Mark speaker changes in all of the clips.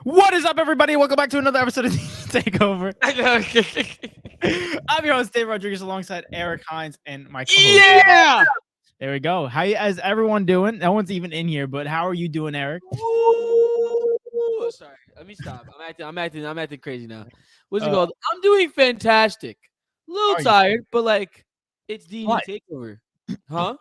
Speaker 1: What is up, everybody? Welcome back to another episode of D&E TAKEOVER. I'm your host, Dave Rodriguez, alongside Eric Hines and my co-host.
Speaker 2: Yeah!
Speaker 1: There we go. How is everyone doing? No one's even in here, but how are you doing, Eric?
Speaker 2: Ooh, sorry, let me stop. I'm acting crazy now. What's it called? I'm doing fantastic. A little tired, but like it's D&E TAKEOVER. Huh?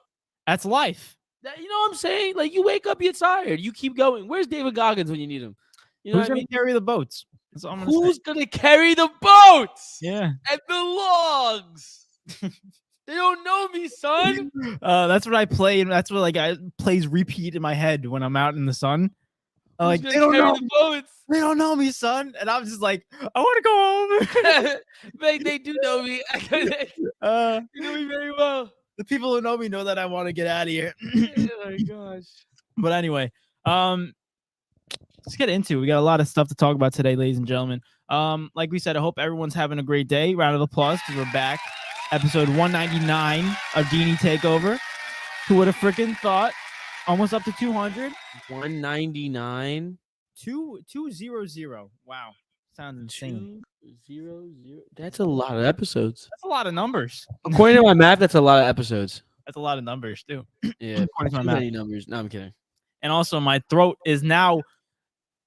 Speaker 1: That's life.
Speaker 2: You know what I'm saying? Like you wake up, you're tired. You keep going. Where's David Goggins when you need him? You know
Speaker 1: Who's going to carry the boats? That's all I'm gonna
Speaker 2: Who's
Speaker 1: say.
Speaker 2: gonna carry the boats?
Speaker 1: Yeah.
Speaker 2: And the logs. They don't know me, son.
Speaker 1: That's what I play, and that's what I plays repeat in my head when I'm out in the sun. Like they don't know
Speaker 2: the boats.
Speaker 1: They don't know me, son. And I'm just like, I want to go home.
Speaker 2: Man, they do know me. They know me very well.
Speaker 1: The people who know me know that I want to get out of here.
Speaker 2: Oh my gosh.
Speaker 1: But anyway, let's get into it. We got a lot of stuff to talk about today, ladies and gentlemen. Like we said, I hope everyone's having a great day. Round of applause because we're back. Episode 199 of D&E TAKEOVER. Who would have freaking thought? Almost up to 200.
Speaker 2: 199.
Speaker 1: 200. Wow. Sounds insane.
Speaker 2: 200. That's a lot of episodes.
Speaker 1: That's a lot of numbers.
Speaker 2: According to my math, that's a lot of episodes.
Speaker 1: That's a lot of numbers, too.
Speaker 2: Yeah.
Speaker 1: According to my
Speaker 2: Many
Speaker 1: math.
Speaker 2: numbers. No, I'm kidding.
Speaker 1: And also, my throat is now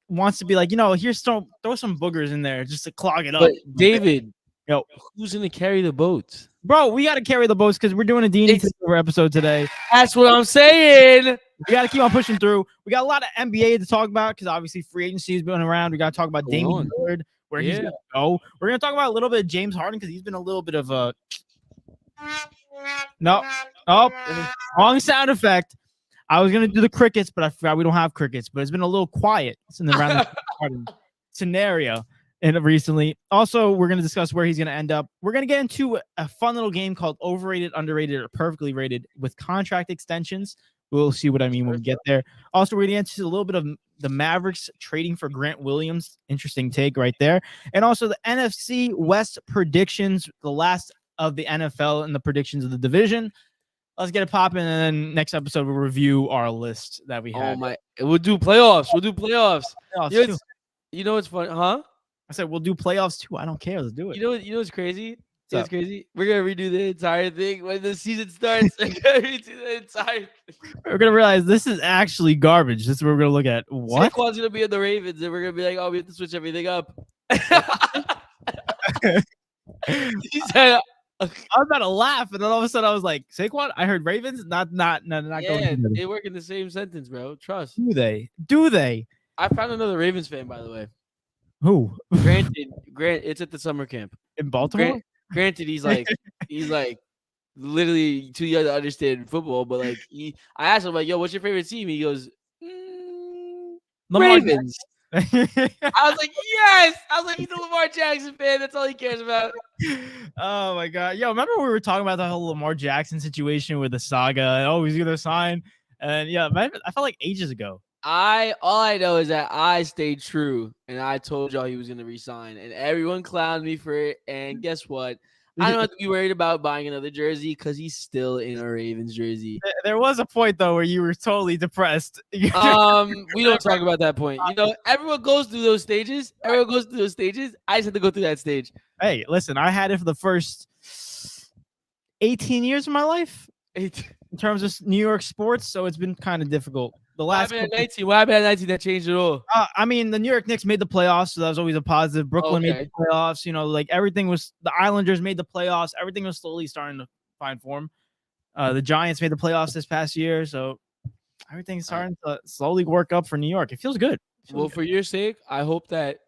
Speaker 1: wants to be like, here's throw some boogers in there just to clog it up.
Speaker 2: But David,
Speaker 1: yo,
Speaker 2: who's gonna carry the boats?
Speaker 1: Bro, we got to carry the boats because we're doing a D&E TAKEOVER episode today.
Speaker 2: That's what I'm saying.
Speaker 1: We got to keep on pushing through. We got a lot of NBA to talk about because obviously free agency has been around. We got to talk about Damian Lillard, where he's going to go. We're going to talk about a little bit of James Harden because he's been a little bit of a wrong sound effect. I was going to do the crickets, but I forgot we don't have crickets. But it's been a little quiet in the round Harden scenario. And recently, also, we're going to discuss where he's going to end up. We're going to get into a fun little game called Overrated, Underrated, or Perfectly Rated with contract extensions. We'll see what I mean when we get there. Also, we're going to get into a little bit of the Mavericks trading for Grant Williams. Interesting take right there. And also the NFC West predictions, the last of the NFL and the predictions of the division. Let's get it popping, and then next episode we'll review our list that we had.
Speaker 2: Oh my! We'll do playoffs. You know what's funny, huh?
Speaker 1: I said we'll do playoffs too. I don't care. Let's do it.
Speaker 2: You know what's crazy? It's crazy. We're gonna redo the entire thing when the season starts. We're
Speaker 1: gonna realize this is actually garbage. This is what we're gonna look at. What?
Speaker 2: Saquon's gonna be in the Ravens, and we're gonna be like, "Oh, we have to switch everything up." He said,
Speaker 1: I was about to laugh, and then all of a sudden I was like, "Saquon." I heard Ravens. Not
Speaker 2: yeah,
Speaker 1: going.
Speaker 2: They work in the same sentence, bro. Trust.
Speaker 1: Do they?
Speaker 2: I found another Ravens fan, by the way.
Speaker 1: Who?
Speaker 2: Grant, it's at the summer camp
Speaker 1: In Baltimore.
Speaker 2: Granted, he's like literally too young to understand football, but like I asked him like, "Yo, what's your favorite team?" He goes, "Ravens." I was like, "Yes!" I was like, "He's a Lamar Jackson fan. That's all he cares about."
Speaker 1: Oh my god, yo! Remember we were talking about the whole Lamar Jackson situation with the saga? Oh, he's gonna sign, and yeah, I felt like ages ago.
Speaker 2: All I know is that I stayed true, and I told y'all he was gonna resign, and everyone clowned me for it. And guess what? I don't have to be worried about buying another jersey because he's still in a Ravens jersey.
Speaker 1: There was a point though where you were totally depressed.
Speaker 2: We don't talk about that point. Everyone goes through those stages. I just had to go through that stage.
Speaker 1: Hey, listen, I had it for the first 18 years of my life in terms of New York sports, so it's been kind of difficult. The last
Speaker 2: What happened at 19 that changed it all?
Speaker 1: I mean, the New York Knicks made the playoffs, so that was always a positive. Brooklyn made the playoffs. Like everything was. The Islanders made the playoffs. Everything was slowly starting to find form. The Giants made the playoffs this past year, so everything's starting to slowly work up for New York. It feels good.
Speaker 2: For your sake, I hope that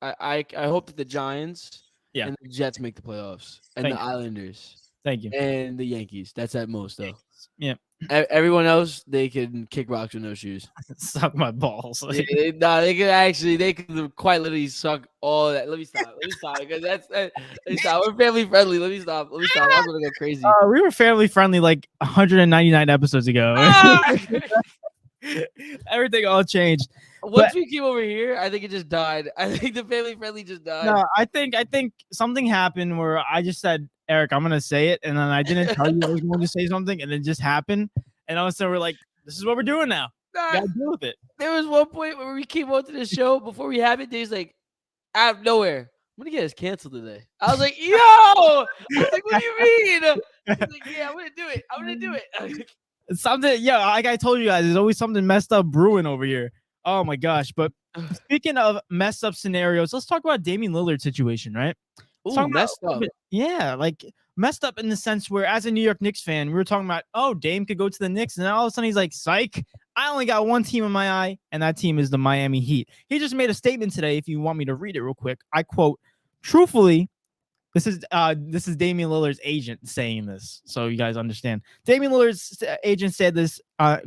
Speaker 2: I hope that the Giants and the Jets make the playoffs, and the Islanders.
Speaker 1: Thank you.
Speaker 2: And the Yankees. That's at most, though.
Speaker 1: Yeah.
Speaker 2: Everyone else, they can kick rocks with no shoes.
Speaker 1: Suck my balls.
Speaker 2: They can quite literally suck all that. Let me stop because let me stop. We're family friendly. Let me stop. I'm gonna go crazy.
Speaker 1: We were family friendly like 199 episodes ago. Everything all changed.
Speaker 2: Once we came over here, I think it just died. I think the family friendly just died.
Speaker 1: No, I think something happened where I just said, Eric, I'm gonna say it, and then I didn't tell you I was going to say something, and it just happened. And all of a sudden we're like, this is what we're doing now. gotta deal with it.
Speaker 2: There was one point where we came on to the show before we have it. Dave's like, out of nowhere, I'm gonna get us canceled today. I was like, yo! I was like, what do you mean? He's like, yeah, I'm gonna do it. I'm gonna do it.
Speaker 1: Something, yeah, like I told you guys, there's always something messed up brewing over here. Oh my gosh. But speaking of messed up scenarios, let's talk about Damian Lillard's situation, right?
Speaker 2: Ooh, messed up.
Speaker 1: Yeah, like messed up in the sense where, as a New York Knicks fan, we were talking about, oh, Dame could go to the Knicks, and then all of a sudden he's like, psych, I only got one team in my eye, and that team is the Miami Heat. He just made a statement today. If you want me to read it real quick, I quote, truthfully, this is Damian Lillard's agent saying this, so you guys understand. Damian Lillard's agent said this,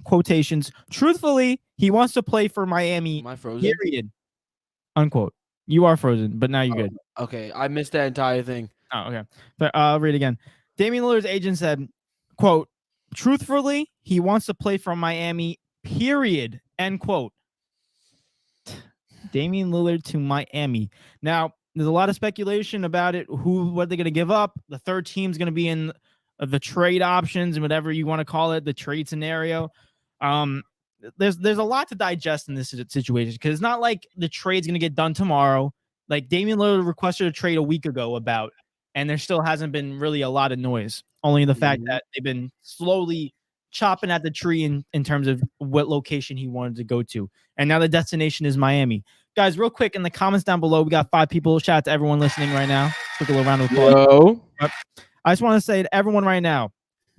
Speaker 1: quotations, truthfully, he wants to play for Miami,
Speaker 2: Am I frozen?
Speaker 1: period, unquote. You are frozen, but now you're good.
Speaker 2: Okay, I missed that entire thing.
Speaker 1: Oh, okay. But I'll read it again. Damian Lillard's agent said, quote, truthfully, he wants to play for Miami, period, end quote. Damian Lillard to Miami. Now, there's a lot of speculation about it. What they're going to give up. The third team's going to be in the trade options and whatever you want to call it, the trade scenario. There's a lot to digest in this situation because it's not like the trade's going to get done tomorrow. Like Damian Lillard requested a trade a week ago about, and there still hasn't been really a lot of noise. Only the fact that they've been slowly chopping at the tree in terms of what location he wanted to go to. And now the destination is Miami. Guys, real quick, in the comments down below, we got 5 people. Shout out to everyone listening right now. Quick little round of applause. I just want to say to everyone right now,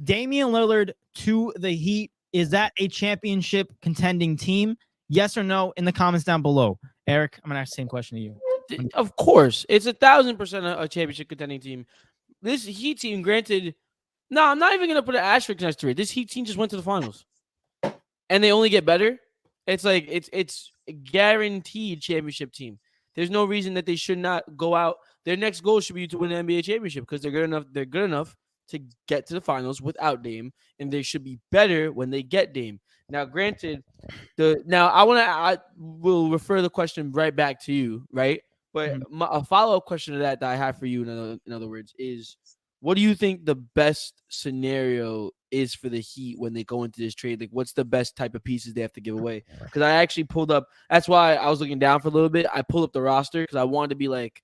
Speaker 1: Damian Lillard to the Heat, is that a championship contending team? Yes or no in the comments down below. Eric, I'm going to ask the same question to you.
Speaker 2: Of course. It's 1,000% a championship contending team. This Heat team, granted, no, I'm not even going to put an asterisk next to it. This Heat team just went to the finals. And they only get better. It's like it's a guaranteed championship team. There's no reason that they should not go out. Their next goal should be to win an NBA championship because they're good enough. They're good enough to get to the finals without Dame, and they should be better when they get Dame. Now, granted, I will refer the question right back to you, right? But a follow-up question to that I have for you, in other words, is what do you think the best scenario is for the Heat when they go into this trade? Like, what's the best type of pieces they have to give away? Because I actually pulled up. That's why I was looking down for a little bit. I pulled up the roster because I wanted to be like,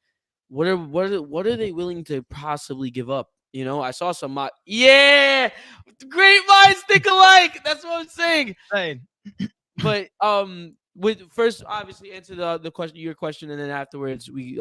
Speaker 2: what are they willing to possibly give up? You know, I saw some. Yeah, great minds think alike. That's what I'm saying.
Speaker 1: Right.
Speaker 2: But with first, obviously, answer the question, your question, and then afterwards we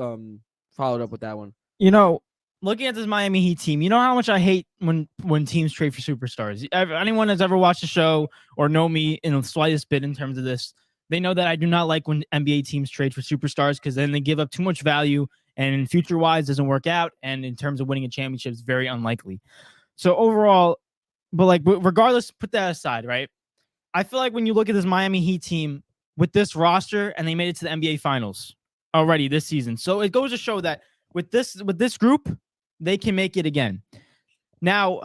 Speaker 2: followed up with that one.
Speaker 1: You know, looking at this Miami Heat team, you know how much I hate when teams trade for superstars. Anyone that's ever watched the show or know me in the slightest bit in terms of this, they know that I do not like when NBA teams trade for superstars because then they give up too much value and future-wise doesn't work out. And in terms of winning a championship, it's very unlikely. So overall, but like regardless, put that aside, right? I feel like when you look at this Miami Heat team with this roster, and they made it to the NBA Finals already this season, so it goes to show that with this group, they can make it again. Now,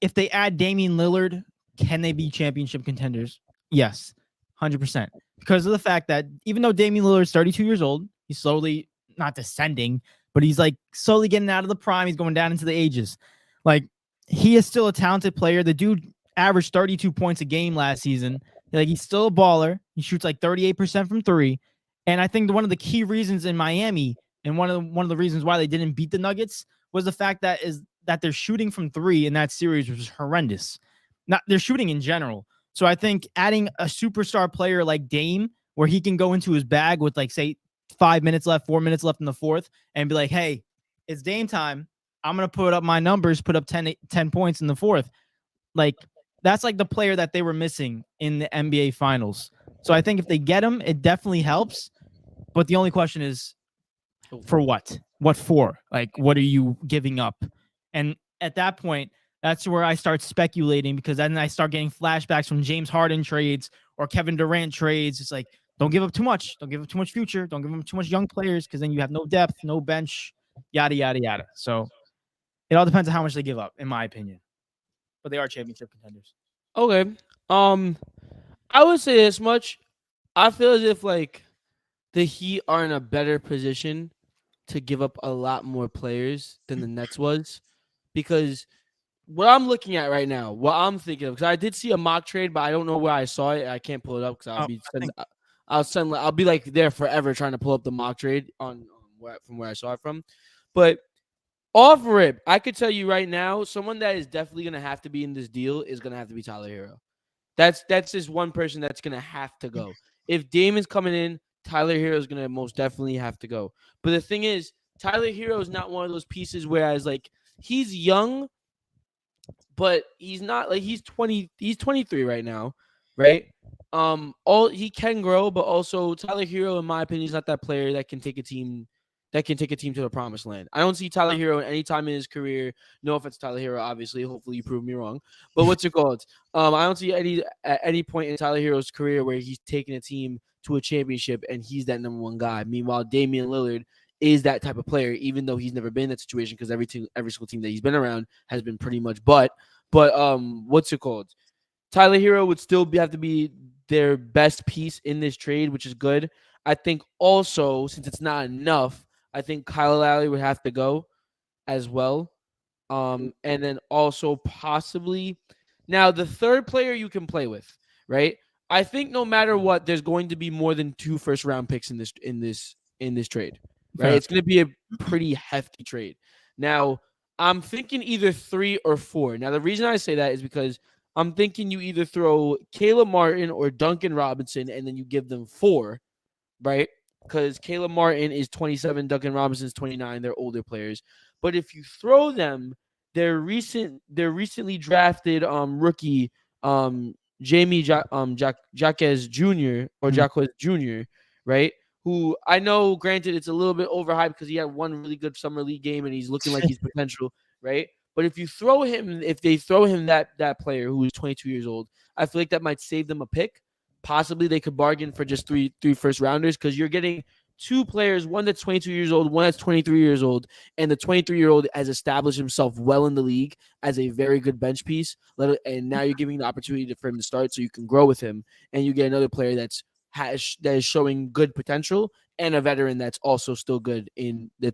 Speaker 1: if they add Damian Lillard, can they be championship contenders? Yes, 100%. Because of the fact that even though Damian Lillard's 32 years old, he's slowly not descending, but he's like slowly getting out of the prime. He's going down into the ages. Like, he is still a talented player. The dude averaged 32 points a game last season. Like, he's still a baller. He shoots like 38% from three. And I think one of the key reasons in Miami, and one of the reasons why they didn't beat the Nuggets, was the fact that their shooting from three in that series was horrendous. Not their shooting in general. So I think adding a superstar player like Dame, where he can go into his bag with, like, say 4 minutes left in the fourth, and be like, hey, it's Dame time. I'm going to put up my numbers, put up 10 points in the fourth. Like, that's like the player that they were missing in the NBA Finals. So I think if they get him, it definitely helps. But the only question is, for what? What for? Like, what are you giving up? And at that point, that's where I start speculating, because then I start getting flashbacks from James Harden trades or Kevin Durant trades. It's like, don't give up too much. Don't give up too much future. Don't give them too much young players, because then you have no depth, no bench, yada, yada, yada. So it all depends on how much they give up, in my opinion. But they are championship contenders.
Speaker 2: Okay. I would say this much. I feel as if, like, the Heat are in a better position to give up a lot more players than the Nets was, because what I'm looking at right now, what I'm thinking of, because I did see a mock trade, but I don't know where I saw it. I can't pull it up because
Speaker 1: I think
Speaker 2: I'll be like there forever trying to pull up the mock trade from where I saw it from. But off rip, I could tell you right now, someone that is definitely gonna have to be in this deal is gonna have to be Tyler Hero. That's just one person that's gonna have to go. If Damon's coming in, Tyler Hero is gonna most definitely have to go. But the thing is, Tyler Hero is not one of those pieces whereas like he's young, but he's not like he's 23 right now, right? All he can grow, but also Tyler Hero, in my opinion, is not that player that can take a team to the promised land. I don't see Tyler Hero any time in his career. No offense, Tyler Hero, obviously. Hopefully, you prove me wrong. But what's it called? I don't see at any point in Tyler Hero's career where he's taking a team to a championship and he's that number one guy. Meanwhile, Damian Lillard is that type of player, even though he's never been in that situation because every single team that he's been around has been pretty much But what's it called? Tyler Hero would still have to be their best piece in this trade, which is good. I think also, since it's not enough, I think Kyle Lowry would have to go as well. And then also possibly now the third player you can play with, right? I think no matter what, there's going to be more than 2 first round picks in this trade, right?
Speaker 1: Fair.
Speaker 2: It's going to be a pretty hefty trade. Now, I'm thinking either 3 or 4. Now, the reason I say that is because I'm thinking you either throw Caleb Martin or Duncan Robinson, and then you give them 4, right? Because Caleb Martin is 27, Duncan Robinson is 29. They're older players. But if you throw them, their recently drafted rookie Jamie Jaquez Jr. or Jaquez Jr., right? Who I know, granted, it's a little bit overhyped because he had one really good summer league game and he's looking like he's potential, right? But if they throw him that player who is 22 years old, I feel like that might save them a pick. Possibly they could bargain for just three first rounders because you're getting 2 players, one that's 22 years old, one that's 23 years old, and the 23-year-old has established himself well in the league as a very good bench piece. And now you're giving the opportunity for him to start so you can grow with him, and you get another player that is showing good potential and a veteran that's also still good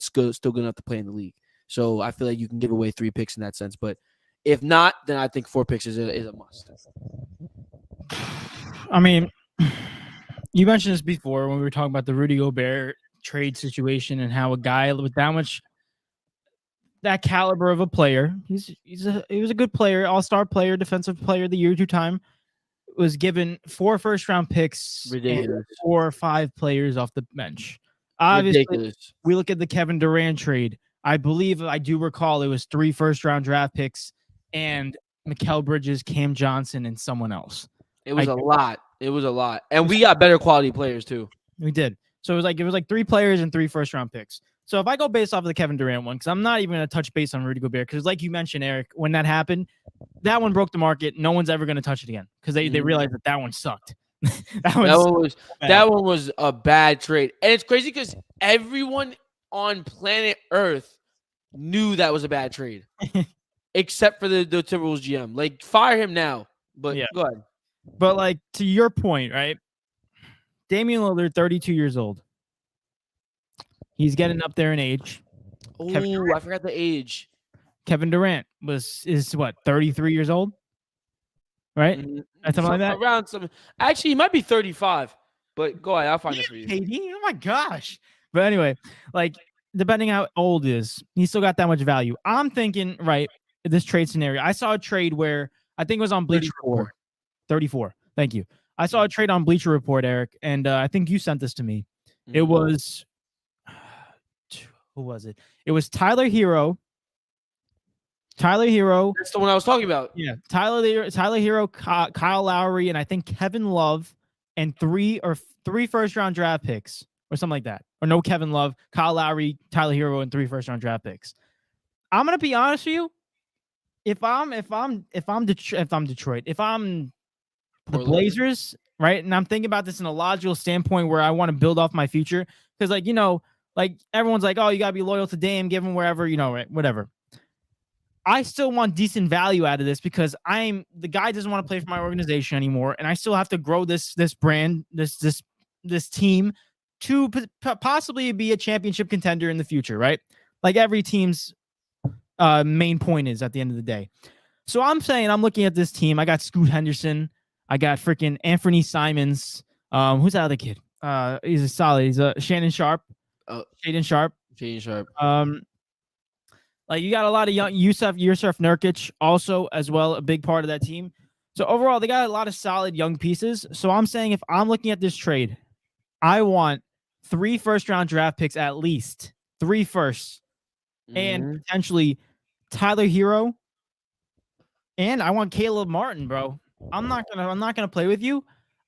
Speaker 2: still good enough to play in the league. So I feel like you can give away 3 picks in that sense, but if not, then I think 4 picks is a must.
Speaker 1: I mean, you mentioned this before when we were talking about the Rudy Gobert trade situation and how a guy with that caliber of a player, he was a good player, all-star player, defensive player of the year 2 time, was given 4 first-round picks and 4 or 5 players off the bench. Obviously, ridiculous. We look at the Kevin Durant trade. I believe I do recall it was 3 first-round draft picks and Mikal Bridges, Cam Johnson, and someone else.
Speaker 2: It was a lot. It was a lot. And we got better quality players too.
Speaker 1: We did. So it was like 3 players and 3 first-round picks. So if I go based off of the Kevin Durant one, because I'm not even going to touch base on Rudy Gobert, because like you mentioned, Eric, when that happened, that one broke the market. No one's ever going to touch it again because they realized that one sucked.
Speaker 2: that one was a bad trade. And it's crazy because everyone on planet Earth knew that was a bad trade. Except for the Timberwolves GM. Like, fire him now. But go ahead.
Speaker 1: But like, to your point, right? Damian Lillard, 32 years old. He's getting up there in age.
Speaker 2: Oh, I forgot the age.
Speaker 1: Kevin Durant is what, 33 years old? Right? Something like that?
Speaker 2: Around something. Actually, he might be 35. But go ahead, I'll find it for you.
Speaker 1: KD? Oh my gosh. But anyway, like, depending how old he is, he's still got that much value. I'm thinking, right, this trade scenario. I saw a trade where I think it was on Bleacher Report. 34. Thank you. I saw a trade on Bleacher Report, Eric, and I think you sent this to me. It was who was it? It was Tyler Hero.
Speaker 2: That's the one I was talking about.
Speaker 1: Yeah, Tyler Hero, Kyle Lowry, and I think Kevin Love, and 3 first-round draft picks or something like that. Or no, Kevin Love, Kyle Lowry, Tyler Hero, and 3 first-round draft picks. I'm gonna be honest with you. If I'm Detroit, if I'm the Blazers, right, and I'm thinking about this in a logical standpoint where I want to build off my future, because like everyone's like, oh, you gotta be loyal to Dame, give him wherever, right, whatever. I still want decent value out of this because the guy doesn't want to play for my organization anymore, and I still have to grow this brand, this team to possibly be a championship contender in the future, right? Like every team's main point is at the end of the day. So I'm saying I'm looking at this team. I got Scoot Henderson. I got freaking Anthony Simons. Who's that other kid? He's a solid. He's a Shannon Sharp.
Speaker 2: Oh,
Speaker 1: Shaden Sharp.
Speaker 2: Shane Sharp.
Speaker 1: Like you got a lot of young Yusuf Nurkic also as well, a big part of that team. So overall, they got a lot of solid young pieces. So I'm saying if I'm looking at this trade, I want 3 first-round draft picks at least, 3 firsts, and potentially Tyler Hero, and I want Caleb Martin, bro. I'm not gonna play with you.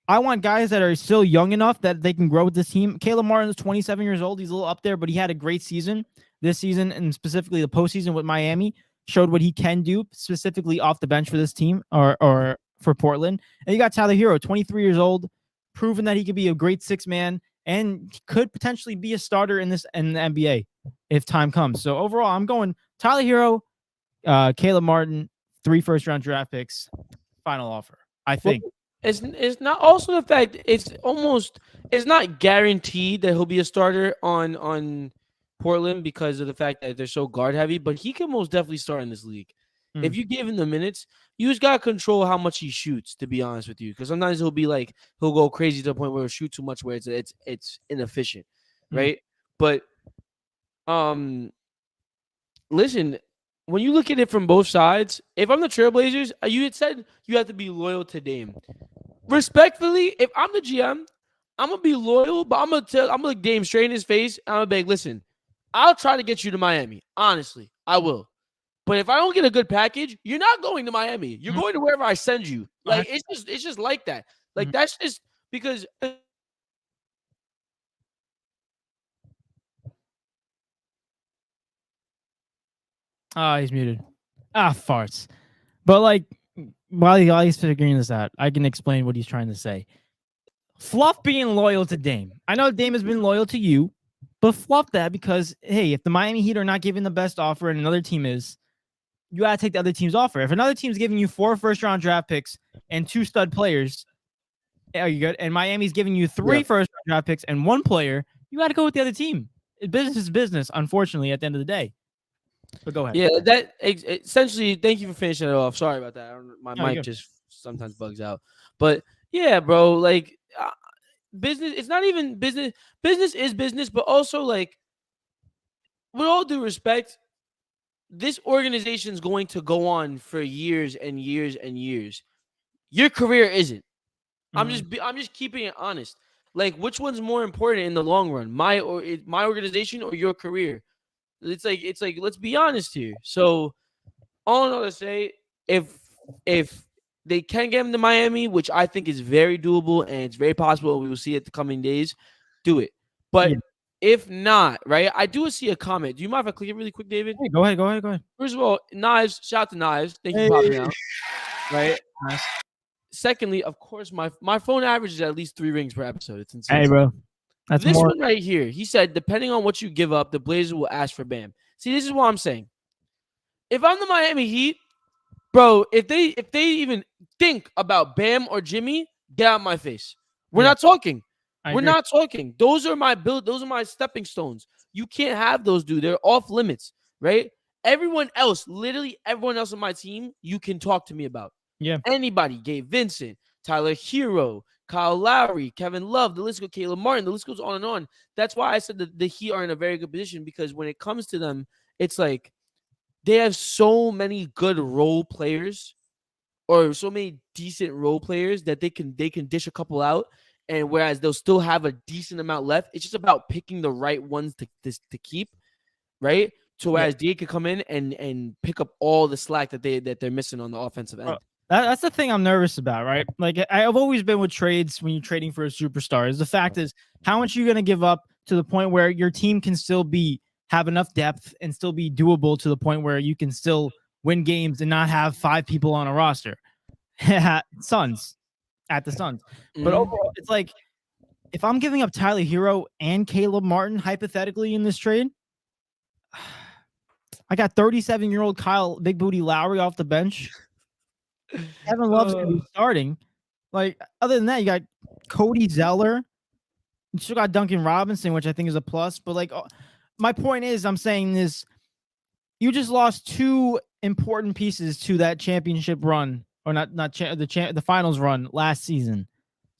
Speaker 1: I want guys that are still young enough that they can grow with this team. Caleb Martin is 27 years old. He's a little up there, but he had a great season this season, and specifically the postseason with Miami showed what he can do, specifically off the bench for this team or for Portland. And you got Tyler Hero, 23 years old, proven that he could be a great 6-man and could potentially be a starter in the NBA if time comes. So overall, I'm going Tyler Hero, Caleb Martin, 3 first-round draft picks, final offer. I think.
Speaker 2: Well, it's not also the fact it's not guaranteed that he'll be a starter on Portland because of the fact that they're so guard heavy, but he can most definitely start in this league. If you give him the minutes, you just gotta control how much he shoots, to be honest with you. Because sometimes he'll go crazy to the point where he'll shoot too much where it's inefficient. Right? But listen, when you look at it from both sides, if I'm the Trailblazers, you had said you have to be loyal to Dame. Respectfully, if I'm the GM, I'm gonna be loyal, but I'm gonna look Dame straight in his face. And I'm gonna be like, listen, I'll try to get you to Miami. Honestly, I will. But if I don't get a good package, you're not going to Miami. You're going to wherever I send you. Like it's just like that. Like that's just because.
Speaker 1: He's muted. Farts. But like, while he's figuring this out, I can explain what he's trying to say. Fluff being loyal to Dame. I know Dame has been loyal to you, but fluff that because, hey, if the Miami Heat are not giving the best offer and another team is, you got to take the other team's offer. If another team's giving you 4 first-round draft picks and 2 stud players, are you good? And Miami's giving you 3 first-round draft picks and 1 player, you got to go with the other team. Business is business, unfortunately, at the end of the day. But go ahead.
Speaker 2: Yeah, that essentially. Thank you for finishing it off. Sorry about that. My mic just sometimes bugs out. But yeah, bro, like business. It's not even business. Business is business, but also like, with all due respect, this organization is going to go on for years and years and years. Your career isn't. I'm just keeping it honest. Like, which one's more important in the long run? My organization or your career? It's like let's be honest here. So all in all to say, if they can get him to Miami, which I think is very doable and it's very possible, we will see it the coming days, do it. But if not, right? I do see a comment. Do you mind if I click it really quick, David?
Speaker 1: Hey, go ahead.
Speaker 2: First of all, Knives, shout out to Knives. Thank you for popping out. Right?
Speaker 1: Nice.
Speaker 2: Secondly, of course, my phone averages at least 3 rings per episode. It's insane.
Speaker 1: Hey, bro. That's
Speaker 2: this one right here. He said, depending on what you give up, the Blazers will ask for Bam. See, this is what I'm saying. If I'm the Miami Heat, bro, if they even think about Bam or Jimmy, get out of my face. We're not talking. We're not talking. Those are my stepping stones. You can't have those, dude. They're off limits, right? Literally everyone else on my team, you can talk to me about.
Speaker 1: Yeah.
Speaker 2: Anybody, Gabe Vincent, Tyler Hero, Kyle Lowry, Kevin Love, the list goes, Caleb Martin, the list goes on and on. That's why I said that the Heat are in a very good position, because when it comes to them, it's like they have so many good role players or so many decent role players that they can dish a couple out, and whereas they'll still have a decent amount left. It's just about picking the right ones to keep, right? So whereas they could come in and pick up all the slack that they're missing on the offensive end.
Speaker 1: That's the thing I'm nervous about, right? Like, I've always been with trades when you're trading for a superstar. Is the fact is how much you're going to give up to the point where your team can still have enough depth and still be doable to the point where you can still win games and not have 5 people on a roster. Suns. But overall, it's like, if I'm giving up Tyler Hero and Caleb Martin hypothetically in this trade, I got 37-year-old Kyle Big Booty Lowry off the bench. Kevin Love's going to be starting. Like, other than that, you got Cody Zeller. You still got Duncan Robinson, which I think is a plus. But, like, my point is, I'm saying this, you just lost 2 important pieces to that championship run, or the finals run last season.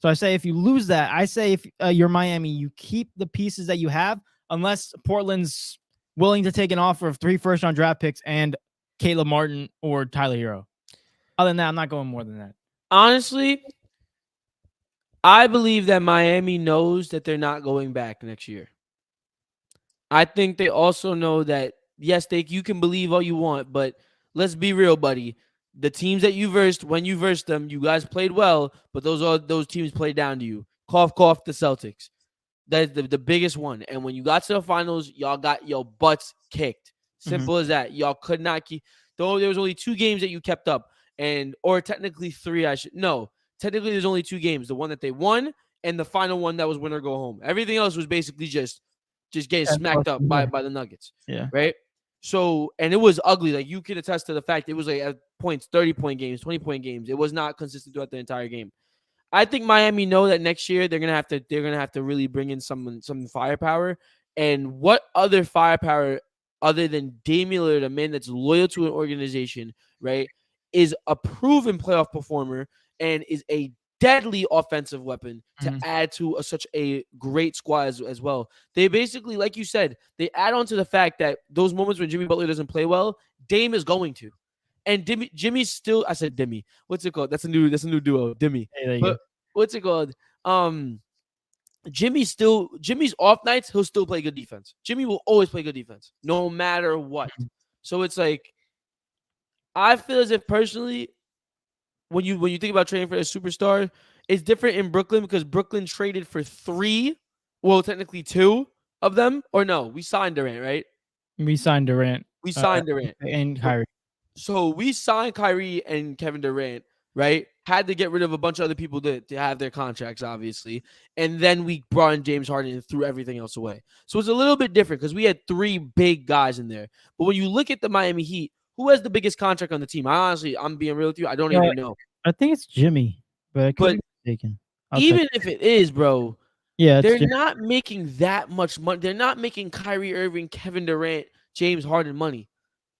Speaker 1: So I say if you lose that, I say if you're Miami, you keep the pieces that you have, unless Portland's willing to take an offer of 3 first-round draft picks and Caleb Martin or Tyler Hero. Other than that, I'm not going more than that.
Speaker 2: Honestly, I believe that Miami knows that they're not going back next year. I think they also know that, yes, you can believe all you want, but let's be real, buddy. The teams that you versed, when you versed them, you guys played well, but those teams played down to you. Cough, cough, the Celtics. That's the biggest one. And when you got to the finals, y'all got your butts kicked. Simple as that. Y'all could not keep. Though there was only 2 games that you kept up, or technically 3. Technically there's only 2 games. The one that they won and the final one that was win or go home. Everything else was basically just getting smacked up by the Nuggets.
Speaker 1: Yeah.
Speaker 2: Right. So, and it was ugly. Like, you can attest to the fact it was like at points 30-point games, 20-point games. It was not consistent throughout the entire game. I think Miami know that next year they're gonna have to really bring in some firepower. And what other firepower other than Damian Lillard, a man that's loyal to an organization, right, is a proven playoff performer and is a deadly offensive weapon to add to such a great squad as well. They basically, like you said, they add on to the fact that those moments when Jimmy Butler doesn't play well, Dame is going to. And Jimmy's still, I said Dimmy. What's it called? That's a new duo, Dimmy.
Speaker 1: Hey,
Speaker 2: but what's it called? Jimmy's off nights, he'll still play good defense. Jimmy will always play good defense, no matter what. So it's like, I feel as if personally, when you think about trading for a superstar, it's different in Brooklyn because Brooklyn traded for 3, well, technically 2 of them. Or no, we signed Durant, right?
Speaker 1: We signed Durant.
Speaker 2: We signed Durant.
Speaker 1: And Kyrie.
Speaker 2: So we signed Kyrie and Kevin Durant, right? Had to get rid of a bunch of other people to have their contracts, obviously. And then we brought in James Harden and threw everything else away. So it's a little bit different because we had 3 big guys in there. But when you look at the Miami Heat, who has the biggest contract on the team? I'm being real with you. I don't even know.
Speaker 1: I think it's Jimmy, but I could be mistaken.
Speaker 2: Even if it is, bro, they're
Speaker 1: Jimmy.
Speaker 2: not making that much money. They're not making Kyrie Irving, Kevin Durant, James Harden money.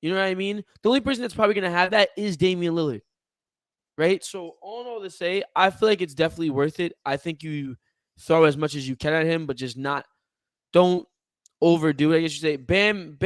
Speaker 2: You know what I mean? The only person that's probably going to have that is Damian Lillard, right? So all to say, I feel like it's definitely worth it. I think you throw as much as you can at him, but just don't overdo it. I guess you say Bam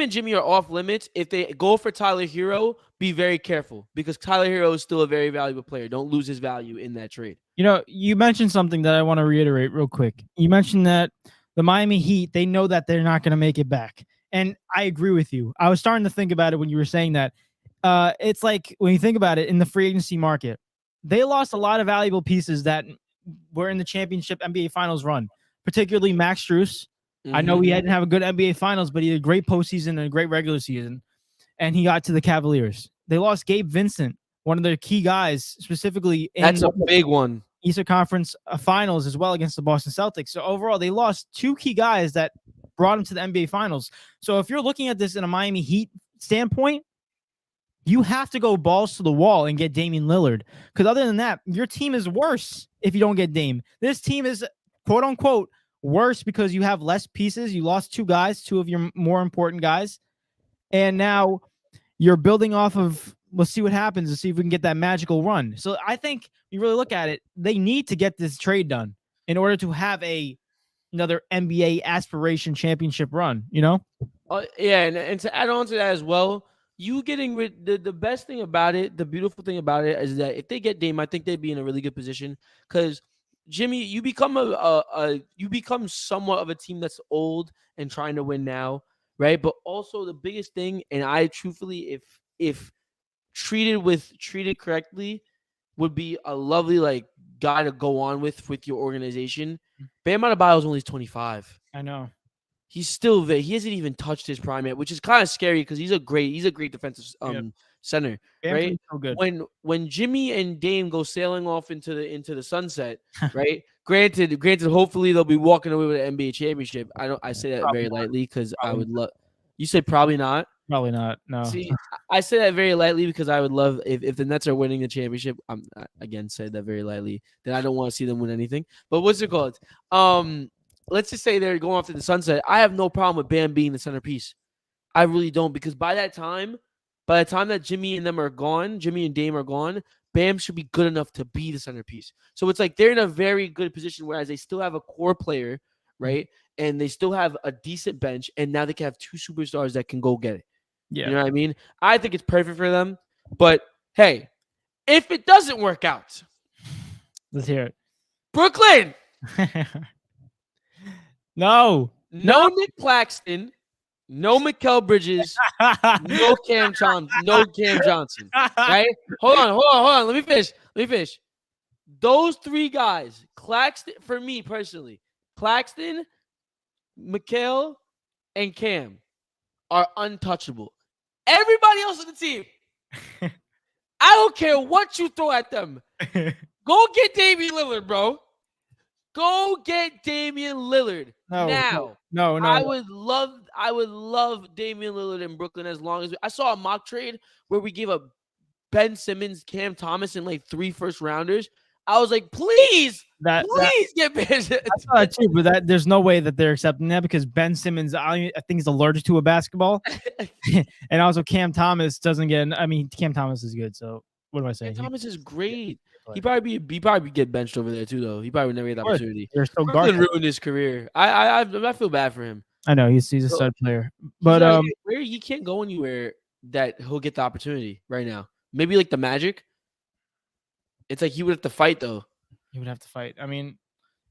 Speaker 2: and Jimmy are off limits. If they go for Tyler Hero, be very careful because Tyler Hero is still a very valuable player. Don't lose his value in that trade.
Speaker 1: You mentioned something that I want to reiterate real quick. You mentioned that the Miami Heat, they know that they're not going to make it back. And I agree with you. I was starting to think about it when you were saying that. It's like when you think about it in the free agency market, they lost a lot of valuable pieces that were in the championship NBA Finals run, particularly Max Strus. I know he didn't have a good NBA Finals, but he had a great postseason and a great regular season, and he got to the Cavaliers. They lost Gabe Vincent, one of their key guys, specifically in
Speaker 2: that's a big one.
Speaker 1: Eastern Conference Finals as well against the Boston Celtics. So overall, they lost 2 key guys that brought him to the NBA Finals. So if you're looking at this in a Miami Heat standpoint, you have to go balls to the wall and get Damian Lillard. Because other than that, your team is worse if you don't get Dame. This team is, quote unquote, worse because you have less pieces. You lost 2 guys, 2 of your more important guys. And now you're building off of, let's see what happens and see if we can get that magical run. So I think you really look at it, they need to get this trade done in order to have another NBA aspiration championship run,
Speaker 2: Yeah, and to add on to that as well, you getting rid the best thing about it, the beautiful thing about it is that if they get Dame, I think they'd be in a really good position because Jimmy, you become you become somewhat of a team that's old and trying to win now, right? But also the biggest thing, and I truthfully, if treated correctly, would be a lovely guy to go on with your organization. Bam Adebayo is only 25.
Speaker 1: I know.
Speaker 2: He's still there. He hasn't even touched his prime yet, which is kind of scary because he's a great defensive center, right?
Speaker 1: So good.
Speaker 2: When Jimmy and Dame go sailing off into the sunset, right? Granted, hopefully they'll be walking away with an NBA championship. I say that
Speaker 1: Probably
Speaker 2: very
Speaker 1: not.
Speaker 2: lightly because I would love. You said probably not.
Speaker 1: Probably not. No.
Speaker 2: See, I say that very lightly because I would love if the Nets are winning the championship. I again said that very lightly. Then I don't want to see them win anything. But what's it called? Let's just say they're going off to the sunset. I have no problem with Bam being the centerpiece. I really don't, because by the time that Jimmy and Dame are gone, Bam should be good enough to be the centerpiece. So it's like they're in a very good position, whereas they still have a core player, right? And they still have a decent bench, and now they can have 2 superstars that can go get it.
Speaker 1: Yeah.
Speaker 2: You know what I mean? I think it's perfect for them. But hey, if it doesn't work out,
Speaker 1: Let's hear
Speaker 2: Brooklyn,
Speaker 1: it. No.
Speaker 2: no Nick Claxton, no Mikal Bridges, no Cam Johnson. Right? Hold on. Let me finish. Those 3 guys, Claxton, for me personally, Claxton, Mikal, and Cam are untouchable. Everybody else on the team, I don't care what you throw at them. Go get Damian Lillard, bro. Go get Damian Lillard now.
Speaker 1: No.
Speaker 2: I would love Damian Lillard in Brooklyn as long as I saw a mock trade where we gave up Ben Simmons, Cam Thomas, and like 3 first-rounders. I was like, please get Ben.
Speaker 1: I saw that too, but there's no way that they're accepting that, because Ben Simmons, I think, is allergic to a basketball, and also Cam Thomas doesn't get. I mean, Cam Thomas is good, so what do I say?
Speaker 2: Cam Thomas is great. He probably get benched over there too, though. He probably would never get the opportunity.
Speaker 1: They're so
Speaker 2: Brooklyn ruined his career. I feel bad for him.
Speaker 1: I know he's a stud player, but
Speaker 2: where he can't go anywhere that he'll get the opportunity right now. Maybe like the Magic. It's like he would have to fight, though.
Speaker 1: He would have to fight. I mean,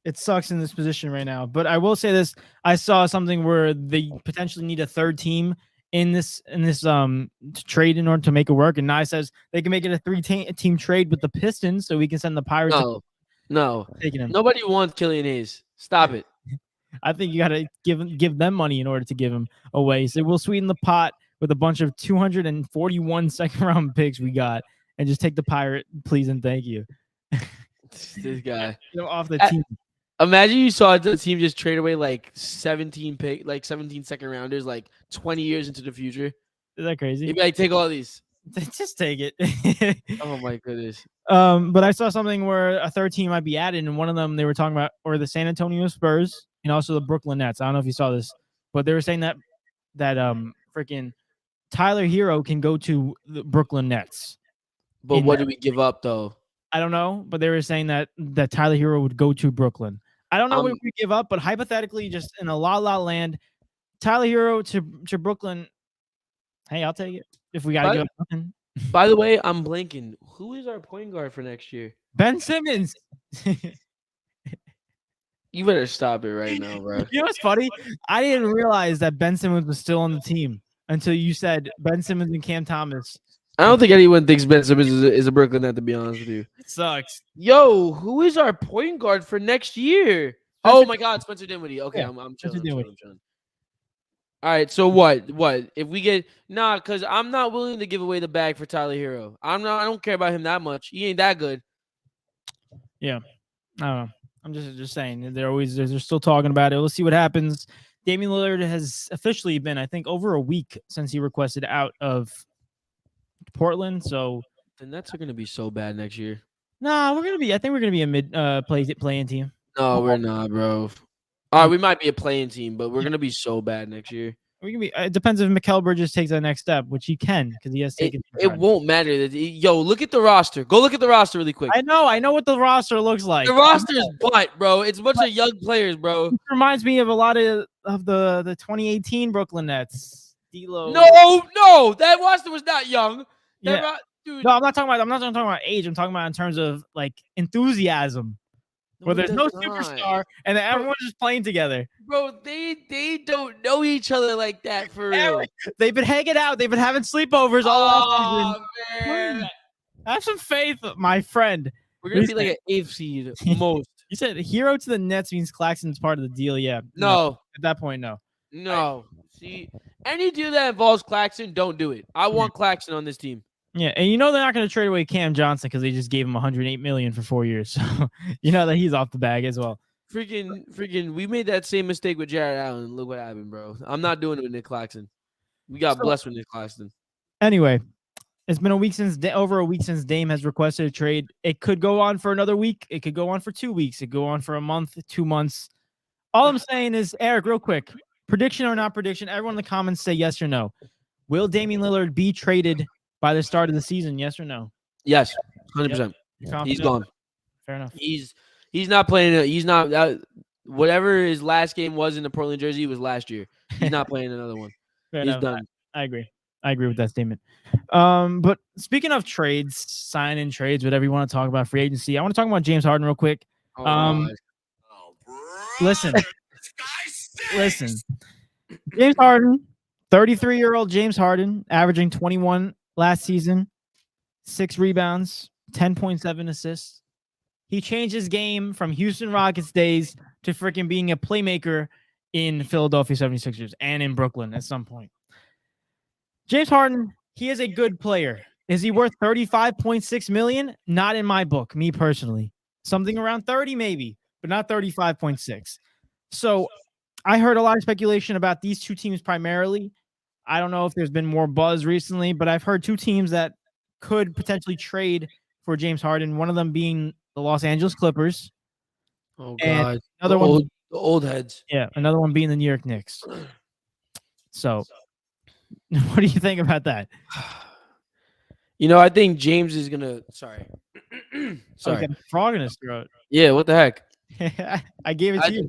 Speaker 1: it sucks in this position right now. But I will say this: I saw something where they potentially need a third team in this trade in order to make it work. And Nye says they can make it a 3-team trade with the Pistons, so we can send the Pirates.
Speaker 2: No,
Speaker 1: taking him.
Speaker 2: Nobody wants Killian Hayes. Stop it.
Speaker 1: I think you got to give them money in order to give him away. So we'll sweeten the pot with a bunch of 241 second-round picks we got, and just take the Pirate, please and thank you.
Speaker 2: This guy
Speaker 1: off the team.
Speaker 2: Imagine you saw the team just trade away like 17 second rounders, like 20 years into the future.
Speaker 1: Is that crazy?
Speaker 2: You'd be like, take all these.
Speaker 1: Just take it.
Speaker 2: Oh my goodness.
Speaker 1: But I saw something where a third team might be added, and one of them they were talking about, or the San Antonio Spurs and also the Brooklyn Nets. I don't know if you saw this, but they were saying that freaking Tyler Hero can go to the Brooklyn Nets.
Speaker 2: But what do we give up though?
Speaker 1: I don't know, but they were saying that Tyler Hero would go to Brooklyn. I don't know what we give up, but hypothetically, just in a la land, Tyler Hero to Brooklyn. Hey, I'll take it if we gotta give up nothing.
Speaker 2: By the way, I'm blanking. Who is our point guard for next year?
Speaker 1: Ben Simmons.
Speaker 2: You better stop it right now, bro.
Speaker 1: You know what's funny? I didn't realize that Ben Simmons was still on the team until you said Ben Simmons and Cam Thomas.
Speaker 2: I don't think anyone thinks Ben Simmons is a Brooklyn Net, to be honest with you.
Speaker 1: It sucks.
Speaker 2: Yo, who is our point guard for next year? Oh my God, Spencer Dinwiddie. Okay, yeah, I'm chilling. All right, so what? If we get because I'm not willing to give away the bag for Tyler Hero. I don't care about him that much. He ain't that good.
Speaker 1: Yeah, I don't know. I'm just saying they're still talking about it. We'll see what happens. Damian Lillard has officially been, I think, over a week since he requested out of Portland. So
Speaker 2: the Nets are gonna be so bad next year.
Speaker 1: Nah, I think we're gonna be a mid play-in team.
Speaker 2: No, we're not, bro. All right, we might be a playing team, but we're gonna be so bad next year.
Speaker 1: We can be. It depends if Mikal Bridges takes that next step, which he can, because he has taken.
Speaker 2: It won't matter. Yo, look at the roster. Go look at the roster really quick.
Speaker 1: I know what the roster looks like.
Speaker 2: The roster is butt, bro. It's a bunch of young players, bro.
Speaker 1: It reminds me of a lot of the 2018 Brooklyn Nets. D-Lo.
Speaker 2: No, that roster was not young.
Speaker 1: Yeah. Dude. No, I'm not talking about age. I'm talking about in terms of like enthusiasm. Where there's no superstar and everyone's just playing together.
Speaker 2: Bro, they don't know each other like that for real.
Speaker 1: They've been hanging out. They've been having sleepovers all offseason.
Speaker 2: Man.
Speaker 1: Have some faith, my friend.
Speaker 2: We're going to be like an 8th seed most.
Speaker 1: You said Hero to the Nets means Claxton's part of the deal. Yeah.
Speaker 2: No.
Speaker 1: At that point, no.
Speaker 2: No. See, any deal that involves Claxton, don't do it. I want Claxton on this team.
Speaker 1: Yeah, and you know they're not going to trade away Cam Johnson because they just gave him $108 million for 4 years. So you know that he's off the bag as well.
Speaker 2: Freaking, we made that same mistake with Jared Allen. Look what happened, bro. I'm not doing it with Nick Claxton. We got blessed with Nick Claxton.
Speaker 1: Anyway, it's been over a week since Dame has requested a trade. It could go on for another week. It could go on for 2 weeks. It could go on for a month, 2 months. All I'm saying is, Eric, real quick, prediction or not prediction, everyone in the comments say yes or no. Will Damian Lillard be traded by the start of the season? Yes or no?
Speaker 2: Yes, 100%.
Speaker 1: Yep.
Speaker 2: He's gone.
Speaker 1: Fair enough.
Speaker 2: He's not playing. He's not whatever his last game was in the Portland jersey was last year. He's not playing another one.
Speaker 1: Fair
Speaker 2: He's
Speaker 1: enough.
Speaker 2: done.
Speaker 1: I agree. I agree with that statement. But speaking of trades, sign-in trades, whatever you want to talk about, free agency, I want to talk about James Harden real quick. Listen. James Harden, 33-year-old James Harden, averaging 21 last season, 6 rebounds, 10.7 assists. He changed his game from Houston Rockets days to freaking being a playmaker in Philadelphia 76ers and in Brooklyn at some point. James Harden, he is a good player. Is he worth $35.6 million? Not in my book, me personally. Something around 30 maybe, but not 35.6. So I heard a lot of speculation about these two teams primarily. I don't know if there's been more buzz recently, but I've heard two teams that could potentially trade for James Harden, one of them being the Los Angeles Clippers.
Speaker 2: Oh, God.
Speaker 1: Another
Speaker 2: the old heads.
Speaker 1: Yeah, another one being the New York Knicks. So what do you think about that?
Speaker 2: I think James is gonna. Sorry.
Speaker 1: Got a frog in his throat.
Speaker 2: Yeah, what the heck?
Speaker 1: I gave it to you.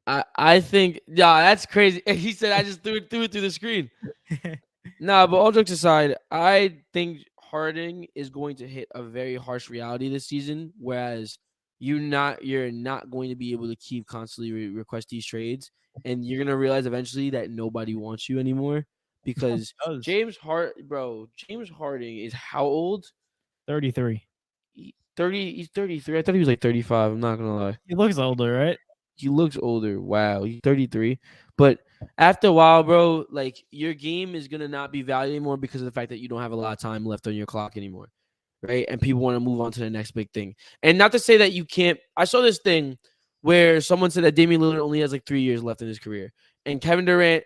Speaker 2: I think, that's crazy. He said I just threw it through the screen. But all jokes aside, I think Harden is going to hit a very harsh reality this season, whereas you're not going to be able to keep constantly request these trades, and you're gonna realize eventually that nobody wants you anymore because James Harden is how old?
Speaker 1: 33.
Speaker 2: 30. He's 33. I thought he was like 35. I'm not gonna lie.
Speaker 1: He looks older, right?
Speaker 2: He looks older. Wow, he's 33. But after a while, bro, like your game is gonna not be valued anymore because of the fact that you don't have a lot of time left on your clock anymore, right? And people want to move on to the next big thing. And not to say that you can't. I saw this thing where someone said that Damian Lillard only has like 3 years left in his career, and Kevin Durant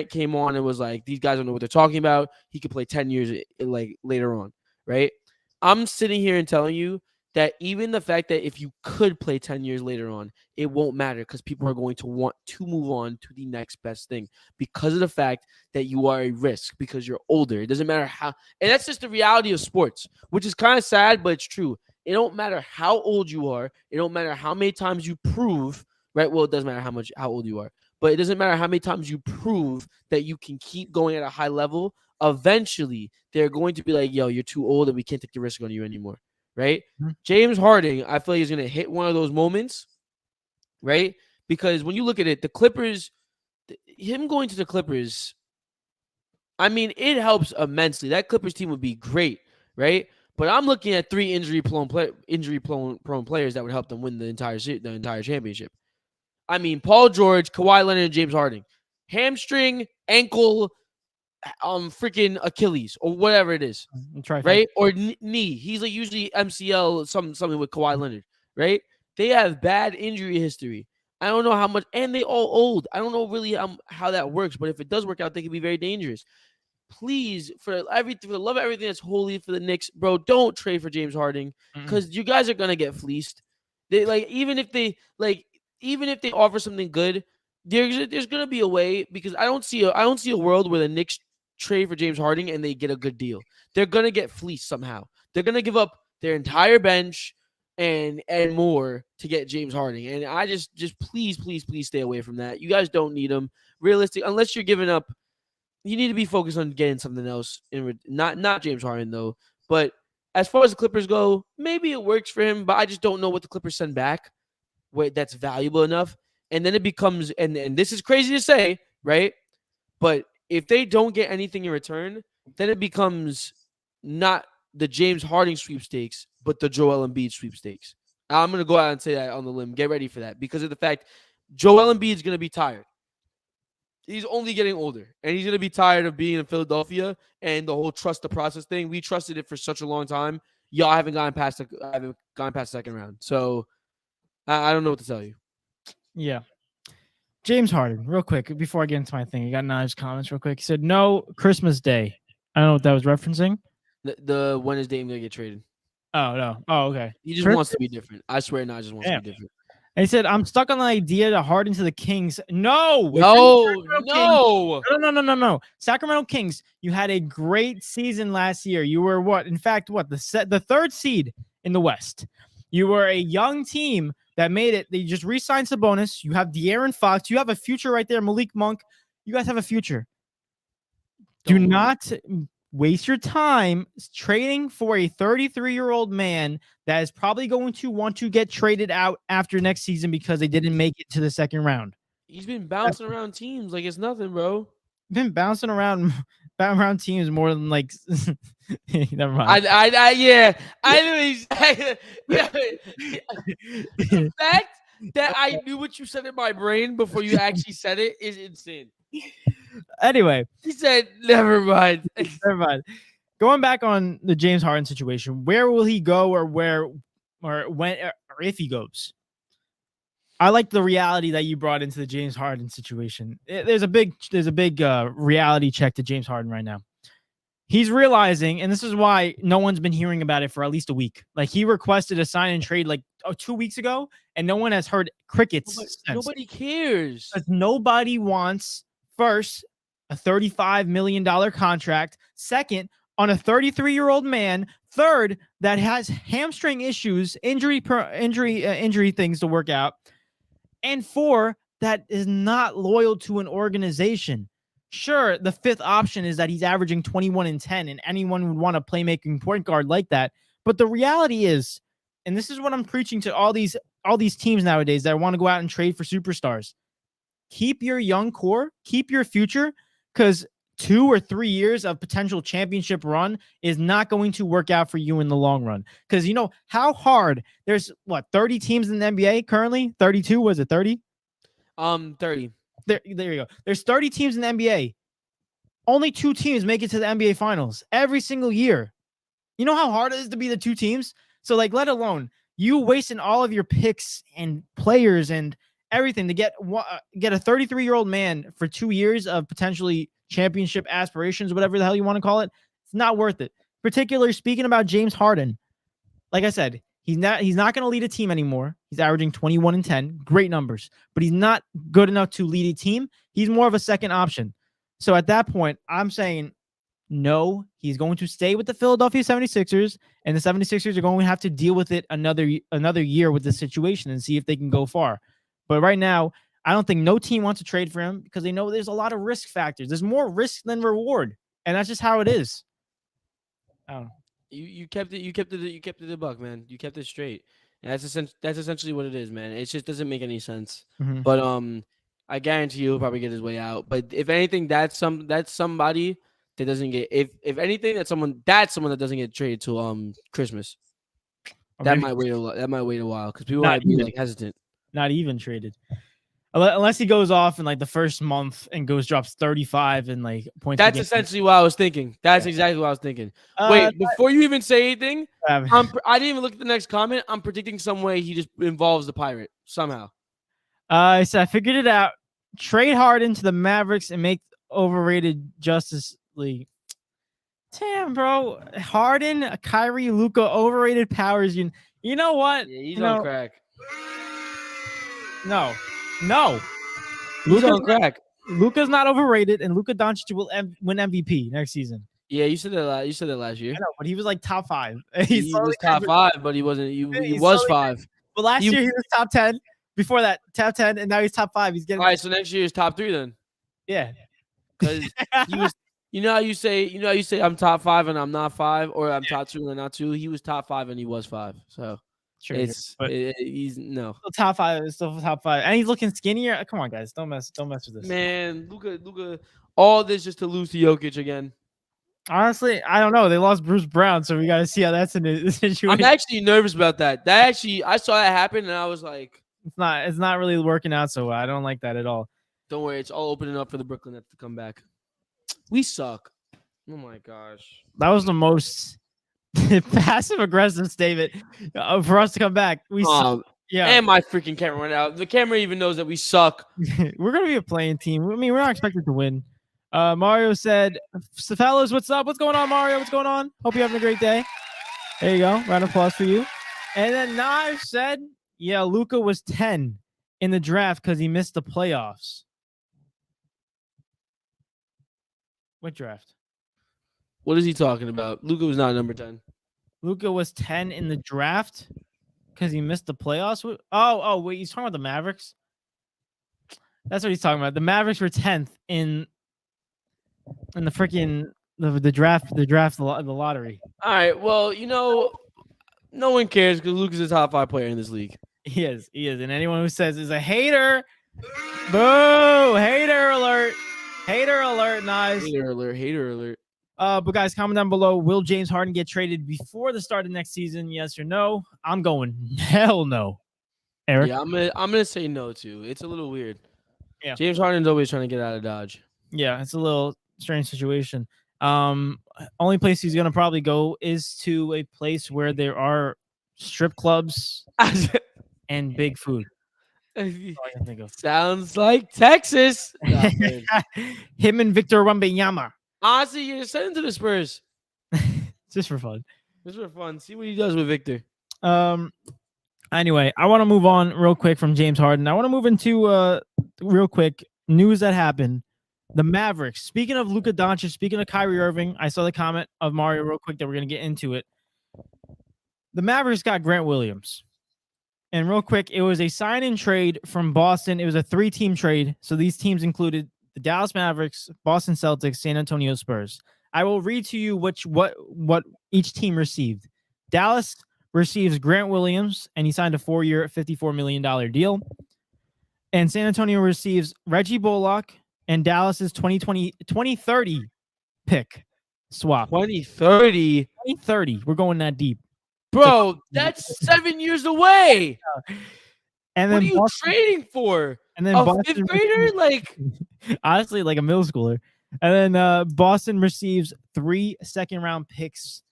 Speaker 2: came on and was like, "These guys don't know what they're talking about. He could play 10 years like later on, right?" I'm sitting here and telling you that even the fact that if you could play 10 years later on, it won't matter because people are going to want to move on to the next best thing because of the fact that you are a risk because you're older. It doesn't matter how, and that's just the reality of sports, which is kind of sad, but it's true. It don't matter how old you are. It don't matter how many times you prove, right? Well, it doesn't matter how old you are, but it doesn't matter how many times you prove that you can keep going at a high level. Eventually, they're going to be like, yo, you're too old and we can't take the risk on you anymore. Right?
Speaker 1: Mm-hmm.
Speaker 2: James Harden, I feel like he's going to hit one of those moments, right? Because when you look at it, the Clippers, him going to the Clippers, I mean, it helps immensely. That Clippers team would be great, right? But I'm looking at 3 injury-prone players that would help them win the entire championship. I mean, Paul George, Kawhi Leonard, and James Harden. Hamstring, ankle, freaking Achilles or whatever it is, right? Or knee. He's like usually MCL, something with Kawhi Leonard, right? They have bad injury history. I don't know how much, and they all old. I don't know really how that works, but if it does work out, they can be very dangerous. Please, for the love of everything that's holy for the Knicks, bro, don't trade for James Harden because you guys are gonna get fleeced. They even if they offer something good, there's gonna be a way because I don't see a world where the Knicks trade for James Harden and they get a good deal. They're gonna get fleeced somehow. They're gonna give up their entire bench and more to get James Harden. And I just please stay away from that. You guys don't need him. Realistic, unless you're giving up, you need to be focused on getting something else. Not James Harden though. But as far as the Clippers go, maybe it works for him, but I just don't know what the Clippers send back where that's valuable enough. And then it becomes, and this is crazy to say, right? But if they don't get anything in return, then it becomes not the James Harden sweepstakes, but the Joel Embiid sweepstakes. I'm going to go out and say that on the limb. Get ready for that because of the fact Joel Embiid is going to be tired. He's only getting older, and he's going to be tired of being in Philadelphia and the whole trust the process thing. We trusted it for such a long time. Y'all haven't gone past the second round. So I don't know what to tell you.
Speaker 1: Yeah. James Harden, real quick, before I get into my thing, you got Niles comments real quick. He said, no Christmas Day. I don't know what that was referencing.
Speaker 2: The when is Dame going to get traded?
Speaker 1: Oh, no. Oh, okay.
Speaker 2: He just wants to be different. I swear, just wants to be different.
Speaker 1: And he said, I'm stuck on the idea to Harden to the Kings. No. No. Sacramento Kings, you had a great season last year. You were what? In fact, what? The third seed in the West. You were a young team that made it. They just re-signed Sabonis. You have De'Aaron Fox. You have a future right there. Malik Monk. You guys have a future. Do not waste your time trading for a 33-year-old man that is probably going to want to get traded out after next season because they didn't make it to the second round.
Speaker 2: He's been bouncing around teams like it's nothing, bro.
Speaker 1: Been bouncing around teams more than like. Never mind.
Speaker 2: Yeah. The fact that I knew what you said in my brain before you actually said it is insane.
Speaker 1: Anyway,
Speaker 2: he said, "Never mind."
Speaker 1: Never mind. Going back on the James Harden situation, where will he go, or when, or if he goes? I like the reality that you brought into the James Harden situation. There's a big reality check to James Harden right now. He's realizing, and this is why no one's been hearing about it for at least a week. Like, he requested a sign and trade like 2 weeks ago, and no one has heard crickets since.
Speaker 2: Nobody cares.
Speaker 1: Because nobody wants, first, a $35 million contract. Second, on a 33-year-old man. Third, that has hamstring issues, injury things to work out. And four, that is not loyal to an organization. Sure, the fifth option is that he's averaging 21 and 10, and anyone would want a playmaking point guard like that. But the reality is, and this is what I'm preaching to all these teams nowadays that want to go out and trade for superstars. Keep your young core, keep your future, because 2 or 3 years of potential championship run is not going to work out for you in the long run. Because you know how hard, there's 30 teams in the NBA currently? 32, was it 30?
Speaker 2: 30.
Speaker 1: There you go. There's 30 teams in the NBA. Only 2 teams make it to the NBA Finals every single year. You know how hard it is to be the 2 teams? So, let alone you wasting all of your picks and players and everything to get a 33-year-old man for 2 years of potentially championship aspirations, whatever the hell you want to call it. It's not worth it. Particularly speaking about James Harden. Like I said, he's not going to lead a team anymore. He's averaging 21 and 10. Great numbers. But he's not good enough to lead a team. He's more of a second option. So at that point, I'm saying no, he's going to stay with the Philadelphia 76ers, and the 76ers are going to have to deal with it another year with this situation and see if they can go far. But right now, I don't think no team wants to trade for him because they know there's a lot of risk factors. There's more risk than reward, and that's just how it is. I don't know.
Speaker 2: You kept it a buck, man. You kept it straight. And that's essentially what it is, man. It just doesn't make any sense.
Speaker 1: Mm-hmm.
Speaker 2: But I guarantee you he'll probably get his way out. But if anything, that's somebody that doesn't get if anything, that's someone that doesn't get traded to Christmas. That might wait a while because people might be hesitant.
Speaker 1: Not even traded. Unless he goes off in the first month and drops 35 and points.
Speaker 2: That's essentially what I was thinking. That's exactly what I was thinking. Wait, before you even say anything, I didn't even look at the next comment. I'm predicting some way he just involves the Pirate somehow.
Speaker 1: So I figured it out. Trade Harden to the Mavericks and make overrated Justice League. Damn, bro. Harden, Kyrie, Luka, overrated powers. You know what?
Speaker 2: Yeah, he's on crack.
Speaker 1: No.
Speaker 2: Luka's on crack.
Speaker 1: Luka's not overrated, and Luka Doncic will win MVP next season.
Speaker 2: Yeah, you said that last year.
Speaker 1: I know, but he was top 5.
Speaker 2: He was top 5, but he wasn't. He was 5.
Speaker 1: But last year he was top 10. Before that, top 10, and now he's top 5. He's getting
Speaker 2: all right. So next year is top 3 then.
Speaker 1: Yeah,
Speaker 2: because he was. You know how you say I'm top 5 and I'm not 5, or I'm top 2 and I'm not 2. He was top 5 and he was 5. So.
Speaker 1: Sure,
Speaker 2: he's no
Speaker 1: still top 5. It's still top 5, and he's looking skinnier. Come on, guys, don't mess with this.
Speaker 2: Man, Luka, all this just to lose to Jokic again.
Speaker 1: Honestly, I don't know. They lost Bruce Brown, so we got to see how that's in the situation.
Speaker 2: I'm actually nervous about that. I saw that happen, and I was like,
Speaker 1: it's not really working out so well. I don't like that at all.
Speaker 2: Don't worry, it's all opening up for the Brooklyn Nets to come back. We suck. Oh my gosh,
Speaker 1: that was the most passive aggressive statement for us to come back. We suck. Yeah,
Speaker 2: and my freaking camera went out. The camera even knows that we suck.
Speaker 1: We're gonna be a playing team. I mean, we're not expected to win. Mario said, "Fellas, what's up? What's going on, Mario? What's going on? Hope you're having a great day." There you go. Round of applause for you. And then Naj said, Yeah, Luca was 10 in the draft because he missed the playoffs. What draft?
Speaker 2: What is he talking about? Luka was not number 10.
Speaker 1: Luca was 10 in the draft because he missed the playoffs. Oh, wait, he's talking about the Mavericks. That's what he's talking about. The Mavericks were 10th in the freaking the draft, the lottery.
Speaker 2: All right. Well, no one cares because Luka's a top 5 player in this league.
Speaker 1: He is, and anyone who says is a hater, boo, hater alert, nice.
Speaker 2: Hater alert.
Speaker 1: But guys, comment down below. Will James Harden get traded before the start of next season? Yes or no? I'm going hell no. Eric?
Speaker 2: Yeah, I'm gonna say no too. It's a little weird.
Speaker 1: Yeah.
Speaker 2: James Harden's always trying to get out of Dodge.
Speaker 1: Yeah, it's a little strange situation. Only place he's gonna probably go is to a place where there are strip clubs and big food. That's all I can think of.
Speaker 2: Sounds like Texas.
Speaker 1: Him and Victor Wembanyama.
Speaker 2: Honestly, you send him to the Spurs.
Speaker 1: Just for fun.
Speaker 2: Just for fun. See what he does with Victor.
Speaker 1: Anyway, I want to move on real quick from James Harden. I want to move into real quick news that happened. The Mavericks. Speaking of Luka Doncic, speaking of Kyrie Irving, I saw the comment of Mario real quick that we're going to get into it. The Mavericks got Grant Williams. And real quick, it was a sign-in trade from Boston. It was a 3-team trade. So these teams included the Dallas Mavericks, Boston Celtics, San Antonio Spurs. I will read to you what each team received. Dallas receives Grant Williams, and he signed a 4-year, $54 million deal. And San Antonio receives Reggie Bullock and Dallas's 2030 pick swap.
Speaker 2: 2030?
Speaker 1: 2030. We're going that deep.
Speaker 2: Bro, that's 7 years away.
Speaker 1: And
Speaker 2: what
Speaker 1: then
Speaker 2: are you trading for?
Speaker 1: And then
Speaker 2: a
Speaker 1: Boston
Speaker 2: 5th grader? Like,
Speaker 1: honestly, like a middle schooler. And then Boston receives 3 second-round picks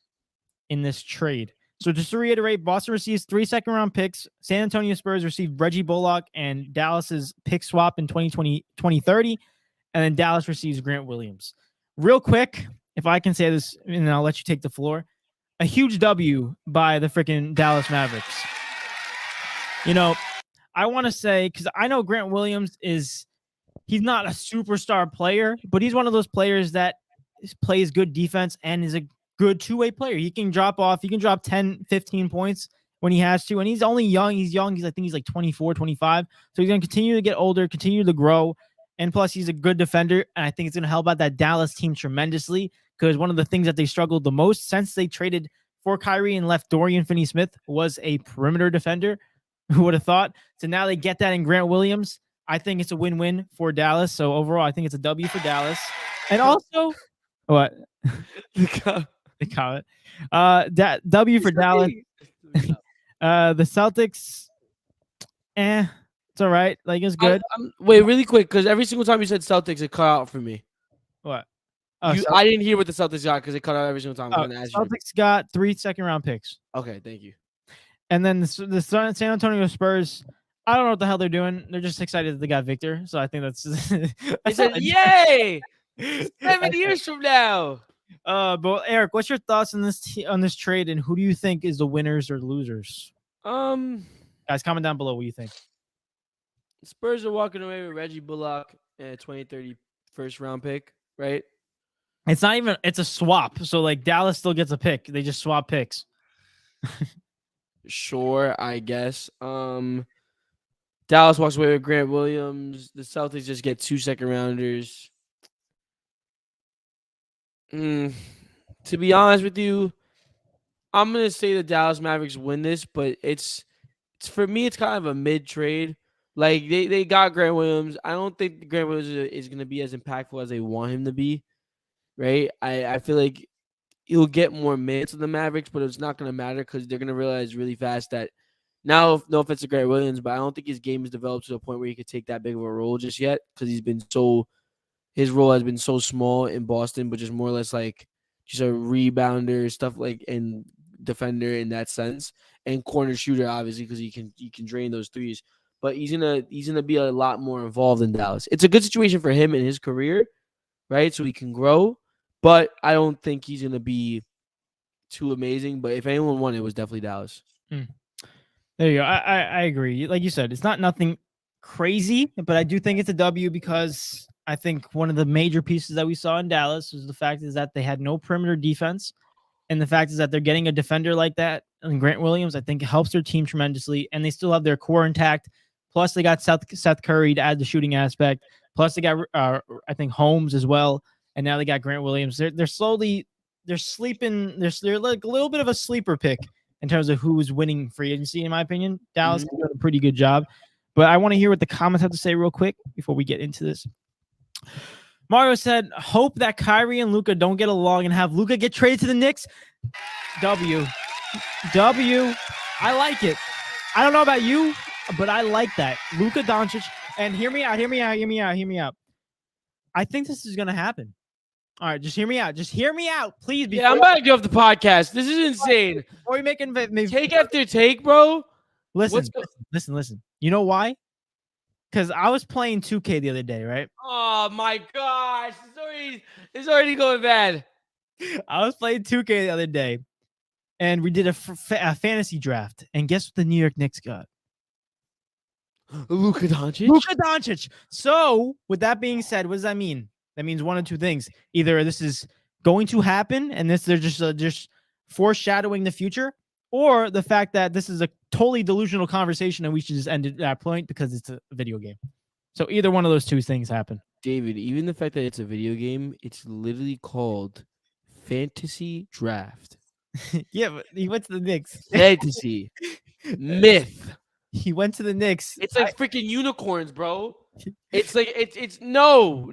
Speaker 1: in this trade. So just to reiterate, Boston receives 3 second-round picks. San Antonio Spurs receive Reggie Bullock and Dallas's pick swap in 2030. And then Dallas receives Grant Williams. Real quick, if I can say this, and I'll let you take the floor. A huge W by the freaking Dallas Mavericks. I want to say, because I know Grant Williams he's not a superstar player, but he's one of those players that plays good defense and is a good two-way player. He can drop off. He can drop 10, 15 points when he has to. And he's only young. He's young. I think he's like 24, 25. So he's going to continue to get older, continue to grow. And plus, he's a good defender. And I think it's going to help out that Dallas team tremendously, because one of the things that they struggled the most since they traded for Kyrie and left Dorian Finney-Smith was a perimeter defender. Who would have thought? So now they get that in Grant Williams. I think it's a win-win for Dallas. So overall, I think it's a W for Dallas. And also, what? The comment. W for Dallas. The Celtics, it's all right. Like, it's good.
Speaker 2: Wait, really quick, because every single time you said Celtics, it cut out for me.
Speaker 1: What?
Speaker 2: I didn't hear what the Celtics got because it cut out every single time.
Speaker 1: Celtics got 3 second-round picks.
Speaker 2: Okay, thank you.
Speaker 1: And then the San Antonio Spurs, I don't know what the hell they're doing. They're just excited that they got Victor. So I think that's
Speaker 2: I said, yay! 7 years from now.
Speaker 1: But Eric, what's your thoughts on this trade, and who do you think is the winners or losers? Guys, comment down below what you think.
Speaker 2: Spurs are walking away with Reggie Bullock and a 2030 first-round pick, right?
Speaker 1: It's not even. It's a swap. So like Dallas still gets a pick. They just swap picks.
Speaker 2: Sure, I guess. Dallas walks away with Grant Williams. The Celtics just get 2 second-rounders. To be honest with you, I'm gonna say the Dallas Mavericks win this, but it's for me, it's kind of a mid-trade. Like they got Grant Williams. I don't think Grant Williams is gonna be as impactful as they want him to be. Right? I feel like he'll get more minutes of the Mavericks, but it's not gonna matter because they're gonna realize really fast that now, no offense to Grant Williams, but I don't think his game is developed to the point where he could take that big of a role just yet, because his role has been so small in Boston, but just more or less like just a rebounder, stuff like, and defender in that sense, and corner shooter obviously because he can drain those threes. But he's gonna be a lot more involved in Dallas. It's a good situation for him in his career, right? So he can grow, but I don't think he's gonna be too amazing. But if anyone won, it was definitely Dallas.
Speaker 1: There you go. I agree. Like you said, it's not nothing crazy, but I do think it's a W because I think one of the major pieces that we saw in Dallas was the fact is that they had no perimeter defense. And the fact is that they're getting a defender like that and Grant Williams, I think helps their team tremendously. And they still have their core intact. Plus, they got Seth Curry to add the shooting aspect. Plus, they got I think Holmes as well. And now they got Grant Williams. They're sleeping. They're like a little bit of a sleeper pick in terms of who is winning free agency, in my opinion. Dallas is doing a pretty good job. But I want to hear what the comments have to say real quick before we get into this. Mario said, hope that Kyrie and Luka don't get along and have Luka get traded to the Knicks. W. I like it. I don't know about you, but I like that. Luka Doncic. And hear me out. I think this is going to happen. All right, just hear me out. Please.
Speaker 2: Yeah, I'm about to get off the podcast. This is insane.
Speaker 1: Before we make
Speaker 2: take after take, bro.
Speaker 1: Listen. You know why? Because I was playing 2K the other day, right?
Speaker 2: Oh my gosh, it's already going bad.
Speaker 1: I was playing 2K the other day, and we did a fantasy draft. And guess what the New York Knicks got?
Speaker 2: Luka Doncic.
Speaker 1: So, with that being said, what does that mean? That means one of two things: either this is going to happen, and they're just foreshadowing the future, or the fact that this is a totally delusional conversation and we should just end it at that point because it's a video game. So either one of those two things happen.
Speaker 2: David, even the fact that it's a video game, it's literally called Fantasy Draft.
Speaker 1: Yeah, but he went to the Knicks.
Speaker 2: Fantasy. Myth.
Speaker 1: He went to the Knicks.
Speaker 2: It's like freaking unicorns, bro. It's like, it's no.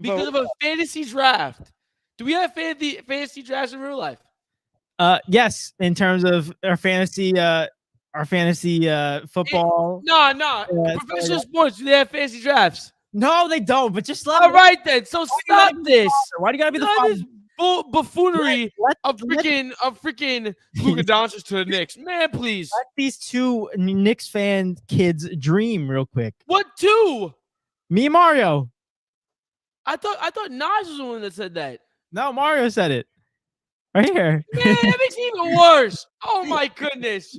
Speaker 2: Because of a fantasy draft. Do we have fantasy drafts in real life?
Speaker 1: Yes, in terms of our fantasy football.
Speaker 2: No. Professional sports, do they have fantasy drafts?
Speaker 1: No, they don't. But just
Speaker 2: all right then. So stop this.
Speaker 1: Why do you gotta be the father?
Speaker 2: Buffoonery of freaking Luka Doncic to the Knicks, man. Please
Speaker 1: let these two Knicks fan kids dream real quick.
Speaker 2: What two?
Speaker 1: Me and Mario.
Speaker 2: I thought Nas was the one that said that.
Speaker 1: No, Mario said it. Right here.
Speaker 2: Man, that makes it even worse. Oh my goodness.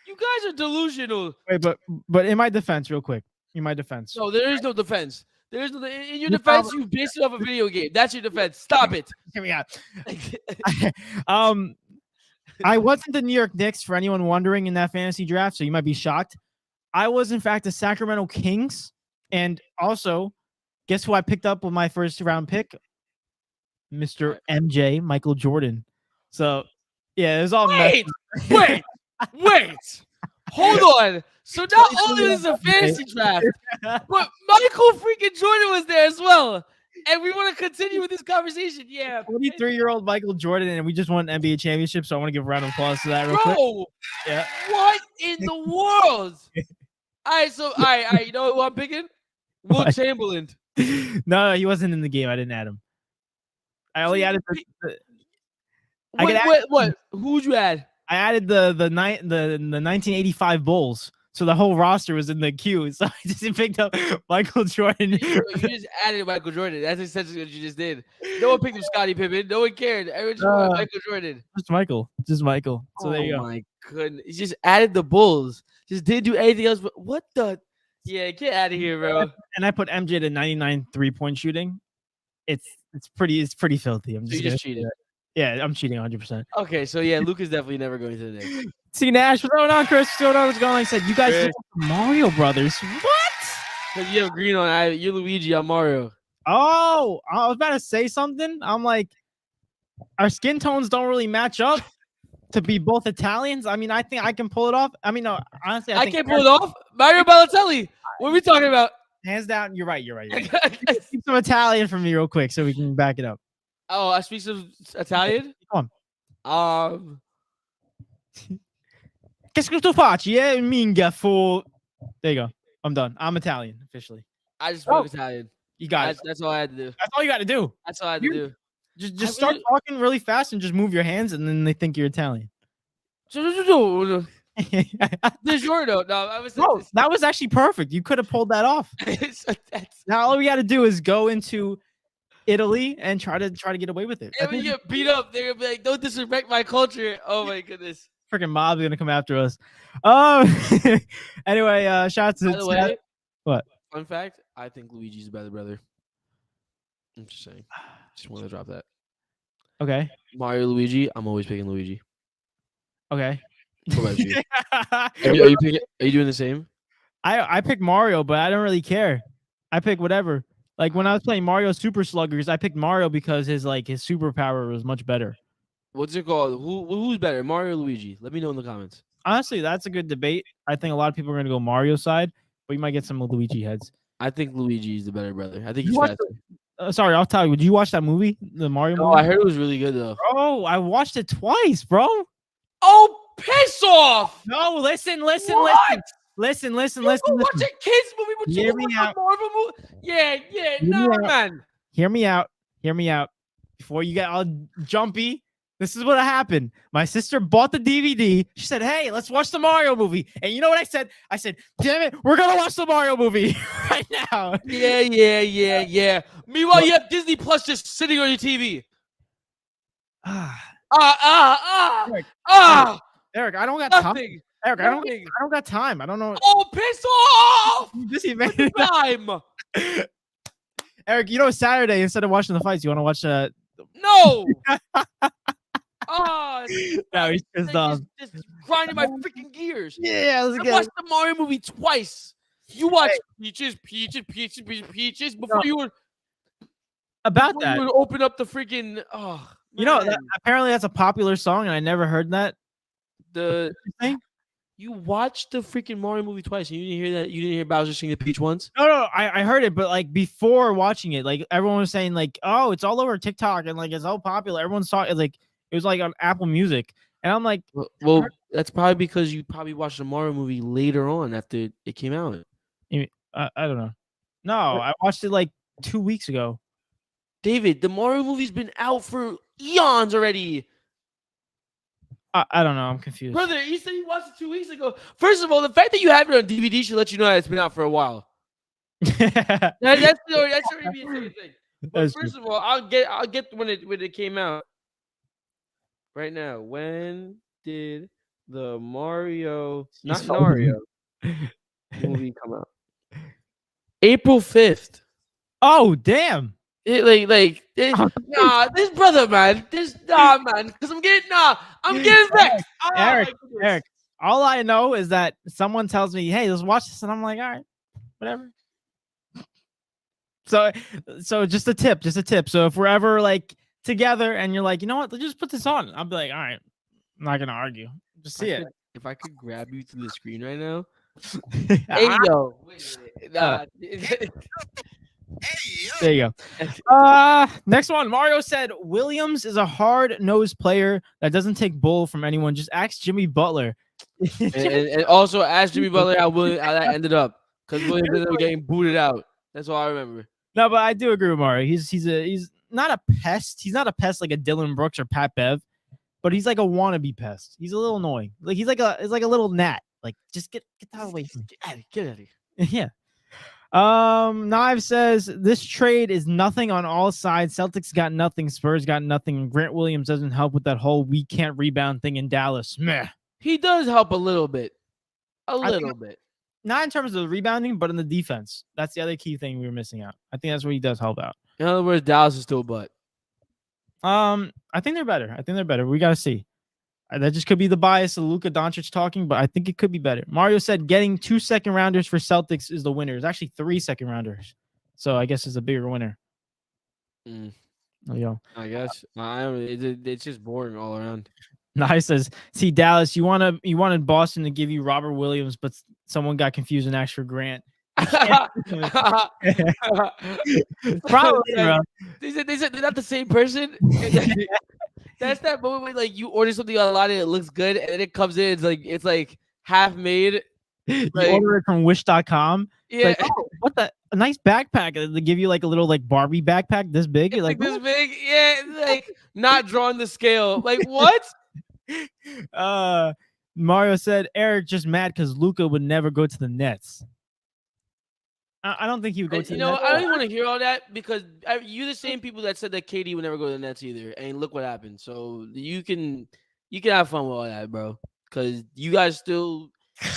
Speaker 2: You guys are delusional.
Speaker 1: Wait, but in my defense, real quick. No,
Speaker 2: there is no defense. There's no in your defense, you based it off a video game. That's your defense. Stop it.
Speaker 1: Hear me out. I wasn't the New York Knicks for anyone wondering in that fantasy draft, so you might be shocked. I was, in fact, the Sacramento Kings. And also, guess who I picked up with my first round pick? Mr. MJ, Michael Jordan. So, yeah, it was all
Speaker 2: wait. Hold on. So not only is it a fantasy draft, but Michael freaking Jordan was there as well. And we want to continue with this conversation. Yeah.
Speaker 1: 23-year-old Michael Jordan, and we just won an NBA championship, so I want to give a round of applause to that real quick.
Speaker 2: Yeah. What in the world? All right. You know who I'm picking? Will Chamberlain.
Speaker 1: No, he wasn't in the game. I didn't add him. I only added
Speaker 2: what? Who'd you add?
Speaker 1: I added the 1985 Bulls, so the whole roster was in the queue. So I just picked up Michael Jordan.
Speaker 2: You just added Michael Jordan. That's essentially what you just did. No one picked up Scottie Pippen. No one cared. Everyone just wanted Michael Jordan.
Speaker 1: Just Michael. So there you go.
Speaker 2: Oh my goodness! He just added the Bulls. Just didn't do anything else. But what the? Yeah, get out of here, bro.
Speaker 1: And I put MJ to 99 3-point shooting. It's pretty filthy.
Speaker 2: I'm just cheating.
Speaker 1: Yeah, I'm cheating 100%.
Speaker 2: Okay, so yeah, Luke is definitely never going to the Knicks.
Speaker 1: See, Nash, what's going on, Chris? What's going on? Like I said, you guys look like Mario Brothers. What?
Speaker 2: Because you have green on. You're Luigi. I'm Mario.
Speaker 1: Oh, I was about to say something. I'm like, our skin tones don't really match up to be both Italians. I mean, I think I can pull it off. I mean, no, honestly, I
Speaker 2: can't pull it off. Mario Balotelli. What are we talking about?
Speaker 1: Hands down. You're right. Keep some Italian for me real quick so we can back it up.
Speaker 2: Oh, I speak some Italian?
Speaker 1: Come
Speaker 2: on.
Speaker 1: Che tu facci, minga for... There you go. I'm done. I'm Italian, officially.
Speaker 2: I just spoke Italian.
Speaker 1: You got it.
Speaker 2: That's all I had to do.
Speaker 1: That's all you got to do.
Speaker 2: That's all I had to do.
Speaker 1: Just start talking really fast and just move your hands, and then they think you're Italian.
Speaker 2: DiGiorno. No, I was.
Speaker 1: Bro, that was actually perfect. You could have pulled that off. Now all we got to do is go into Italy and try to get away with it.
Speaker 2: And when you get beat up, they're gonna be like, "Don't disrespect my culture." Oh my goodness.
Speaker 1: Freaking mob's gonna come after us. Anyway, shout out to
Speaker 2: By the way,
Speaker 1: what?
Speaker 2: fun fact: I think Luigi's a better brother. I'm just saying. Just want to drop that.
Speaker 1: Okay.
Speaker 2: Mario, Luigi. I'm always picking Luigi.
Speaker 1: Okay.
Speaker 2: What about you? Are you doing the same?
Speaker 1: I pick Mario, but I don't really care. I pick whatever. Like when I was playing Mario Super Sluggers, I picked Mario because his superpower was much better.
Speaker 2: What's it called? Who's better, Mario or Luigi? Let me know in the comments.
Speaker 1: Honestly, that's a good debate. I think a lot of people are gonna go Mario side, but you might get some Luigi heads.
Speaker 2: I think Luigi is the better brother. I think
Speaker 1: You
Speaker 2: he's
Speaker 1: watched
Speaker 2: faster.
Speaker 1: Sorry, I'll tell you. Did you watch that movie, the Mario
Speaker 2: No,
Speaker 1: movie?
Speaker 2: I heard it was really good though.
Speaker 1: Bro, I watched it twice, bro.
Speaker 2: Oh, piss off!
Speaker 1: No, listen.
Speaker 2: What?
Speaker 1: Listen.
Speaker 2: You go watch a kids movie, but you
Speaker 1: Hear
Speaker 2: go
Speaker 1: me
Speaker 2: watch
Speaker 1: out.
Speaker 2: a Marvel movie? Yeah,
Speaker 1: Hear me
Speaker 2: nah,
Speaker 1: out.
Speaker 2: man.
Speaker 1: Hear me out. Before you get all jumpy, this is what happened. My sister bought the DVD. She said, "Hey, let's watch the Mario movie." And you know what I said? I said, "Damn it, we're gonna watch the Mario movie right now."
Speaker 2: Yeah. Meanwhile, you have Disney Plus just sitting on your TV.
Speaker 1: Eric, I don't got time.
Speaker 2: Nothing.
Speaker 1: Eric, I don't got time. I don't know.
Speaker 2: Oh, piss off!
Speaker 1: Busy,
Speaker 2: What's the time?
Speaker 1: Eric, Saturday instead of watching the fights, you want to watch
Speaker 2: No.
Speaker 1: No, he's pissed off.
Speaker 2: Just grinding my freaking gears.
Speaker 1: Yeah, let's
Speaker 2: I watched the Mario movie twice. You watched Peaches before you would open up the freaking. Oh,
Speaker 1: apparently that's a popular song, and I never heard that.
Speaker 2: The thing. You watched the freaking Mario movie twice, and you didn't hear that. You didn't hear Bowser sing the Peach once.
Speaker 1: No, I heard it, but like before watching it, like everyone was saying, like, oh, it's all over TikTok and like it's so popular. Everyone's talking like it was like on Apple Music, and I'm like,
Speaker 2: well, that's probably because you probably watched the Mario movie later on after it came out.
Speaker 1: I don't know. No, I watched it like 2 weeks ago.
Speaker 2: David, the Mario movie's been out for eons already.
Speaker 1: I don't know. I'm confused.
Speaker 2: Brother, you said you watched it 2 weeks ago. First of all, the fact that you have it on DVD should let you know that it's been out for a while. That's already being a thing. But first of all, I'll get when it came out. Right now, when did the Mario movie come out? April 5th.
Speaker 1: Oh, damn.
Speaker 2: This brother, man. Man. Because I'm getting vexed.
Speaker 1: Eric, all I know is that someone tells me, "Hey, let's watch this," and I'm like, "All right, whatever." So just a tip. So if we're ever like together and you're like, you know what, let's just put this on, I'll be like, all right, I'm not gonna argue. Just see it.
Speaker 2: If I could grab you through the screen right now.
Speaker 1: Hey yo. There you go. Next one. Mario said Williams is a hard-nosed player that doesn't take bull from anyone. Just ask Jimmy Butler.
Speaker 2: and also ask Jimmy Butler how that ended up, because Williams ended up getting booted out. That's all I remember.
Speaker 1: No, but I do agree with Mario. He's not a pest. He's not a pest like a Dylan Brooks or Pat Bev, but he's like a wannabe pest. He's a little annoying. Like he's like a little gnat. Like just get that away from me. Get out of here. Yeah. Knives says this trade is nothing on all sides. Celtics got nothing. Spurs got nothing. And Grant Williams doesn't help with that whole we can't rebound thing in Dallas. Meh.
Speaker 2: He does help a little bit. A little bit.
Speaker 1: Not in terms of the rebounding, but in the defense. That's the other key thing we were missing out. I think that's where he does help out.
Speaker 2: In other words, Dallas is still butt.
Speaker 1: I think they're better. We gotta see. That just could be the bias of Luka Doncic talking, but I think it could be better. Mario said getting 2 second-rounders for Celtics is the winner. It's actually 3 second-rounders. So I guess it's a bigger winner. Yo.
Speaker 2: I guess. It's just boring all around.
Speaker 1: Nice says, see, Dallas, you wanted Boston to give you Robert Williams, but someone got confused and asked for Grant. Probably, bro.
Speaker 2: They said they're not the same person. That's that moment when like you order something online and it looks good, and then it comes in, it's like half made.
Speaker 1: You order it from wish.com.
Speaker 2: Yeah.
Speaker 1: Like, oh, what a nice backpack. They give you like a little like Barbie backpack this big. You're like
Speaker 2: this big. Yeah, it's like not drawing the scale. Like what?
Speaker 1: Mario said Eric just mad because Luka would never go to the Nets. I don't think he would go to the Nets.
Speaker 2: I don't even want to hear all that, because you're the same people that said that KD would never go to the Nets either, and look what happened. So you can have fun with all that, bro. because you guys still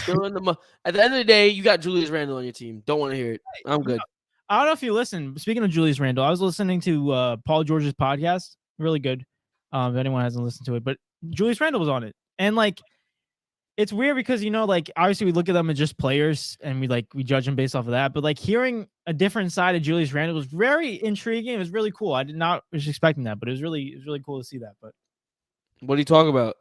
Speaker 2: in the. At the end of the day, you got Julius Randle on your team. Don't want to hear it. I'm good.
Speaker 1: I don't know if you listen. Speaking of Julius Randle, I was listening to Paul George's podcast. Really good. If anyone hasn't listened to it, but Julius Randle was on it, and like, it's weird because like obviously we look at them as just players and we judge them based off of that, but like hearing a different side of Julius Randle was very intriguing. It was really cool. I did not was expecting that, but it was really cool to see that. But
Speaker 2: what do you talk about?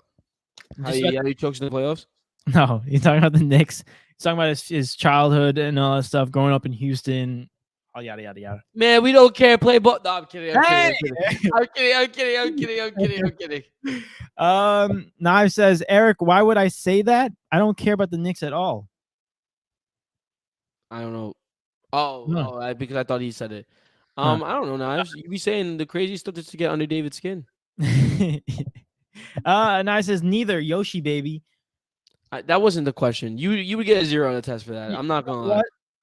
Speaker 2: How
Speaker 1: Just
Speaker 2: he chokes in the playoffs?
Speaker 1: no, he's talking about the Knicks. He's talking about his childhood and all that stuff, growing up in Houston. Oh, yada yada yada.
Speaker 2: Man, we don't care. Play ball. No, I'm kidding. I'm
Speaker 1: Hey!
Speaker 2: kidding.
Speaker 1: Knives says, Eric, why would I say that? I don't care about the Knicks at all.
Speaker 2: I don't know. Oh, because I thought he said it.
Speaker 1: Huh.
Speaker 2: I don't know, Knives. You be saying the crazy stuff just to get under David's skin.
Speaker 1: Knives says, neither. Yoshi, baby.
Speaker 2: That wasn't the question. You would get a 0 on the test for that. I'm not gonna lie.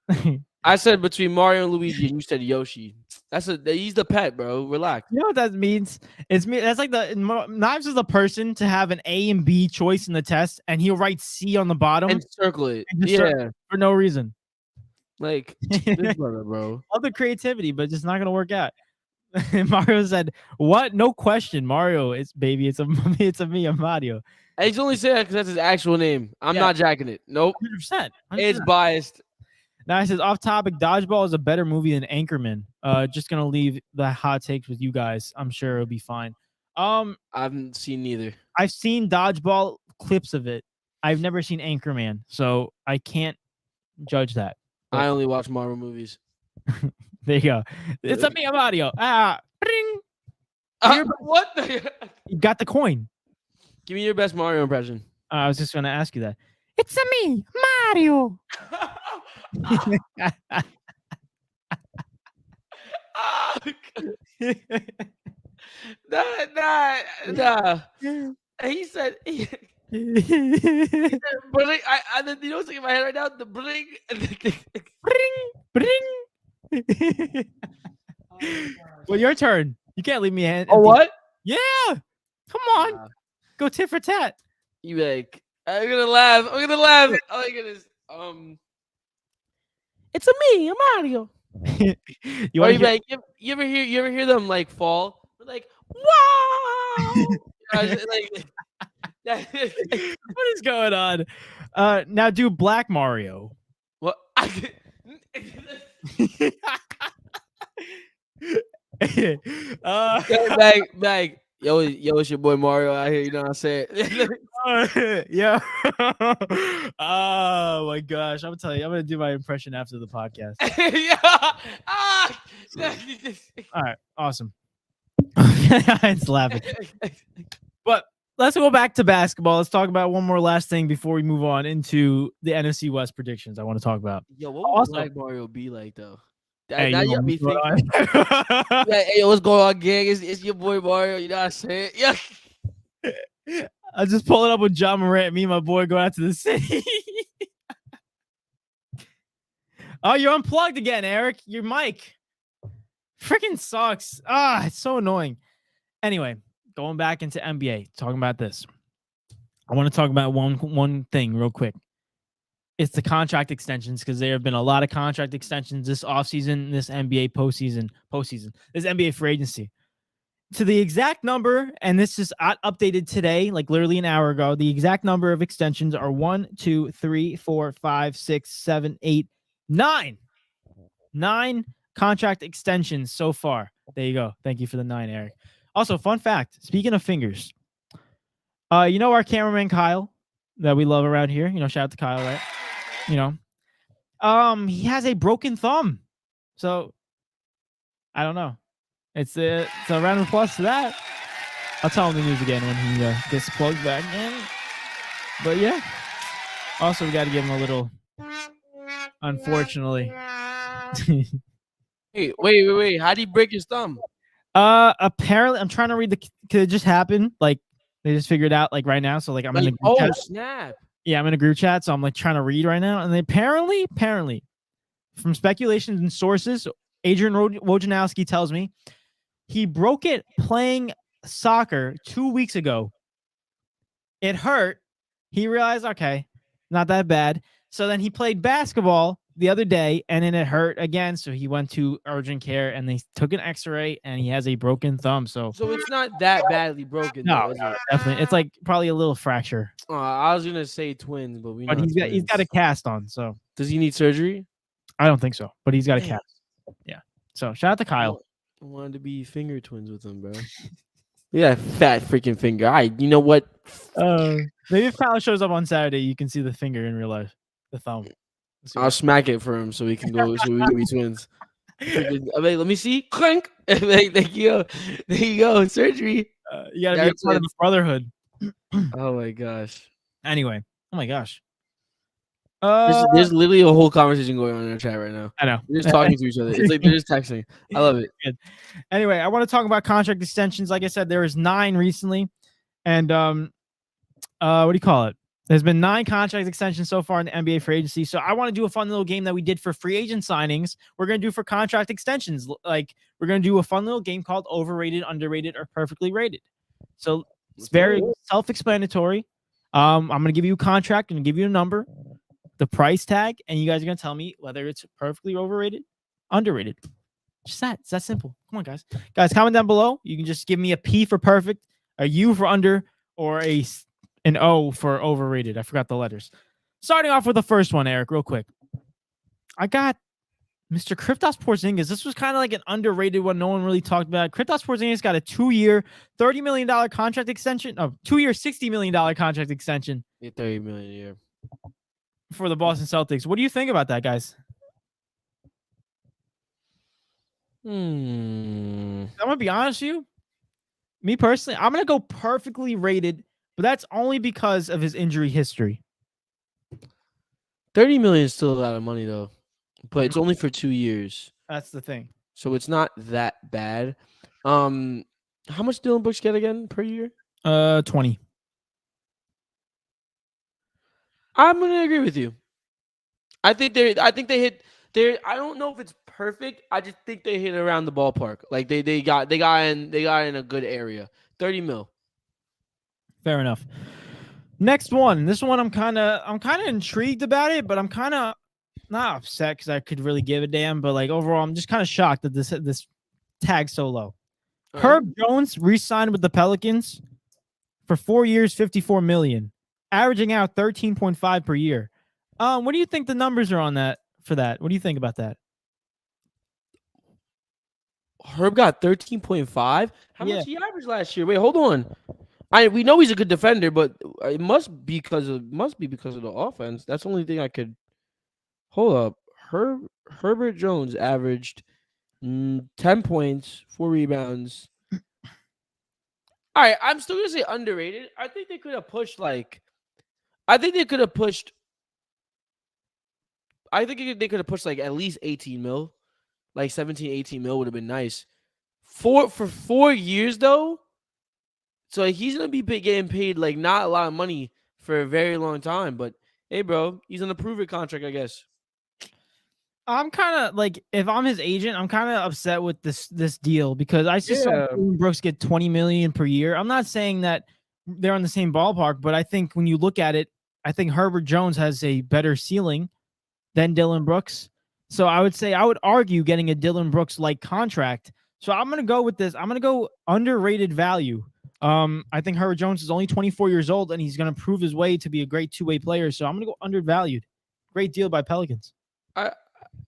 Speaker 1: What?
Speaker 2: I said between Mario and Luigi, and you said Yoshi. He's the pet, bro. Relax.
Speaker 1: You know what that means? That's like Knives is the person to have an A and B choice in the test, and he'll write C on the bottom
Speaker 2: And circle it.
Speaker 1: circle for no reason.
Speaker 2: Like this brother, bro.
Speaker 1: Love the creativity, but just not gonna work out. Mario said, "What? No question, Mario. It's baby. It's a me, I'm Mario."
Speaker 2: And he's only saying that because that's his actual name. I'm not jacking it. Nope.
Speaker 1: 100%.
Speaker 2: It's biased.
Speaker 1: Now he says, off topic, Dodgeball is a better movie than Anchorman. Just gonna leave the hot takes with you guys. I'm sure it'll be fine.
Speaker 2: I haven't seen neither.
Speaker 1: I've seen Dodgeball clips of it. I've never seen Anchorman, so I can't judge that.
Speaker 2: I only watch Marvel movies.
Speaker 1: There you go. It's a me, I'm Mario. Bring.
Speaker 2: What?
Speaker 1: You got the coin.
Speaker 2: Give me your best Mario impression.
Speaker 1: I was just gonna ask you that. It's a me, Mario.
Speaker 2: Nah. He said, he said bring. You know what's in my head right now? The bring.
Speaker 1: bring. Well, your turn. You can't leave me empty.
Speaker 2: Oh, what?
Speaker 1: Yeah. Come on. Go tit for tat.
Speaker 2: You like, I'm gonna laugh. Oh my goodness. It's a me, I'm Mario. You ever hear them like fall? We're like, wow.
Speaker 1: What is going on? Now do Black Mario.
Speaker 2: What? Bag. Yo, it's your boy Mario out here. You know what I'm saying?
Speaker 1: Yeah. Oh my gosh! I'm telling you, I'm gonna do my impression after the podcast. All right, awesome. It's laughing. But let's go back to basketball. Let's talk about one more last thing before we move on into the NFC West predictions. I want to talk about.
Speaker 2: Yo, what would Black Mario be like though?
Speaker 1: Hey,
Speaker 2: now you got me thinking. Hey, what's going on, gang? It's your boy Mario. You know what I'm saying? Yeah.
Speaker 1: I just pull it up with John Morant. Me and my boy go out to the city. Oh, you're unplugged again, Eric. Your mic freaking sucks. It's so annoying. Anyway, going back into NBA, talking about this. I want to talk about one thing real quick. It's the contract extensions, because there have been a lot of contract extensions this offseason, this NBA postseason, this NBA free agency. To the exact number, and this is updated today, like literally an hour ago, the exact number of extensions are 1, 2, 3, 4, 5, 6, 7, 8, 9. 9 contract extensions so far. There you go. Thank you for the 9, Eric. Also, fun fact, speaking of fingers, you know our cameraman Kyle that we love around here? You know, shout out to Kyle, right? You know, he has a broken thumb. So I don't know. It's a round of applause to that. I'll tell him the news again when he gets plugged back in. But yeah. Also, we got to give him a little, unfortunately.
Speaker 2: Hey, wait. How'd he break his thumb?
Speaker 1: Apparently, I'm trying to read because it just happened. Like, they just figured out like right now. So like I'm in a group chat.
Speaker 2: Snap.
Speaker 1: Yeah, I'm in a group chat, so I'm like trying to read right now. And they apparently, from speculations and sources, Adrian Wojnarowski tells me he broke it playing soccer 2 weeks ago. It hurt, He realized, okay, not that bad. So then he played basketball the other day, and then it hurt again. So he went to urgent care, and they took an X-ray, and he has a broken thumb. So
Speaker 2: So it's not that badly broken,
Speaker 1: no,
Speaker 2: though, is it?
Speaker 1: definitely, it's like probably a little fracture,
Speaker 2: I was gonna say twins, but we
Speaker 1: but
Speaker 2: not
Speaker 1: he's got a
Speaker 2: twins.
Speaker 1: cast on. So
Speaker 2: Does he need surgery?
Speaker 1: I don't think so, but he's got a
Speaker 2: Dang.
Speaker 1: cast. Yeah. So shout out to Kyle.
Speaker 2: I wanted to be finger twins with him, bro. Yeah, fat freaking finger. All right, you know what?
Speaker 1: Maybe if Kyle shows up on Saturday, you can see the finger in real life, the thumb.
Speaker 2: I'll smack it for him so we can go. So we can be twins. Freaking, I mean, let me see. Clink. Like, there you go. There you go. Surgery.
Speaker 1: You gotta be a part of the brotherhood.
Speaker 2: Oh my gosh.
Speaker 1: Anyway, oh my gosh.
Speaker 2: There's literally a whole conversation going on in our chat right now.
Speaker 1: I know.
Speaker 2: They're just talking to each other. It's like they're just texting. I love it.
Speaker 1: Good. Anyway, I want to talk about contract extensions. Like I said, there was 9 recently, and what do you call it? There's been 9 contract extensions so far in the NBA free agency. So I want to do a fun little game that we did for free agent signings. We're gonna do for contract extensions. Like we're gonna do a fun little game called overrated, underrated, or perfectly rated. So it's very self-explanatory. I'm gonna give you a contract and give you a number, the price tag, and you guys are gonna tell me whether it's perfectly overrated, underrated. Just that. It's that simple. Come on, guys. Guys, comment down below. You can just give me a P for perfect, a U for under, or an O for overrated. I forgot the letters. Starting off with the first one, Eric, real quick. I got Mr. Kristaps Porzingis. This was kind of like an underrated one. No one really talked about it. Kristaps Porzingis got a 2-year, $30 million contract extension. Oh, 2-year, $60 million contract extension.
Speaker 2: $30 million a year
Speaker 1: for the Boston Celtics. What do you think about that, guys? I'm gonna be honest with you. Me personally, I'm gonna go perfectly rated, but that's only because of his injury history.
Speaker 2: $30 million is still a lot of money, though, but it's only for 2 years.
Speaker 1: That's the thing.
Speaker 2: So it's not that bad. How much Dylan Brooks get again per year?
Speaker 1: 20.
Speaker 2: I'm gonna agree with you. I think they hit. I don't know if it's perfect. I just think they hit around the ballpark. Like they got in a good area. 30 mil.
Speaker 1: Fair enough. Next one. This one I'm kind of intrigued about it, but I'm kind of not upset because I could really give a damn. But like overall, I'm just kind of shocked that this tag's so low. Herb Jones re-signed with the Pelicans for 4 years, $54 million, averaging out 13.5 per year. What do you think the numbers are on that for that? What do you think about that?
Speaker 2: Herb got 13.5. How much he averaged last year? Wait, hold on. We know he's a good defender, but it must be because of the offense. That's the only thing I could hold up. Herbert Jones averaged 10 points, 4 rebounds. All right, I'm still gonna say underrated. I think they could have pushed like at least 18 mil. Like 17, 18 mil would have been nice. For 4 years though. So he's gonna be getting paid like not a lot of money for a very long time. But hey, bro, he's on a prove it contract, I guess.
Speaker 1: I'm kind of like, if I'm his agent, I'm kind of upset with this deal because I just saw Brooks get 20 million per year. I'm not saying that they're on the same ballpark, but I think when you look at it, I think Herbert Jones has a better ceiling than Dylan Brooks. So I would argue getting a Dylan Brooks like contract. So I'm gonna go with this. I'm gonna go underrated value. I think Herbert Jones is only 24 years old and he's gonna prove his way to be a great 2-way player. So I'm gonna go undervalued. Great deal by Pelicans.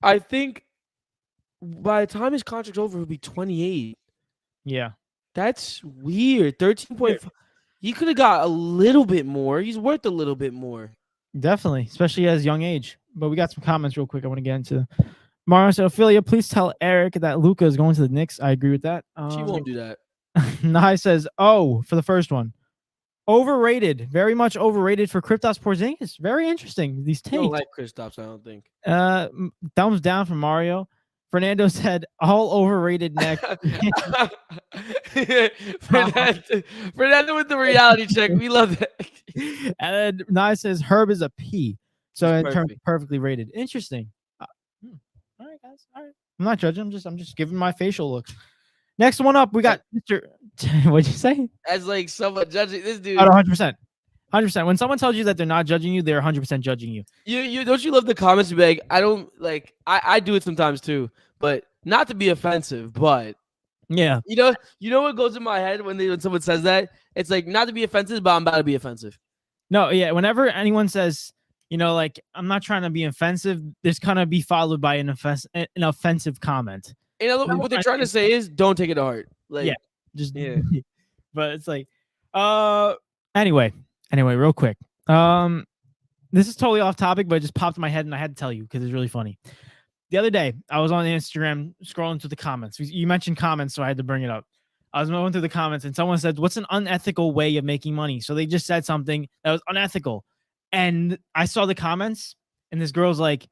Speaker 2: I think by the time his contract's over, he'll be 28.
Speaker 1: Yeah.
Speaker 2: That's weird. 13.5. He could have got a little bit more. He's worth a little bit more.
Speaker 1: Definitely, especially at his young age. But we got some comments real quick I want to get into. Mario said, Ophelia, please tell Eric that Luka is going to the Knicks. I agree with that.
Speaker 2: She won't do that.
Speaker 1: Nai says, for the first one. Overrated. Very much overrated for Kristaps Porzingis. Very interesting. These takes.
Speaker 2: I don't like Kristaps, I don't think.
Speaker 1: Thumbs down from Mario. Fernando said, all overrated next.
Speaker 2: Fernando with the reality check. We love that.
Speaker 1: And then Nai says, Herb is a P. So in terms of perfectly rated. Interesting. All right, guys. All right. I'm not judging. I'm just giving my facial look. Next one up, we got Mr. What'd you say?
Speaker 2: As like someone judging this dude.
Speaker 1: 100%. 100%. When someone tells you that they're not judging you, they're 100% judging you.
Speaker 2: You don't you love the comments to be like, I don't like I do it sometimes too, but not to be offensive, but
Speaker 1: Yeah.
Speaker 2: you know what goes in my head when someone says that? It's like not to be offensive, but I'm about to be offensive.
Speaker 1: No, yeah. Whenever anyone says, like, I'm not trying to be offensive, there's gonna be followed by an offensive comment.
Speaker 2: What they're trying to say is don't take it to heart.
Speaker 1: Yeah.
Speaker 2: Like,
Speaker 1: Just
Speaker 2: yeah.
Speaker 1: but it's like, anyway, real quick. This is totally off topic, but it just popped in my head and I had to tell you because it's really funny. The other day, I was on Instagram scrolling through the comments. You mentioned comments, so I had to bring it up. I was going through the comments and someone said, "What's an unethical way of making money?" So they just said something that was unethical. And I saw the comments and this girl's like,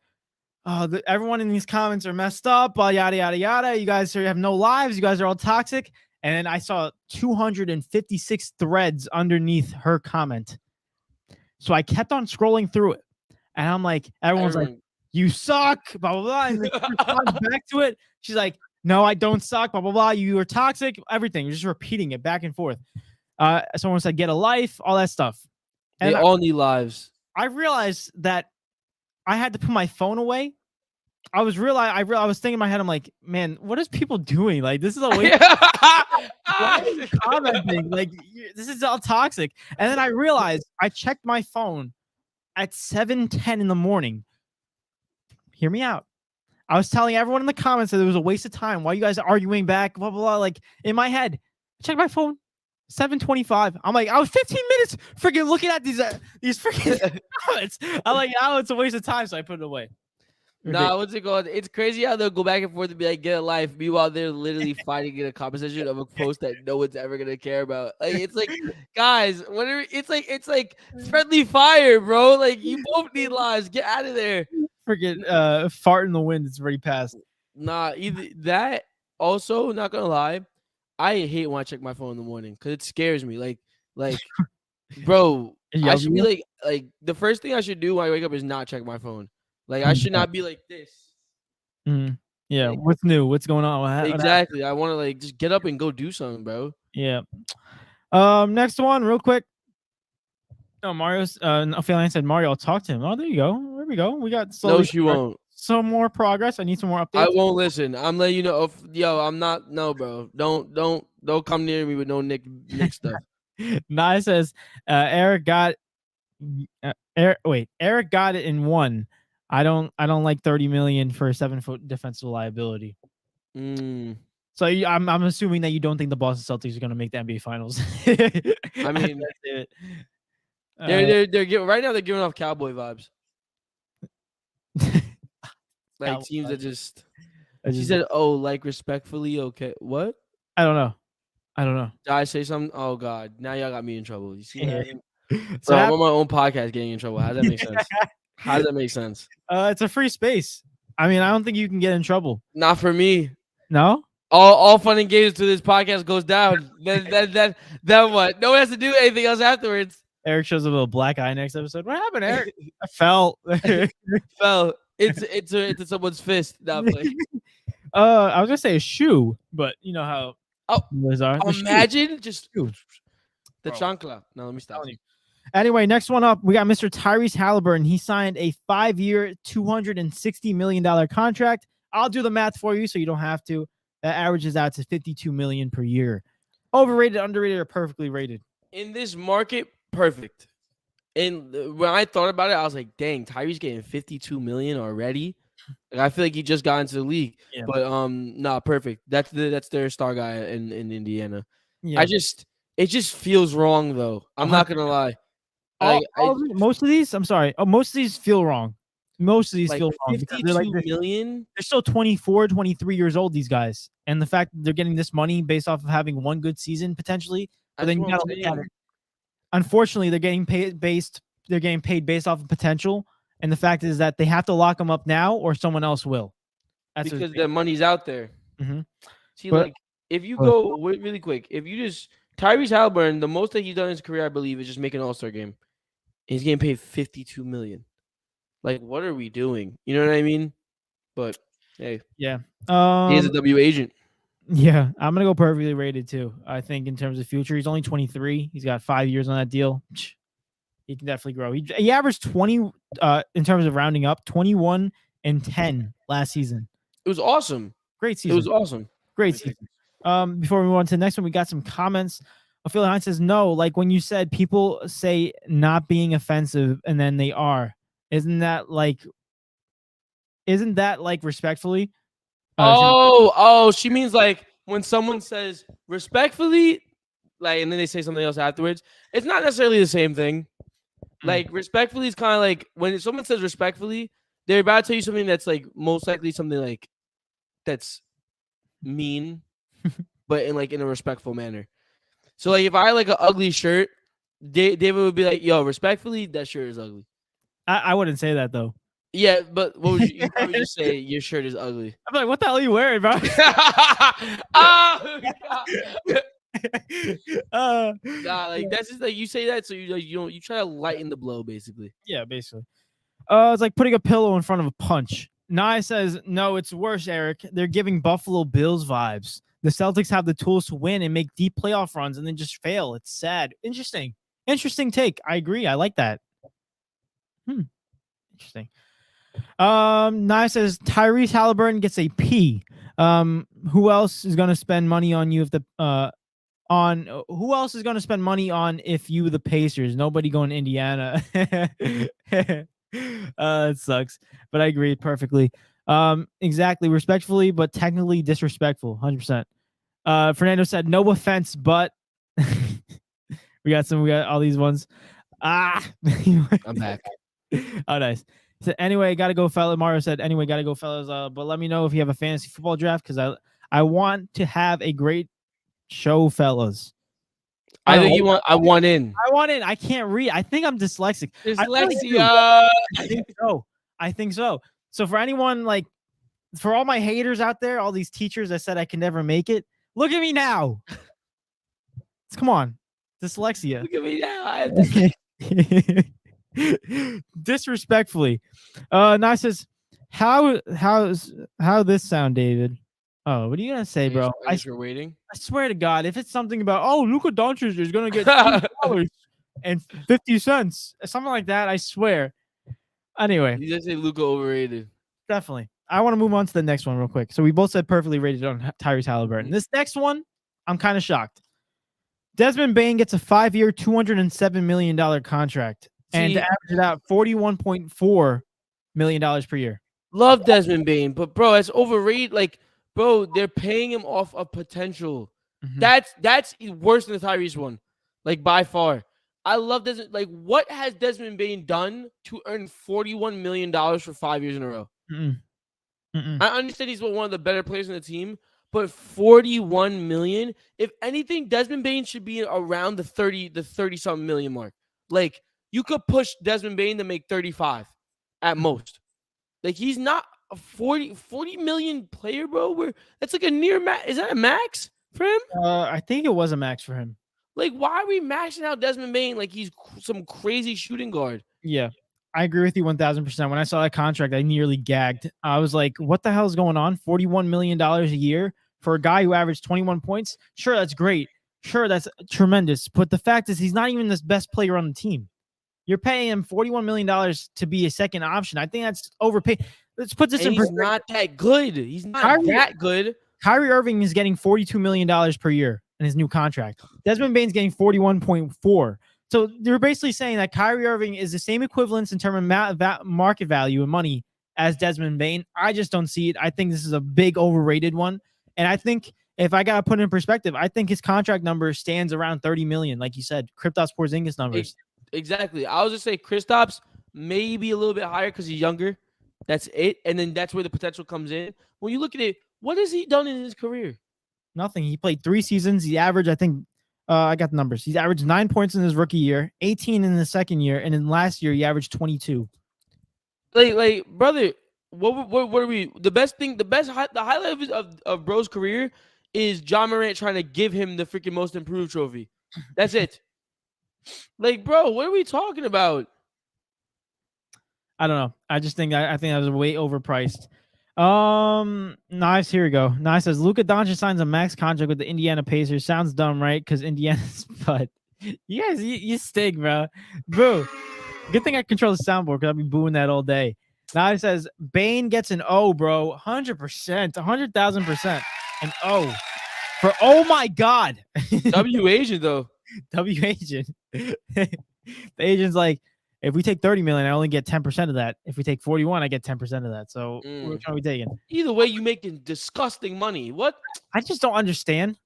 Speaker 1: "Oh, everyone in these comments are messed up, yada, yada, yada. You guys have no lives. You guys are all toxic." And then I saw 256 threads underneath her comment. So I kept on scrolling through it. And I'm like, everyone's like, "You suck," blah, blah, blah. And then she responds back to it. She's like, "No, I don't suck, blah, blah, blah. You are toxic," everything. You're just repeating it back and forth. Someone said, "Get a life," all that stuff. And
Speaker 2: they all need lives.
Speaker 1: I realized that I had to put my phone away. I was thinking in my head, I'm like, man, what is people doing? Like, this is a waste of commenting. Like, this is all toxic. And then I realized I checked my phone at 7:10 in the morning. Hear me out. I was telling everyone in the comments that it was a waste of time. Why you guys arguing back? Blah, blah, blah. Like, in my head, I checked my phone, 7:25. I'm like, I was 15 minutes freaking looking at these freaking comments. I'm like, oh, it's a waste of time. So I put it away.
Speaker 2: Nah, what's it called? It's crazy how they'll go back and forth and be like, "Get a life." Meanwhile, they're literally fighting in a conversation of a post that no one's ever gonna care about. Like, it's like, guys, whatever. It's like friendly fire, bro. Like, you both need lives. Get out of there.
Speaker 1: Freaking fart in the wind. It's already passed.
Speaker 2: Nah, either that. Also, not gonna lie, I hate when I check my phone in the morning because it scares me. Like, bro, I should be like the first thing I should do when I wake up is not check my phone. Like, I should not be like this.
Speaker 1: Mm-hmm. Yeah.
Speaker 2: Like,
Speaker 1: what's new? What's going on?
Speaker 2: Exactly. I want to like just get up and go do something, bro.
Speaker 1: Yeah. Next one, real quick. No, Mario's. Ophelia said, "Mario, I'll talk to him." Oh, there you go. There we go. We got
Speaker 2: no, she won't.
Speaker 1: Some more progress. I need some more updates.
Speaker 2: I won't listen. I'm letting you know. Yo, I'm not. No, bro. Don't come near me with no Nick stuff.
Speaker 1: Nye says, Eric got. Eric got it in one. I don't like 30 million for a 7-foot defensive liability. So I'm assuming that you don't think the Boston Celtics are going to make the NBA Finals.
Speaker 2: I mean, they're giving right now. They're giving off Cowboy vibes. Like teams that just. She said, "Oh, like respectfully, okay." What?
Speaker 1: I don't know.
Speaker 2: Did I say something? Oh God! Now y'all got me in trouble. You see that?
Speaker 1: So
Speaker 2: I'm on my own podcast getting in trouble. How does that make sense? How does that make sense?
Speaker 1: It's a free space. I mean, I don't think you can get in trouble.
Speaker 2: Not for me.
Speaker 1: No.
Speaker 2: All fun and games to this podcast goes down. Then what? No one has to do anything else afterwards.
Speaker 1: Eric shows up with a black eye next episode. What happened, Eric? I fell.
Speaker 2: Fell. It's someone's fist. Not play.
Speaker 1: I was gonna say a shoe, but you know how
Speaker 2: those are. Imagine just the chancla. No, let me stop.
Speaker 1: Anyway, next one up, we got Mr. Tyrese Halliburton. He signed a 5-year, $260 million contract. I'll do the math for you so you don't have to. That averages out to $52 million per year. Overrated, underrated, or perfectly rated?
Speaker 2: In this market, perfect. And when I thought about it, I was like, dang, Tyrese getting $52 million already. Like, I feel like he just got into the league. Yeah. But perfect. That's their star guy in Indiana. Yeah. It just feels wrong though. I'm not gonna lie.
Speaker 1: Most of these feel wrong. Most of these feel wrong.
Speaker 2: 52 million?
Speaker 1: They're still 24, 23 years old, these guys. And the fact that they're getting this money based off of having one good season potentially. But then you gotta look at it. Unfortunately, they're getting paid based off of potential. And the fact is that they have to lock them up now or someone else will.
Speaker 2: That's because the money's out there.
Speaker 1: Mm-hmm.
Speaker 2: See, if you go really quick, if you just Tyrese Halliburton, the most that he's done in his career, I believe, is just make an All-Star game. He's getting paid $52 million. Like, what are we doing? You know what I mean? But hey,
Speaker 1: yeah,
Speaker 2: he's a W agent.
Speaker 1: Yeah, I'm gonna go perfectly rated too. I think in terms of future, he's only 23. He's got 5 years on that deal. He can definitely grow. He averaged 20 in terms of rounding up, 21 and 10 last season.
Speaker 2: It was awesome.
Speaker 1: Great
Speaker 2: It
Speaker 1: season.
Speaker 2: was awesome.
Speaker 1: Great season. Before we move on to the next one, we got some comments. Ophelia Hines says, no, like when you said people say not being offensive and then they are. Isn't that like respectfully?
Speaker 2: She means like when someone says respectfully, like, and then they say something else afterwards. It's not necessarily the same thing. Like respectfully is kind of like when someone says respectfully, they're about to tell you something that's like most likely something like that's mean, but in a respectful manner. So like if I like an ugly shirt, David would be like, "Yo, respectfully, that shirt is ugly."
Speaker 1: I wouldn't say that though.
Speaker 2: Yeah, but what would you probably just say? Your shirt is ugly.
Speaker 1: I'm like, what the hell are you wearing, bro?
Speaker 2: Like that's just like you say that, so you try to lighten the blow, basically.
Speaker 1: Yeah, basically. It's like putting a pillow in front of a punch. Nye says, no, it's worse, Eric. They're giving Buffalo Bills vibes. The Celtics have the tools to win and make deep playoff runs and then just fail. It's sad. Interesting take. I agree. I like that. Interesting. Nye says Tyrese Halliburton gets a P. Who else is going to spend money on you if the who else is going to spend money on if you the Pacers? Nobody going to Indiana. It sucks, but I agree perfectly. Exactly, respectfully, but technically disrespectful. 100%. Fernando said, "No offense, but." we got all these ones. I'm
Speaker 2: back.
Speaker 1: Oh, nice. So anyway, gotta go, fellas. Mario said, "Anyway, gotta go, fellas. But let me know if you have a fantasy football draft because I want to have a great show, fellas."
Speaker 2: I think you want. I want in.
Speaker 1: I can't read. I think I'm dyslexic.
Speaker 2: Dyslexia.
Speaker 1: I think so. So for anyone for all my haters out there, all these teachers that said I can never make it, look at me now. Come on, dyslexia.
Speaker 2: Look at me now.
Speaker 1: Disrespectfully. Nice says, how this sound, David? Oh, what are you gonna say, bro?
Speaker 2: You're waiting.
Speaker 1: I swear to God, if it's something about Luka Doncic is gonna get $2.50, something like that, I swear. Anyway,
Speaker 2: you just say Luka overrated.
Speaker 1: Definitely. I want to move on to the next one real quick. So we both said perfectly rated on Tyrese Halliburton. This next one, I'm kind of shocked. Desmond Bane gets a 5-year, $207 million contract and averages out $41.4 million per year.
Speaker 2: Love Desmond Bane, but bro, it's overrated. Like, bro, they're paying him off of potential.
Speaker 1: Mm-hmm.
Speaker 2: That's worse than the Tyrese one, like by far. I love Desmond. Like, what has Desmond Bane done to earn $41 million for 5 years in a row? I understand he's one of the better players on the team, but $41 million. If anything, Desmond Bane should be around the 30-something million mark. Like, you could push Desmond Bane to make 35 at most. Like, he's not a 40 million player, bro. That's like a near max. Is that a max for him?
Speaker 1: I think it was a max for him.
Speaker 2: Like, why are we maxing out Desmond Bane like he's some crazy shooting guard?
Speaker 1: Yeah, I agree with you 1,000%. When I saw that contract, I nearly gagged. I was like, what the hell is going on? $41 million a year for a guy who averaged 21 points? Sure, that's great. Sure, that's tremendous. But the fact is, he's not even the best player on the team. You're paying him $41 million to be a second option. I think that's overpaid. Let's put this in perspective.
Speaker 2: He's not that good. He's not that good.
Speaker 1: Kyrie Irving is getting $42 million per year in his new contract. Desmond Bane's getting 41.4. So they're basically saying that Kyrie Irving is the same equivalence in terms of market value and money as Desmond Bane. I just don't see it. I think this is a big overrated one. And I think if I got to put it in perspective, I think his contract number stands around 30 million. Like you said, Kristaps Porzingis numbers.
Speaker 2: Exactly. I was just say Kristaps maybe a little bit higher because he's younger. That's it. And then that's where the potential comes in. When you look at it, what has he done in his career?
Speaker 1: Nothing. He played 3 seasons. He averaged, I think, I got the numbers. He's averaged 9 points in his rookie year, 18 in the second year, and in last year he averaged 22.
Speaker 2: Like brother, what are we? The highlight of bro's career is John Morant trying to give him the freaking most improved trophy. That's it. Like, bro, what are we talking about?
Speaker 1: I don't know. I just think I think that was way overpriced. Nice. Here we go. Nice says Luka Doncic signs a max contract with the Indiana Pacers. Sounds dumb, right? Because Indiana's but You guys, you stink, bro. Boo. Good thing I control the soundboard because I'll be booing that all day. Now it says Bane gets an O, bro. 100%, 100,000%. An O. For oh my God.
Speaker 2: W agent though.
Speaker 1: W agent. The agent's like, if we take 30 million, I only get 10% of that. If we take 41, I get 10% of that. So which one are we taking?
Speaker 2: Either way, you making disgusting money. What?
Speaker 1: I just don't understand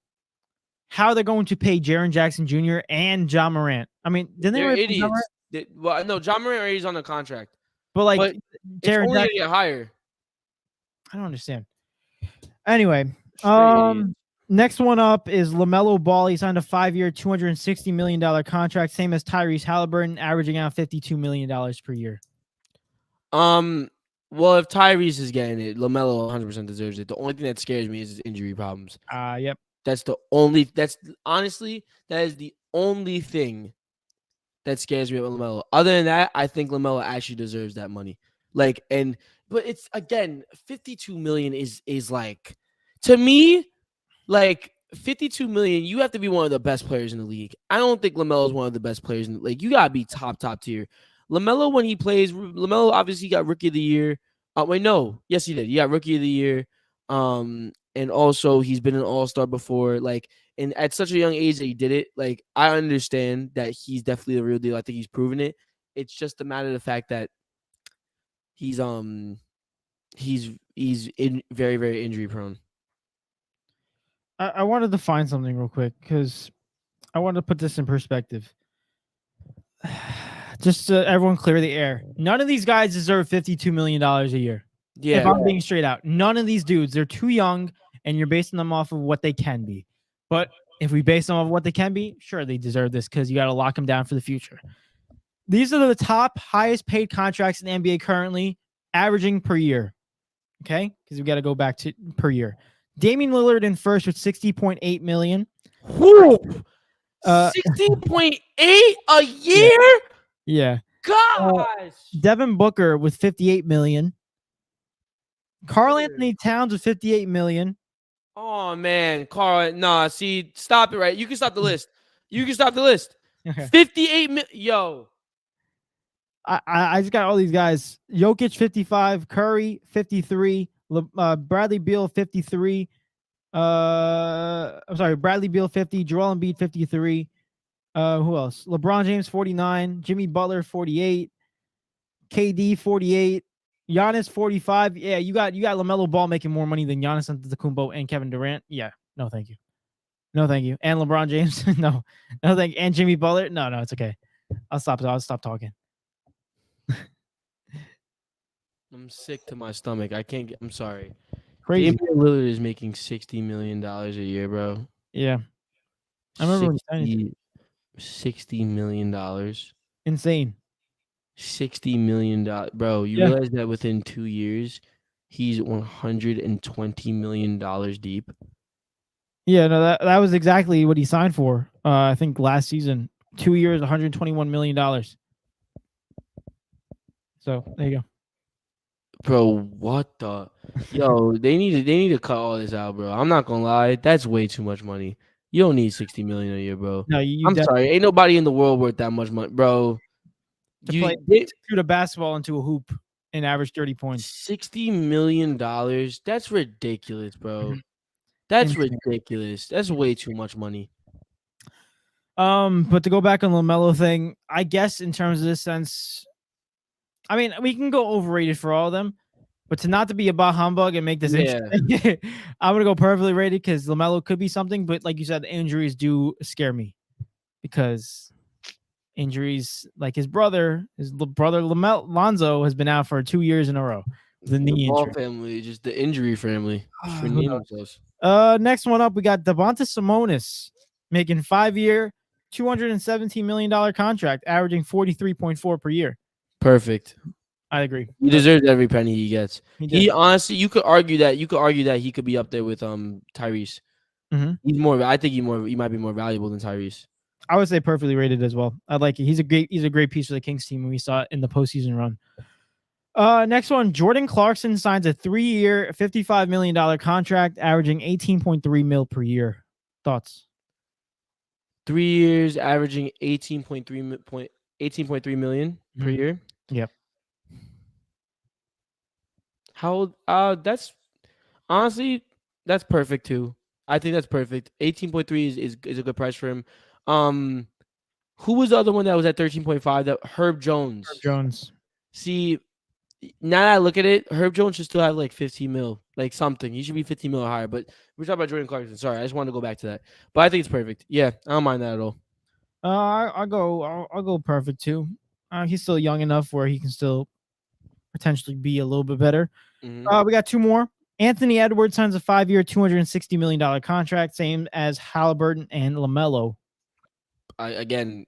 Speaker 1: how they're going to pay Jaren Jackson Jr. and John Morant. I mean, didn't they
Speaker 2: They're
Speaker 1: already pay John
Speaker 2: idiots.
Speaker 1: Morant?
Speaker 2: Well, no, John Morant already is on a contract,
Speaker 1: But like
Speaker 2: but it's
Speaker 1: Jaren
Speaker 2: only gonna
Speaker 1: Jackson,
Speaker 2: get higher.
Speaker 1: I don't understand. Anyway,
Speaker 2: Straight idiots.
Speaker 1: next one up is LaMelo Ball. He signed a 5-year, $260 million contract, same as Tyrese Halliburton, averaging out $52 million per year.
Speaker 2: Well, if Tyrese is getting it, LaMelo 100% deserves it. The only thing that scares me is his injury problems.
Speaker 1: Yep.
Speaker 2: That's honestly, that is the only thing that scares me about LaMelo. Other than that, I think LaMelo actually deserves that money. But it's again, 52 million is like, to me, like 52 million, you have to be one of the best players in the league. I don't think LaMelo is one of the best players in the league. You gotta be top tier. LaMelo, when he plays, LaMelo obviously got Rookie of the Year. Yes, he did. He got Rookie of the Year. And also he's been an All-Star before. Like, and at such a young age that he did it, like, I understand that he's definitely the real deal. I think he's proven it. It's just a matter of the fact that he's very, very injury prone.
Speaker 1: I wanted to find something real quick because I wanted to put this in perspective. Just so everyone clear the air. None of these guys deserve $52 million a year.
Speaker 2: Yeah.
Speaker 1: If I'm being straight out, none of these dudes, they're too young and you're basing them off of what they can be. But if we base them off what they can be, sure, they deserve this because you got to lock them down for the future. These are the top highest paid contracts in the NBA currently, averaging per year. Okay? Because we got to go back to per year. Damian Lillard in first with $60.8 million.
Speaker 2: 16.8 a year?
Speaker 1: Yeah.
Speaker 2: Gosh.
Speaker 1: Devin Booker with $58 million. Karl Anthony Towns with $58 million.
Speaker 2: Oh man, Carl. Nah, see, stop it right. You can stop the list.
Speaker 1: Okay.
Speaker 2: 58 million. Yo.
Speaker 1: I just got all these guys. Jokic 55, Curry 53, Bradley Beal 53. I'm sorry, Bradley Beal 50, Joel Embiid 53. Who else? LeBron James 49, Jimmy Butler 48, KD 48, Giannis 45. Yeah, you got LaMelo Ball making more money than Giannis Antetokounmpo and Kevin Durant. Yeah, no, thank you. No, thank you. And LeBron James. no, thank you. And Jimmy Butler. No, it's okay. I'll stop talking.
Speaker 2: I'm sick to my stomach. I can't get. I'm sorry.
Speaker 1: Crazy.
Speaker 2: Damian Lillard is making $60 million a year, bro.
Speaker 1: Yeah. I remember when he signed
Speaker 2: $60 million.
Speaker 1: Insane.
Speaker 2: $60 million. Bro, you realize that within 2 years, he's $120 million deep?
Speaker 1: Yeah, no, that was exactly what he signed for. I think last season. 2 years, $121 million. So there you go.
Speaker 2: Bro, what the? Yo, they need to cut all this out, bro. I'm not gonna lie, that's way too much money. You don't need $60 million a year, bro.
Speaker 1: No,
Speaker 2: I'm sorry, ain't nobody in the world worth that much money, bro.
Speaker 1: To shoot a basketball into a hoop and average 30 points.
Speaker 2: $60 million. That's ridiculous, bro. That's ridiculous. That's way too much money.
Speaker 1: But to go back on LaMelo thing, I guess in terms of this sense, I mean, we can go overrated for all of them, but to be a bah humbug and make this interesting, I'm gonna go perfectly rated because LaMelo could be something. But like you said, the injuries do scare me because injuries like his brother Lonzo has been out for 2 years in a row. The knee injury.
Speaker 2: Family, just the injury family.
Speaker 1: Next one up, we got Domantas Sabonis making 5-year, $217 million contract, averaging 43.4 per year.
Speaker 2: Perfect.
Speaker 1: I agree.
Speaker 2: He deserves every penny he gets.
Speaker 1: He
Speaker 2: honestly, you could argue that he could be up there with Tyrese.
Speaker 1: Mm-hmm.
Speaker 2: He's more. I think he might be more valuable than Tyrese.
Speaker 1: I would say perfectly rated as well. I like it. He's a great piece for the Kings team, and we saw it in the postseason run. Next one, Jordan Clarkson signs a 3-year, $55 million contract, averaging 18.3 mil per year. Thoughts?
Speaker 2: 3 years, averaging 18.3 million per
Speaker 1: Mhm.
Speaker 2: year.
Speaker 1: Yep.
Speaker 2: How old? That's honestly that's perfect too. I think that's perfect. 18.3 is a good price for him. Um, who was the other one that was at 13.5? That Herb
Speaker 1: Herb
Speaker 2: Jones.
Speaker 1: Jones.
Speaker 2: See, now that I look at it, Herb Jones should still have like 15 mil, like something. He should be 15 mil or higher. But we're talking about Jordan Clarkson. Sorry, I just wanted to go back to that. But I think it's perfect. Yeah, I don't mind that at all.
Speaker 1: I'll go perfect too. He's still young enough where he can still potentially be a little bit better.
Speaker 2: Hmm.
Speaker 1: We got two more. Anthony Edwards signs a 5-year, $260 million contract, same as Halliburton and LaMelo.
Speaker 2: Again,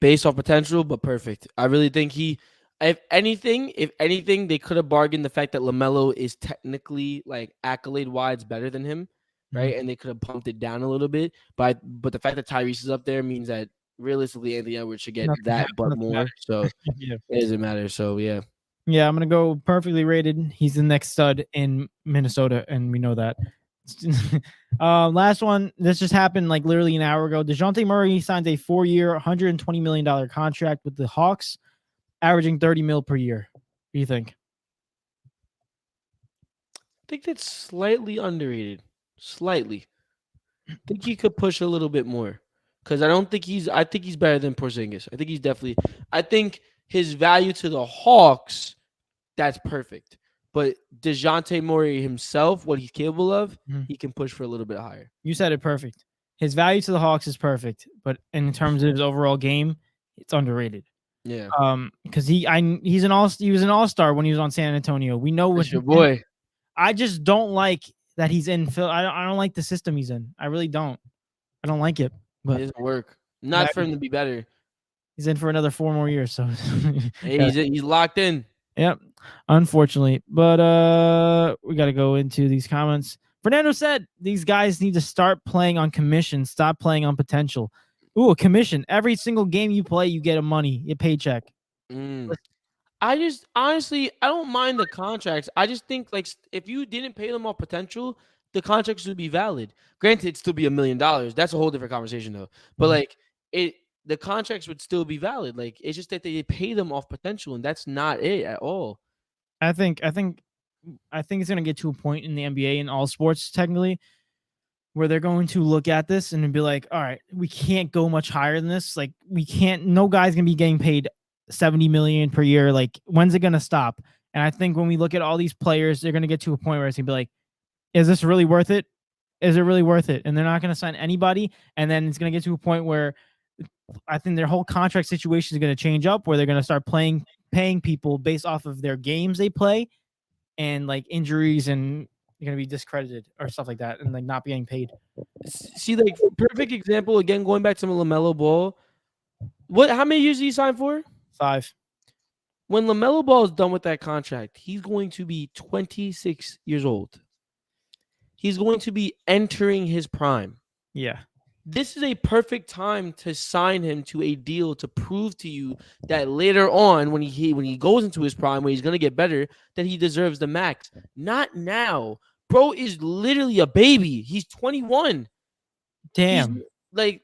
Speaker 2: based off potential, but perfect. I really think if anything, they could have bargained the fact that Lamelo is technically like accolade wise better than him,
Speaker 1: Mhm.
Speaker 2: right? And they could have pumped it down a little bit. But the fact that Tyrese is up there means that realistically Anthony Edwards should get that, but
Speaker 1: Nothing
Speaker 2: more. So
Speaker 1: matters. Yeah.
Speaker 2: it doesn't matter. So yeah.
Speaker 1: Yeah, I'm gonna go perfectly rated. He's the next stud in Minnesota, and we know that. Last one. This just happened like literally an hour ago. DeJounte Murray signs a 4-year, $120 million contract with the Hawks, averaging 30 mil per year. What do you think?
Speaker 2: I think that's slightly underrated. Slightly. I think he could push a little bit more. Cause I think he's better than Porzingis. I think he's definitely I think his value to the Hawks that's perfect. But DeJounte Murray himself, what he's capable of,
Speaker 1: Mhm.
Speaker 2: he can push for a little bit higher.
Speaker 1: You said it perfect. His value to the Hawks is perfect, but in terms of his overall game, it's underrated.
Speaker 2: Yeah.
Speaker 1: Because he was an all-star when he was on San Antonio. We know what
Speaker 2: That's
Speaker 1: he
Speaker 2: your
Speaker 1: can.
Speaker 2: boy.
Speaker 1: I just don't like that he's in Phil. I don't like the system he's in. I really don't. I don't like it.
Speaker 2: It
Speaker 1: But
Speaker 2: doesn't work.
Speaker 1: that
Speaker 2: Not for him to be better.
Speaker 1: he's in for another 4 more years. So
Speaker 2: Hey,
Speaker 1: yeah,
Speaker 2: he's locked in.
Speaker 1: yep. Unfortunately, but we got to go into these comments. Fernando said these guys need to start playing on commission. Stop playing on potential. Ooh, a commission. Every single game you play, you get a paycheck.
Speaker 2: Mm. I just honestly, I don't mind the contracts. I just think like if you didn't pay them off potential, the contracts would be valid. Granted, it'd still be $1 million. That's a whole different conversation though. But
Speaker 1: Mhm.
Speaker 2: like the contracts would still be valid. Like it's just that they pay them off potential, and that's not it at all.
Speaker 1: I think I think I think it's gonna get to a point in the NBA and all sports technically where they're going to look at this and be like, all right, we can't go much higher than this. Like, we can't, no guy's gonna be getting paid 70 million per year. Like, when's it gonna stop? And I think when we look at all these players, they're gonna get to a point where it's gonna be like, is this really worth it? Is it really worth it? And they're not gonna sign anybody. And then it's gonna get to a point where I think their whole contract situation is gonna change up where they're gonna start paying people based off of their games they play and like injuries and you're gonna be discredited or stuff like that and like not being paid.
Speaker 2: See, like perfect example again, going back to Lamelo Ball. What? How many years did he sign for?
Speaker 1: 5.
Speaker 2: When Lamelo Ball is done with that contract, he's going to be 26 years old. He's going to be entering his prime.
Speaker 1: Yeah.
Speaker 2: This is a perfect time to sign him to a deal to prove to you that later on, when he goes into his prime, where he's gonna get better, that he deserves the max. Not now, bro. Is literally a baby. He's 21. He's
Speaker 1: Damn.
Speaker 2: like,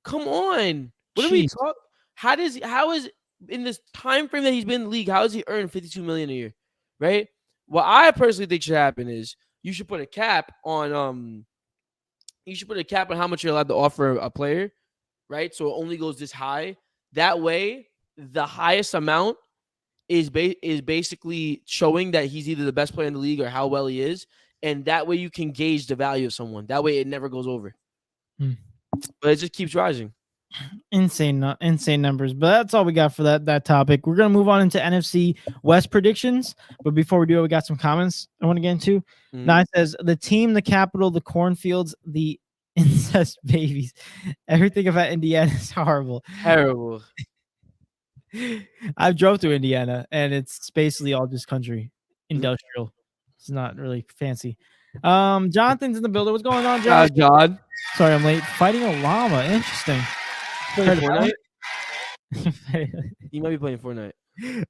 Speaker 2: come on. What are we
Speaker 1: Jeez.
Speaker 2: talking? How is in this time frame that he's been in the league? How does he earn 52 million a year? Right. What I personally think should happen is you should put a cap on how much you're allowed to offer a player, right? So it only goes this high. That way, the highest amount is basically showing that he's either the best player in the league or how well he is, and that way you can gauge the value of someone. That way, it never goes over,
Speaker 1: Hmm.
Speaker 2: but it just keeps rising.
Speaker 1: Insane numbers. But that's all we got for that topic. We're gonna move on into NFC West predictions. But before we do, we got some comments I want to get into. Nine says the team, the capital, the cornfields, the incest babies. Everything about Indiana is horrible.
Speaker 2: Terrible.
Speaker 1: I've drove to Indiana and it's basically all just country, industrial. It's not really fancy. Jonathan's in the building. What's going on, John?
Speaker 2: John.
Speaker 1: Sorry, I'm late. Fighting a llama. Interesting.
Speaker 2: Playing
Speaker 1: Heard
Speaker 2: Fortnite? He might be playing Fortnite.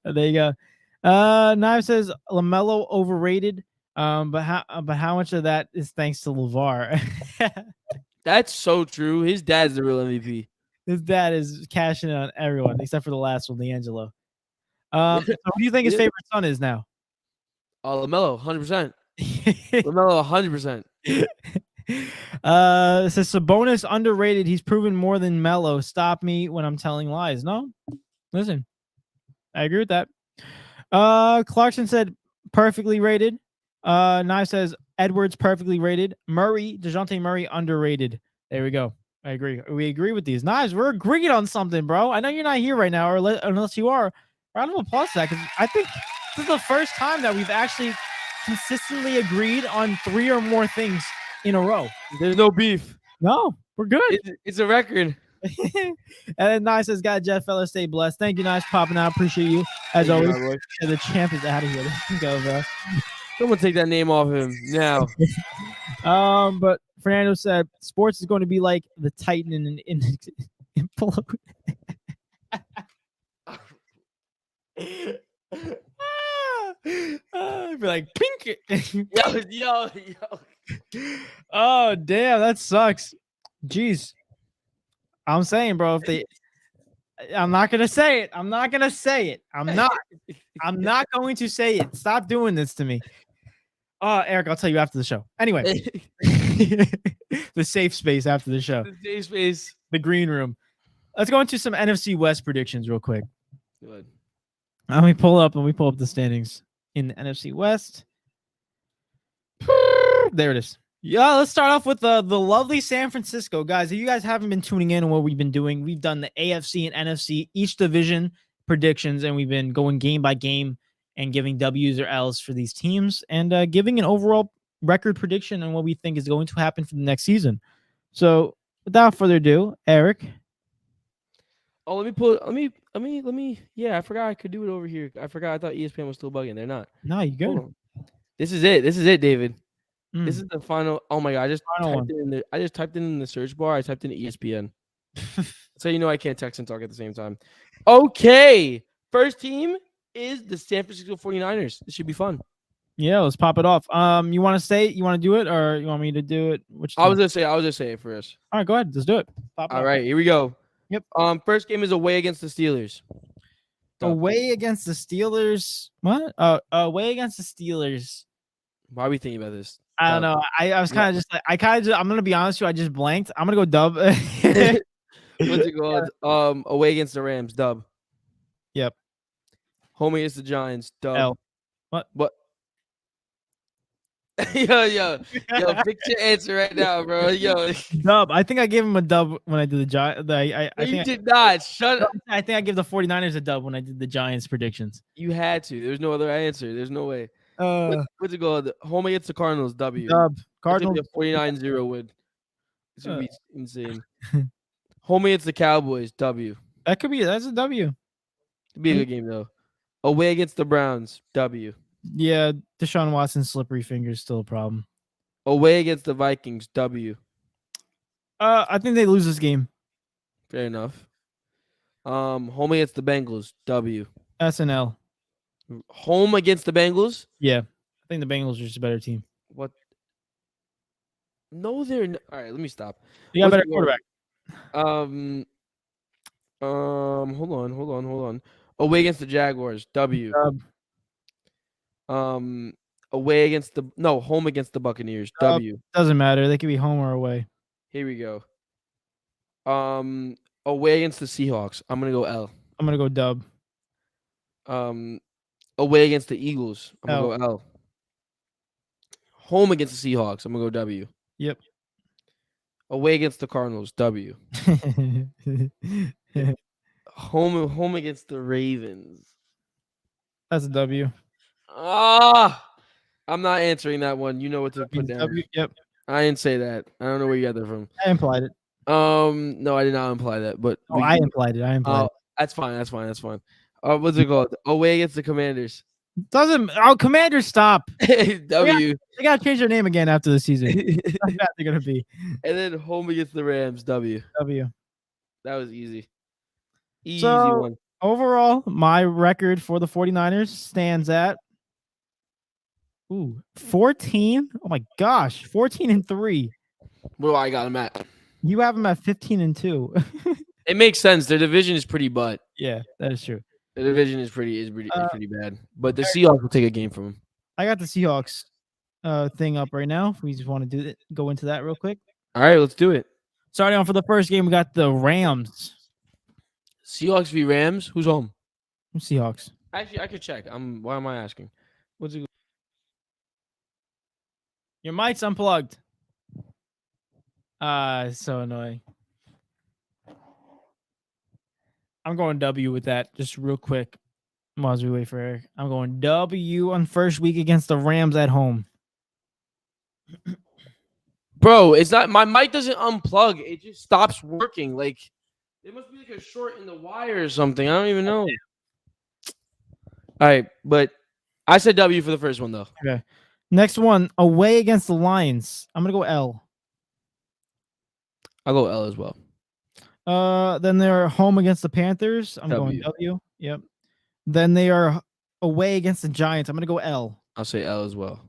Speaker 1: There you go. Knife says LaMelo overrated. But how much of that is thanks to LeVar?
Speaker 2: That's so true. His dad's the real MVP.
Speaker 1: His dad is cashing in on everyone except for the last one, D'Angelo. So who do you think his favorite son is now?
Speaker 2: LaMelo, 100%. LaMelo, 100%.
Speaker 1: It says Sabonis underrated. He's proven more than Melo. Stop me when I'm telling lies. No, listen, I agree with that. Clarkson said perfectly rated. Knife says Edwards perfectly rated. DeJounte Murray underrated. There we go. I agree. We agree with these. Knives, we're agreeing on something, bro. I know you're not here right now, or unless you are. Round of applause for that, because I think this is the first time that we've actually consistently agreed on 3 or more things in a row.
Speaker 2: There's no beef.
Speaker 1: No, we're good.
Speaker 2: It's a record.
Speaker 1: And then Nice says, "God, Jeff, fellas, stay blessed." Thank you, Nice, popping out. Appreciate you as always. Yeah, the champ is out of here. Let's go, bro.
Speaker 2: Someone take that name off him now.
Speaker 1: But Fernando said sports is going to be like the Titan in implode. I'd be like pink.
Speaker 2: yo.
Speaker 1: Oh damn, that sucks. Jeez. I'm saying, bro, I'm not gonna say it. I'm not going to say it. Stop doing this to me. Eric, I'll tell you after the show. Anyway, the safe space after the show.
Speaker 2: The safe space.
Speaker 1: The green room. Let's go into some NFC West predictions real quick.
Speaker 2: Good.
Speaker 1: Let me pull up the standings in the NFC West. There it is. Yeah, let's start off with the lovely San Francisco guys. If you guys haven't been tuning in on what we've been doing, we've done the AFC and NFC each division predictions, and we've been going game by game and giving W's or L's for these teams, and giving an overall record prediction on what we think is going to happen for the next season. So, without further ado, Eric.
Speaker 2: Oh, let me. Yeah, I forgot I could do it over here. I forgot. I thought ESPN was still bugging. They're not.
Speaker 1: No, you good.
Speaker 2: This is it, David. This is the final. Oh my god! I just typed it in the search bar. I typed in ESPN. So you know I can't text and talk at the same time. Okay, first team is the San Francisco 49ers. This should be fun.
Speaker 1: Yeah, let's pop it off. You want to say it? You want to do it, or you want me to do it?
Speaker 2: I was gonna say it first.
Speaker 1: All right, go ahead. Let's do it.
Speaker 2: All right, here we go.
Speaker 1: Yep.
Speaker 2: First game is away against the Steelers.
Speaker 1: Away against the Steelers. What? Away against the Steelers.
Speaker 2: Why are we thinking about this?
Speaker 1: I don't know. I was kind of just like I'm gonna be honest with you. I just blanked. I'm gonna go dub.
Speaker 2: What's it called? Away against the Rams, dub.
Speaker 1: Yep.
Speaker 2: Home against the Giants, dub.
Speaker 1: L. What?
Speaker 2: yo, pick your answer right now, bro. Yo,
Speaker 1: dub. I think I gave him a dub when I did the Giants.
Speaker 2: You did not. Shut up.
Speaker 1: I think I gave the 49ers a dub when I did the Giants predictions.
Speaker 2: You had to. There's no other answer. There's no way. What's it called? Home against the Cardinals, W.
Speaker 1: Dub. Cardinals.
Speaker 2: A 49-0 win. It's gonna be insane. Home against the Cowboys, W.
Speaker 1: That's a W.
Speaker 2: It'd be a good game though. Away against the Browns, W.
Speaker 1: Yeah, Deshaun Watson's slippery fingers still a problem.
Speaker 2: Away against the Vikings, W.
Speaker 1: I think they lose this game.
Speaker 2: Fair enough. Home against the Bengals, W.
Speaker 1: SNL.
Speaker 2: Home against the Bengals?
Speaker 1: Yeah. I think the Bengals are just a better team.
Speaker 2: What? No, they're not. All right, let me stop.
Speaker 1: You got a better quarterback.
Speaker 2: Hold on. Away against the Jaguars, W. Away against home against the Buccaneers, W.
Speaker 1: Doesn't matter. They could be home or away.
Speaker 2: Here we go. Away against the Seahawks, I'm gonna go L.
Speaker 1: I'm gonna go dub.
Speaker 2: Away against the Eagles, I'm gonna go L. Home against the Seahawks, I'm gonna go W.
Speaker 1: Yep.
Speaker 2: Away against the Cardinals, W. Home against the Ravens.
Speaker 1: That's a W.
Speaker 2: I'm not answering that one. You know what to put down.
Speaker 1: W, yep.
Speaker 2: I didn't say that. I don't know where you got that from.
Speaker 1: I implied it.
Speaker 2: No, I did not imply that. But
Speaker 1: I implied it.
Speaker 2: That's fine. What's it called? Away against the Commanders.
Speaker 1: Commanders, stop.
Speaker 2: W.
Speaker 1: They gotta change their name again after the season. How bad they're gonna be.
Speaker 2: And then home against the Rams, W.
Speaker 1: W.
Speaker 2: That was easy. Easy one.
Speaker 1: Overall, my record for the 49ers stands at 14. Oh my gosh, 14-3.
Speaker 2: What do I got them at?
Speaker 1: You have them at 15-2.
Speaker 2: It makes sense. Their division is pretty butt.
Speaker 1: Yeah, that is true.
Speaker 2: The division is pretty
Speaker 1: Uh,
Speaker 2: pretty bad. But the Seahawks will take a game from them.
Speaker 1: I got the Seahawks thing up right now. If we just want to do it, go into that real quick.
Speaker 2: All right, let's do it.
Speaker 1: Starting off for the first game, we got the Rams.
Speaker 2: Seahawks v Rams. Who's home?
Speaker 1: Seahawks.
Speaker 2: Actually, I could check. Why am I asking? What's it?
Speaker 1: Your mic's unplugged. So annoying. I'm going W with that, just real quick. While we wait for Eric, I'm going W on first week against the Rams at home.
Speaker 2: Bro, it's not. My mic doesn't unplug. It just stops working. Like, it must be like a short in the wire or something. I don't even know. All right, but I said W for the first one though.
Speaker 1: Okay. Next one, away against the Lions. I'm gonna go L.
Speaker 2: I'll go L as well.
Speaker 1: Then they're home against the Panthers. I'm going
Speaker 2: W.
Speaker 1: W. Yep. Then they are away against the Giants. I'm gonna go L.
Speaker 2: I'll say L as well.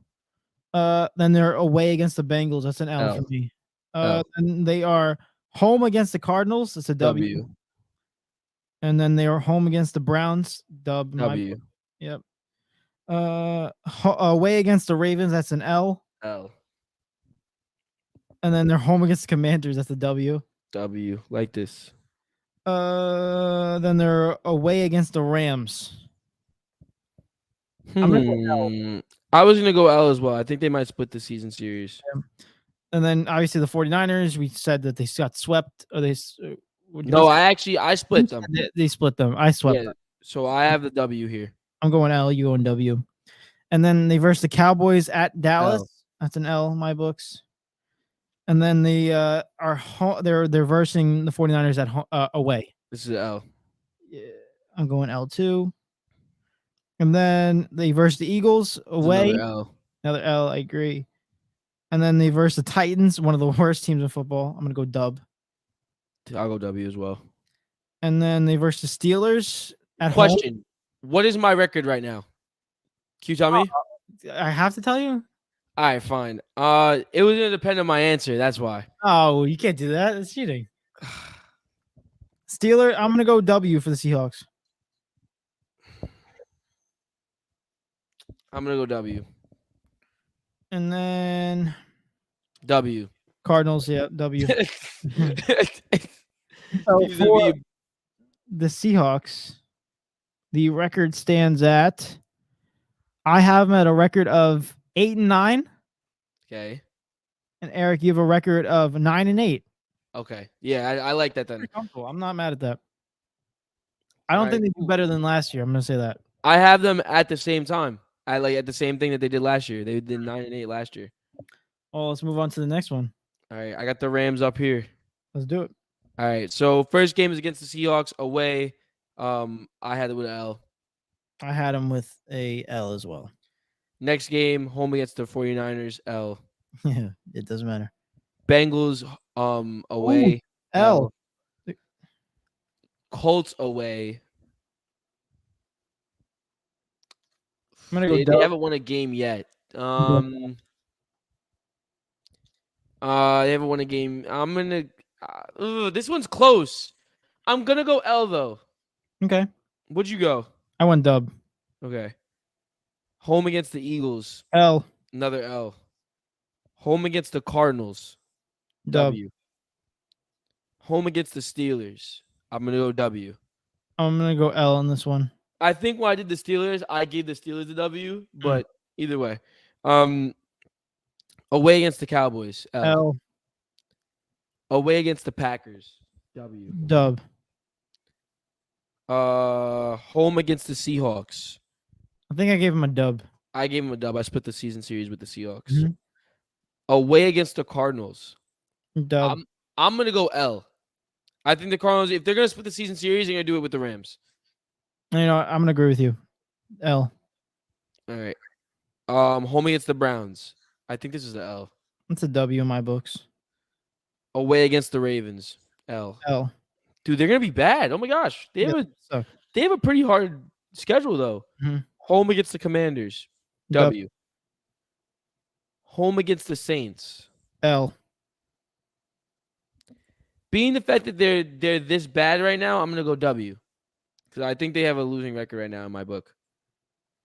Speaker 1: Then they're away against the Bengals. That's an L for me.
Speaker 2: L.
Speaker 1: Then they are home against the Cardinals. It's a W. And then they are home against the Browns.
Speaker 2: W.
Speaker 1: Yep. Away against the Ravens. That's an L.
Speaker 2: L.
Speaker 1: And then they're home against the Commanders. That's a W.
Speaker 2: W. Like this.
Speaker 1: Then they're away against the Rams. I'm gonna go L.
Speaker 2: I was gonna go L as well. I think they might split the season series.
Speaker 1: And then obviously the 49ers. We said that they got swept. Or they
Speaker 2: no, I split them.
Speaker 1: They split them. I swept them.
Speaker 2: So I have the W here.
Speaker 1: I'm going L. You going W. And then they verse the Cowboys at Dallas.
Speaker 2: L.
Speaker 1: That's an L in my books. And then they they're versing the 49ers at away.
Speaker 2: This is L.
Speaker 1: Yeah, I'm going L2. And then they verse the Eagles away. Another L. I agree. And then they verse the Titans, one of the worst teams in football. I'm gonna go dub.
Speaker 2: I'll go W as well.
Speaker 1: And then they verse the Steelers at
Speaker 2: Question:
Speaker 1: home.
Speaker 2: What is my record right now? Can you tell me?
Speaker 1: I have to tell you.
Speaker 2: All right, fine. It was gonna depend on my answer. That's why.
Speaker 1: Oh, you can't do that. It's cheating. Steeler. I'm gonna go W for the Seahawks.
Speaker 2: I'm gonna go W.
Speaker 1: And then
Speaker 2: W.
Speaker 1: Cardinals. Yeah, W. So for the Seahawks, the record stands at. I have them at a record of 8-9.
Speaker 2: Okay.
Speaker 1: And Eric, you have a record of 9-8.
Speaker 2: Okay. Yeah, I like that then.
Speaker 1: I'm not mad at that. I don't think they do better than last year. I'm gonna say that.
Speaker 2: I have them at the same time. I like at the same thing that they did last year. They did 9-8 last year.
Speaker 1: Oh, let's move on to the next one.
Speaker 2: All right, I got the Rams up here.
Speaker 1: Let's do it.
Speaker 2: All right, so first game is against the Seahawks away. I had it with an L.
Speaker 1: I had them with a L as well.
Speaker 2: Next game, home against the 49ers, L.
Speaker 1: Yeah, it doesn't matter.
Speaker 2: Bengals away.
Speaker 1: Ooh, L.
Speaker 2: Colts away.
Speaker 1: I'm gonna go.
Speaker 2: They haven't won a game yet. They haven't won a game. I'm gonna. This one's close. I'm gonna go L though.
Speaker 1: Okay.
Speaker 2: What'd you go?
Speaker 1: I went dub.
Speaker 2: Okay. Home against the Eagles.
Speaker 1: L.
Speaker 2: Another L. Home against the Cardinals.
Speaker 1: Dub.
Speaker 2: W. Home against the Steelers. I'm gonna go W.
Speaker 1: I'm gonna go L on this one.
Speaker 2: I think when I did the Steelers, I gave the Steelers a W, but either way. Away against the Cowboys.
Speaker 1: L.
Speaker 2: Away against the Packers. W.
Speaker 1: Dub.
Speaker 2: Home against the Seahawks.
Speaker 1: I think I gave him a dub.
Speaker 2: I gave him a dub. I split the season series with the Seahawks. Away against the Cardinals.
Speaker 1: Dub.
Speaker 2: I'm gonna go L. I think the Cardinals, if they're gonna split the season series, they're gonna do it with the Rams.
Speaker 1: You know, I'm gonna agree with you. L.
Speaker 2: All right. Home against the Browns. I think this is the L.
Speaker 1: It's a W in my books.
Speaker 2: Away against the Ravens. L.
Speaker 1: L.
Speaker 2: Dude, they're gonna be bad. Oh my gosh. They have a pretty hard schedule though. Home against the Commanders. W. Home against the Saints.
Speaker 1: L.
Speaker 2: Being the fact that they're this bad right now, I'm gonna go W because I think they have a losing record right now in my book.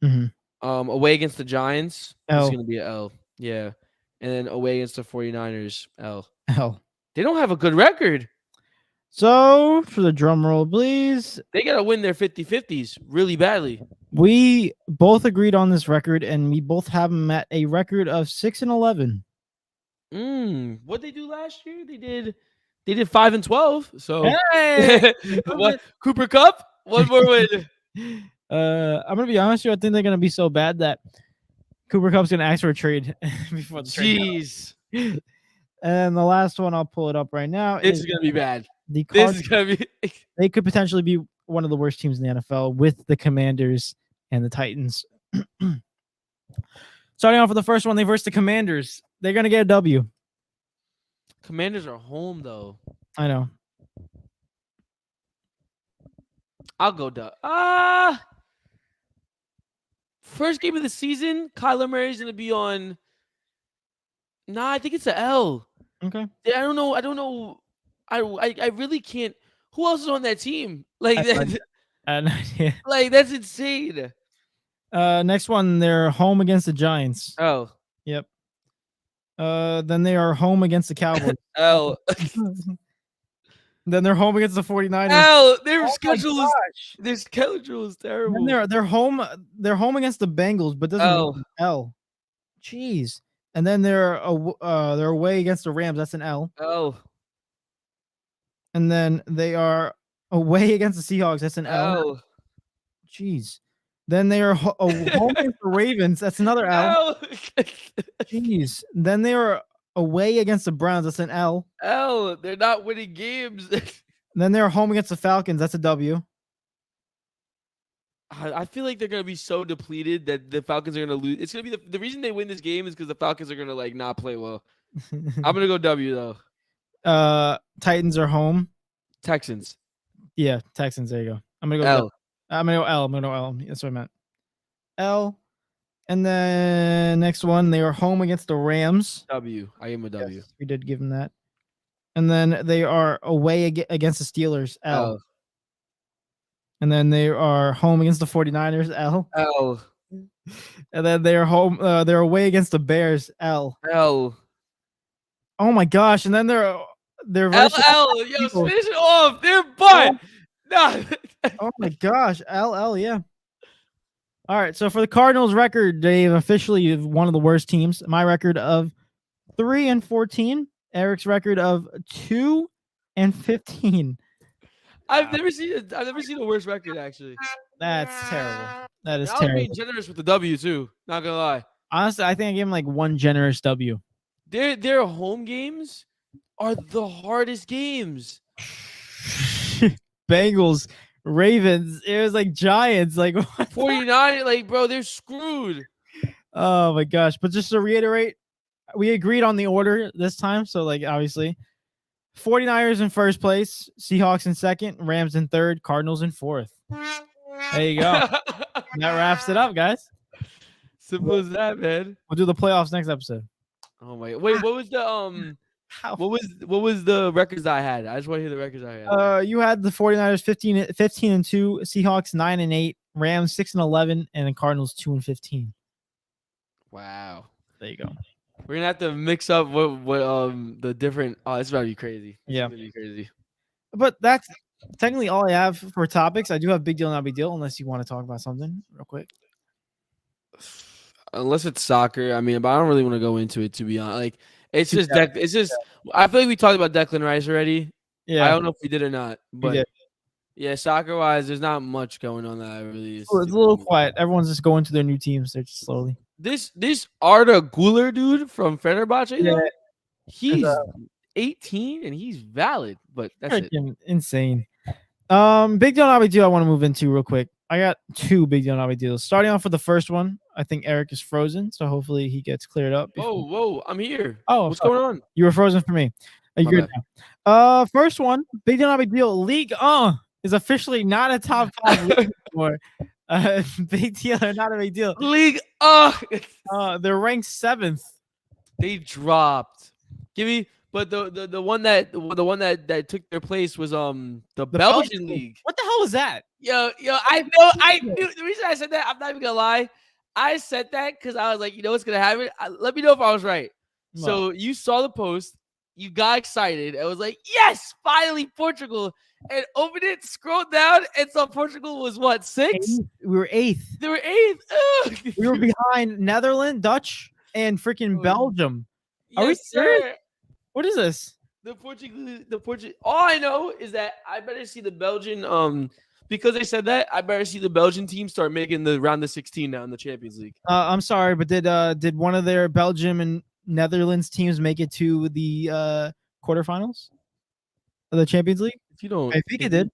Speaker 1: Mm-hmm.
Speaker 2: Away against the Giants, this is
Speaker 1: L.
Speaker 2: gonna be an L. Yeah, and then away against the 49ers, L.
Speaker 1: L.
Speaker 2: They don't have a good record.
Speaker 1: So for the drum roll, please.
Speaker 2: They gotta win their 50-50s really badly.
Speaker 1: We both agreed on this record, and we both have them at a record of 6-11.
Speaker 2: What they do last year? They did 5-12. So
Speaker 1: Hey!
Speaker 2: what? Cooper Cup, one more win.
Speaker 1: I'm gonna be honest with you. I think they're gonna be so bad that Cooper Cup's gonna ask for a trade before the trade.
Speaker 2: Jeez,
Speaker 1: And the last one, I'll pull it up right now.
Speaker 2: this is gonna be bad.
Speaker 1: The
Speaker 2: This is gonna be.
Speaker 1: They could potentially be one of the worst teams in the NFL with the Commanders and the Titans. Starting off with the first one, they versus the Commanders. They're gonna get a W.
Speaker 2: Commanders are home though.
Speaker 1: I know.
Speaker 2: I'll go W. First game of the season, Kyler Murray's gonna be on. Nah, I think it's a L.
Speaker 1: Okay.
Speaker 2: I don't know. I really can't. Who else is on that team? Like
Speaker 1: Yeah.
Speaker 2: like that's insane.
Speaker 1: Next one, they're home against the Giants.
Speaker 2: Oh.
Speaker 1: Yep. Then they are home against the Cowboys.
Speaker 2: L.
Speaker 1: Then they're home against the 49ers.
Speaker 2: L. Their schedule is terrible.
Speaker 1: Then they're home against the Bengals, but doesn't
Speaker 2: L.
Speaker 1: mean L. Jeez. And then they're away against the Rams. That's an L.
Speaker 2: L.
Speaker 1: And then they are away against the Seahawks. That's an L.
Speaker 2: L.
Speaker 1: Jeez. Then they are home against the Ravens. That's another L.
Speaker 2: L.
Speaker 1: Jeez. Then they are away against the Browns. That's an L.
Speaker 2: L. They're not winning games.
Speaker 1: Then they're home against the Falcons. That's a W.
Speaker 2: I feel like they're gonna be so depleted that the Falcons are gonna lose. It's gonna be the reason they win this game is because the Falcons are gonna like not play well. I'm gonna go W though.
Speaker 1: Titans are home.
Speaker 2: Texans.
Speaker 1: Yeah, Texans. There you go. I'm gonna go
Speaker 2: L.
Speaker 1: I'm gonna go L. I'm gonna go L. That's what I meant. L. And then next one, they are home against the Rams.
Speaker 2: W. I am a W.
Speaker 1: Yes, we did give them that. And then they are away against the Steelers. L. And then they are home against the 49ers. L.
Speaker 2: L.
Speaker 1: And then they are home. They're away against the Bears. L.
Speaker 2: L.
Speaker 1: Oh my gosh! And then they're
Speaker 2: L. Yo, finish it off. They're butt. No.
Speaker 1: Oh my gosh! LL. Yeah. All right. So for the Cardinals' record, they've officially one of the worst teams. My record of 3-14. Eric's record of 2-15.
Speaker 2: I've never seen a worse record actually.
Speaker 1: That's terrible. That is
Speaker 2: I was
Speaker 1: terrible.
Speaker 2: being generous with the W too. Not gonna lie.
Speaker 1: Honestly, I think I gave him like one generous W.
Speaker 2: Their home games are the hardest games.
Speaker 1: Bengals, Ravens. It was like Giants. Like
Speaker 2: 49. Like bro, they're screwed.
Speaker 1: Oh my gosh! But just to reiterate, we agreed on the order this time. So like obviously, 49ers in first place, Seahawks in second, Rams in third, Cardinals in fourth. There you go. That wraps it up, guys.
Speaker 2: Simple as that, man.
Speaker 1: We'll do the playoffs next episode.
Speaker 2: Oh my god. Wait, what was the what was the records I had? I just want to hear the records I had.
Speaker 1: You had the 49ers 15-2, Seahawks 9-8, Rams 6-11, and the Cardinals 2-15.
Speaker 2: Wow.
Speaker 1: There you go.
Speaker 2: We're gonna have to mix up what the different. Oh, it's about to be crazy.
Speaker 1: Yeah,
Speaker 2: it's gonna be crazy.
Speaker 1: But that's technically all I have for topics. I do have big deal, not big deal, unless you want to talk about something real quick.
Speaker 2: Unless it's soccer, I mean, but I don't really want to go into it to be honest. Like, it's just I feel like we talked about Declan Rice already.
Speaker 1: Yeah,
Speaker 2: I don't know if we did or not, but
Speaker 1: did.
Speaker 2: Yeah, soccer wise, there's not much going on that I really.
Speaker 1: It's a little quiet. Everyone's just going to their new teams. They're just slowly.
Speaker 2: This Arda Güler dude from Fenerbahce,
Speaker 1: Yeah,
Speaker 2: he's 18 and he's valid, but that's it.
Speaker 1: Insane. Big deal, not big deal. I want to move into real quick. I got two big deal, not big deals. Starting off with the first one, I think Eric is frozen, so hopefully he gets cleared up.
Speaker 2: Whoa, I'm here.
Speaker 1: Oh,
Speaker 2: what's going on?
Speaker 1: You were frozen for me. Are you good now? First one, big deal, not big deal. League is officially not a top 5 league anymore. Big deal or not a big deal?
Speaker 2: League
Speaker 1: they're ranked 7th.
Speaker 2: They dropped. Give me But the one that took their place was the
Speaker 1: The
Speaker 2: Belgian league.
Speaker 1: What the hell was that?
Speaker 2: Yo, I knew the reason I said that. I'm not even gonna lie. I said that because I was like, you know what's gonna happen. Let me know if I was right.
Speaker 1: What?
Speaker 2: So you saw the post, you got excited. I was like, yes, finally Portugal. And opened it, scrolled down, and saw Portugal was what, 6th?
Speaker 1: We were 8th.
Speaker 2: They were 8th.
Speaker 1: We were behind Netherlands, Dutch, and freaking Belgium. Are we
Speaker 2: Yes,
Speaker 1: serious?
Speaker 2: sir.
Speaker 1: What is this?
Speaker 2: The Portuguese. All I know is that I better see the Belgian. Because they said that, I better see the Belgian team start making the round of 16 now in the Champions League.
Speaker 1: I'm sorry, but did one of their Belgium and Netherlands teams make it to the quarterfinals of the Champions League?
Speaker 2: If you don't,
Speaker 1: I think it did.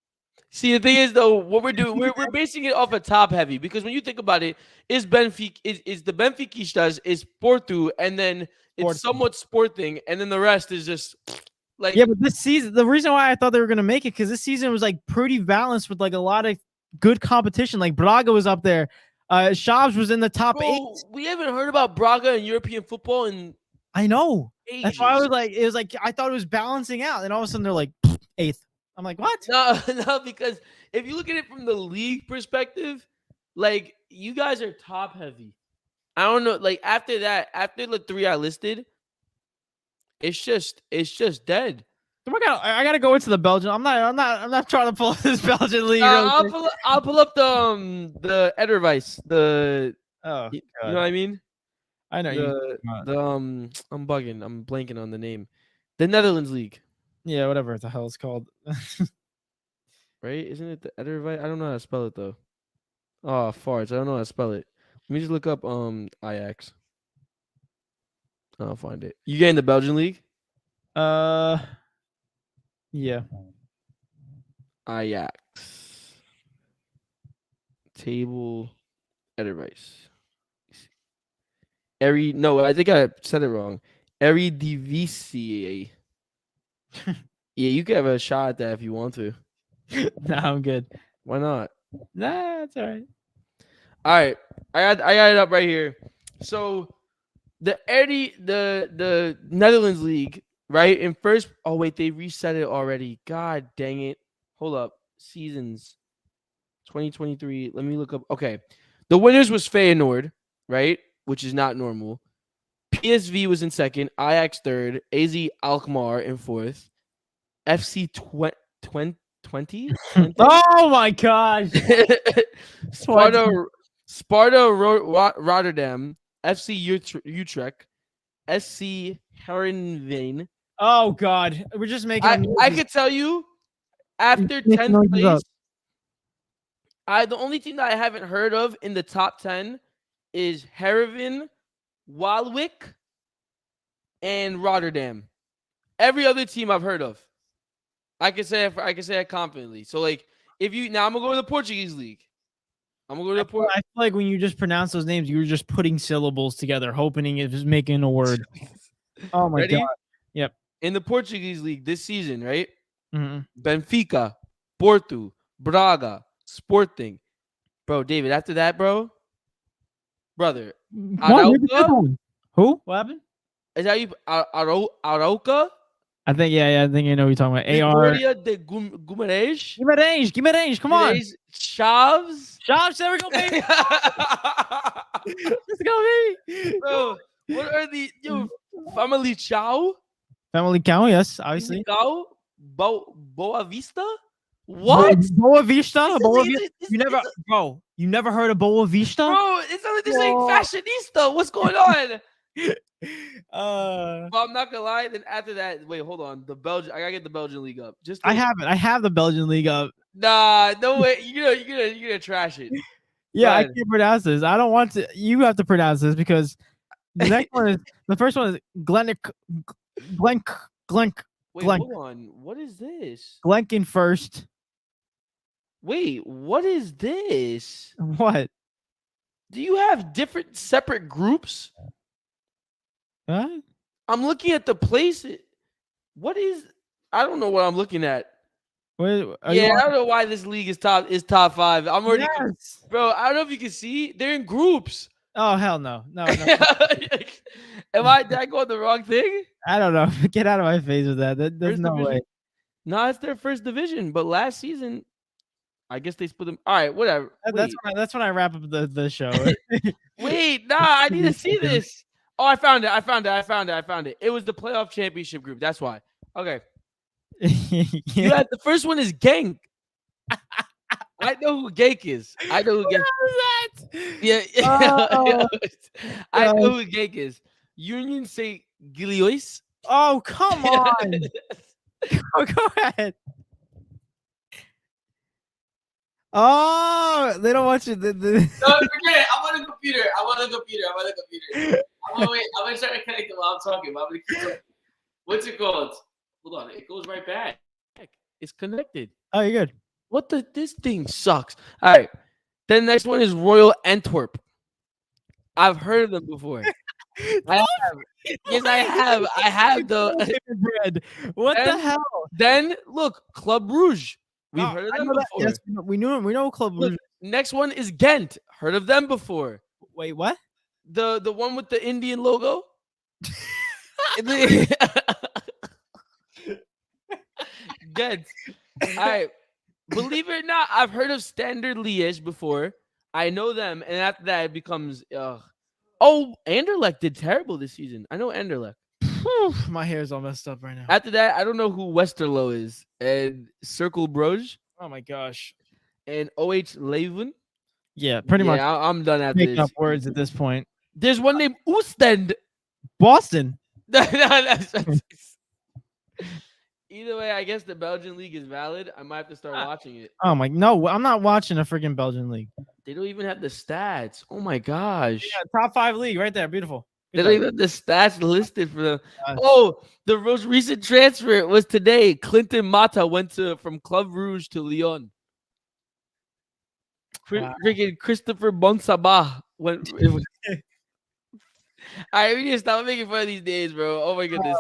Speaker 2: See, the thing is, though, what we're doing, we're basing it off a top heavy because when you think about it, is Benfica is the Benfiquistas is Porto, and then it's
Speaker 1: Porto.
Speaker 2: somewhat Sporting, and then the rest is just like
Speaker 1: Yeah, but this season, the reason why I thought they were gonna make it because this season was like pretty balanced with like a lot of good competition. Like Braga was up there, Shabs was in the top 8.
Speaker 2: we haven't heard about Braga in European football in
Speaker 1: I know.
Speaker 2: ages.
Speaker 1: That's why I was like, it was like I thought it was balancing out, and all of a sudden they're like 8th. I'm like, what?
Speaker 2: No, because if you look at it from the league perspective, like you guys are top heavy. I don't know. Like after that, after the 3 I listed, it's just dead.
Speaker 1: I gotta go into the Belgian. I'm not trying to pull this Belgian league.
Speaker 2: I'll pull up the Edelweiss.
Speaker 1: Oh,
Speaker 2: You know what I mean?
Speaker 1: I know you.
Speaker 2: I'm bugging. I'm blanking on the name. The Netherlands league.
Speaker 1: Yeah, whatever the hell it's called.
Speaker 2: Right? Isn't it the Edelweiss? I don't know how to spell it though. Oh, farts. I don't know how to spell it. Let me just look up Ajax. I'll find it. You getting the Belgian league?
Speaker 1: Yeah.
Speaker 2: Ajax. Table Edelweiss. No, I think I said it wrong. Eredivisie. Yeah, you can have a shot at that if you want to.
Speaker 1: Nah, I'm good.
Speaker 2: Why not?
Speaker 1: Nah, it's all right.
Speaker 2: All right, I got it up right here. So the Netherlands league, right? In first, oh wait, they reset it already. God dang it! Hold up, seasons 2023. Let me look up. Okay, the winners was Feyenoord, right? Which is not normal. PSV was in second, Ajax third, AZ Alkmaar in fourth, FC 20.
Speaker 1: Oh my gosh!
Speaker 2: Sparta Rotterdam, FC Utrecht, SC Heerenveen.
Speaker 1: Oh god, we're just making.
Speaker 2: I could tell you, after 10th place, the only team that I haven't heard of in the top 10 is Heerenveen, Walwick, and Rotterdam. Every other team I've heard of. I can say it confidently. So like, I'm gonna go to the Portuguese league. I'm gonna go to the
Speaker 1: I feel like when you just pronounce those names, you were just putting syllables together, hoping it was making a word. Oh my god! Yep.
Speaker 2: In the Portuguese league this season, right?
Speaker 1: Mm-hmm.
Speaker 2: Benfica, Porto, Braga, Sporting. Bro, David. After that, brother. Arauca?
Speaker 1: Who? What happened?
Speaker 2: Is that you? Arauca?
Speaker 1: I think I think I know what you're talking about.
Speaker 2: Vitória de Guimarães.
Speaker 1: Guimarães, come on.
Speaker 2: Chaves.
Speaker 1: There we go, baby. Let's go, baby.
Speaker 2: Bro, what are the Family Chow?
Speaker 1: Family Cow, yes, obviously.
Speaker 2: Boa Vista? What?
Speaker 1: Boa Vista? You never heard of Boa Vista?
Speaker 2: Bro, it's only this like fashionista. What's going on?
Speaker 1: But
Speaker 2: I'm not gonna lie. Then after that, wait, hold on. I gotta get the Belgian league up.
Speaker 1: I have the Belgian league up.
Speaker 2: Nah, no way. You're gonna trash it.
Speaker 1: Yeah, I can't pronounce this. I don't want to. You have to pronounce this because the first one is Glenk.
Speaker 2: Wait, hold on. What is this?
Speaker 1: Glenkin first.
Speaker 2: Wait, what is this?
Speaker 1: What?
Speaker 2: Do you have different separate groups?
Speaker 1: Huh?
Speaker 2: I'm looking at the place. What is? I don't know what I'm looking at. I don't know why this league is top 5. I'm already, bro. I don't know if you can see. They're in groups.
Speaker 1: Oh hell no. No.
Speaker 2: Did I go on the wrong thing?
Speaker 1: I don't know. Get out of my face with that. There's
Speaker 2: First
Speaker 1: no
Speaker 2: division?
Speaker 1: way.
Speaker 2: No, it's their first division. But last season, I guess they split them. All right, whatever.
Speaker 1: That's when I wrap up the show.
Speaker 2: Wait, nah, I need to see this. Oh, I found it. It was the playoff championship group. That's why. Okay. You had the first one is Genk. I know who Genk is. I know who Genk. Yeah. I know who Genk is. Union St. Gillois.
Speaker 1: Oh, come on. Oh, go ahead. Oh, they don't want you.
Speaker 3: No, forget it. I'm on a computer. I'm gonna try to connect it while I'm talking. But I'm gonna keep talking. What's it called? Hold on. It goes right back.
Speaker 2: It's connected.
Speaker 1: Oh, you're good.
Speaker 2: What the? This thing sucks. All right. Then the next one is Royal Antwerp. I've heard of them before. I have. Yes, I have. I have the
Speaker 1: bread. What the hell?
Speaker 2: Then look, Club Rouge. We've heard of them before.
Speaker 1: Yes, we know Club Rouge.
Speaker 2: Next one is Ghent. Heard of them before.
Speaker 1: Wait, what?
Speaker 2: The one with the Indian logo? Ghent. All right. Believe it or not, I've heard of Standard Liège before. I know them, and after that, it becomes. Oh, Anderlecht did terrible this season. I know Anderlecht.
Speaker 1: My hair is all messed up right now.
Speaker 2: After that, I don't know who Westerlo is. And Circle Bruges.
Speaker 1: Oh my gosh.
Speaker 2: And OH Leuven.
Speaker 1: Yeah, pretty much.
Speaker 2: I'm done after
Speaker 1: making
Speaker 2: this.
Speaker 1: up words at this point.
Speaker 2: There's one named Oostend.
Speaker 1: Boston.
Speaker 2: Either way, I guess the Belgian league is valid. I might have to start watching it.
Speaker 1: Oh my, no, I'm not watching a freaking Belgian league.
Speaker 2: They don't even have the stats. Oh my gosh.
Speaker 1: Yeah, top 5 league right there. Beautiful.
Speaker 2: They don't even have the stats listed for them. Oh, the most recent transfer was today. Clinton Mata went from Club Rouge to Lyon. Freaking Christopher Bonsaba went. I need to stop making fun of these days, bro. Oh my goodness.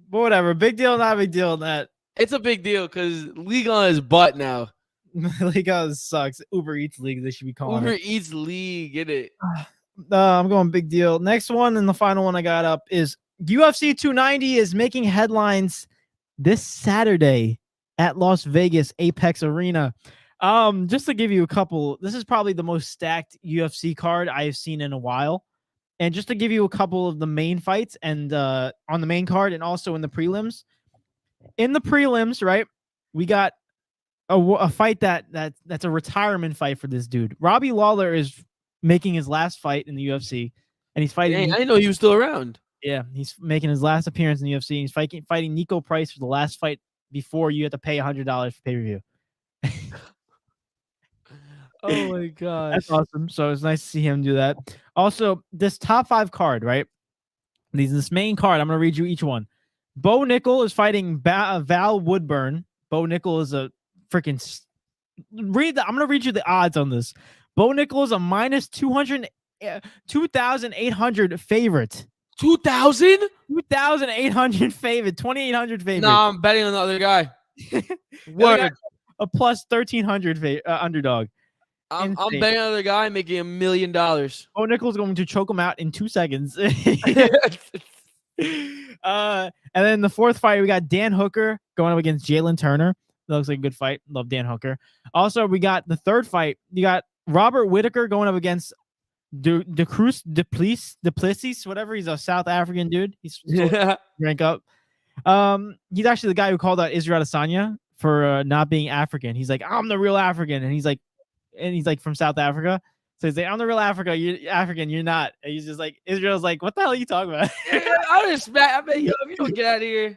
Speaker 1: But whatever. Big deal, not a big deal. That
Speaker 2: it's a big deal because League on is butt now.
Speaker 1: League on sucks. Uber Eats League, they should be calling
Speaker 2: Uber
Speaker 1: it.
Speaker 2: Eats League, get it?
Speaker 1: I'm going big deal. Next one and the final one I got up is UFC 290 is making headlines this Saturday at Las Vegas Apex Arena. Just to give you a couple, this is probably the most stacked UFC card I have seen in a while. And just to give you a couple of the main fights and on the main card and also in the prelims. In the prelims, right, we got a fight that's a retirement fight for this dude. Robbie Lawler is making his last fight in the UFC, and he's fighting.
Speaker 2: Dang, I didn't know he was still around.
Speaker 1: Yeah, he's making his last appearance in the UFC. He's fighting Nico Price for the last fight before you have to pay $100 for pay-per-view.
Speaker 2: Oh my gosh,
Speaker 1: that's awesome. So it's nice to see him do that. Also, this top 5 card, right? This main card, I'm gonna read you each one. Bo Nickel is fighting Val Woodburn. Bo Nickel is a freaking I'm gonna read you the odds on this. Bo Nickel is a minus 2,800 favorite.
Speaker 2: 2,800
Speaker 1: favorite. 2,800 favorite.
Speaker 2: No, I'm betting on the other guy. Word.
Speaker 1: A plus 1,300 underdog.
Speaker 2: I'm betting on the other guy making $1 million.
Speaker 1: Bo Nickel's going to choke him out in 2 seconds. And then the fourth fight, we got Dan Hooker going up against Jalen Turner. That looks like a good fight. Love Dan Hooker. Also, we got the third fight. You got Robert Whittaker going up against Duplessis, whatever. He's a South African dude. He's rank up. He's actually the guy who called out Israel Adesanya for not being African. He's like, I'm the real African, and he's like from South Africa. So he's like, I'm the real African. You're African. You're not. And he's just like, Israel's like, what the hell are you talking about?
Speaker 2: I just smack. I bet you don't get out of here.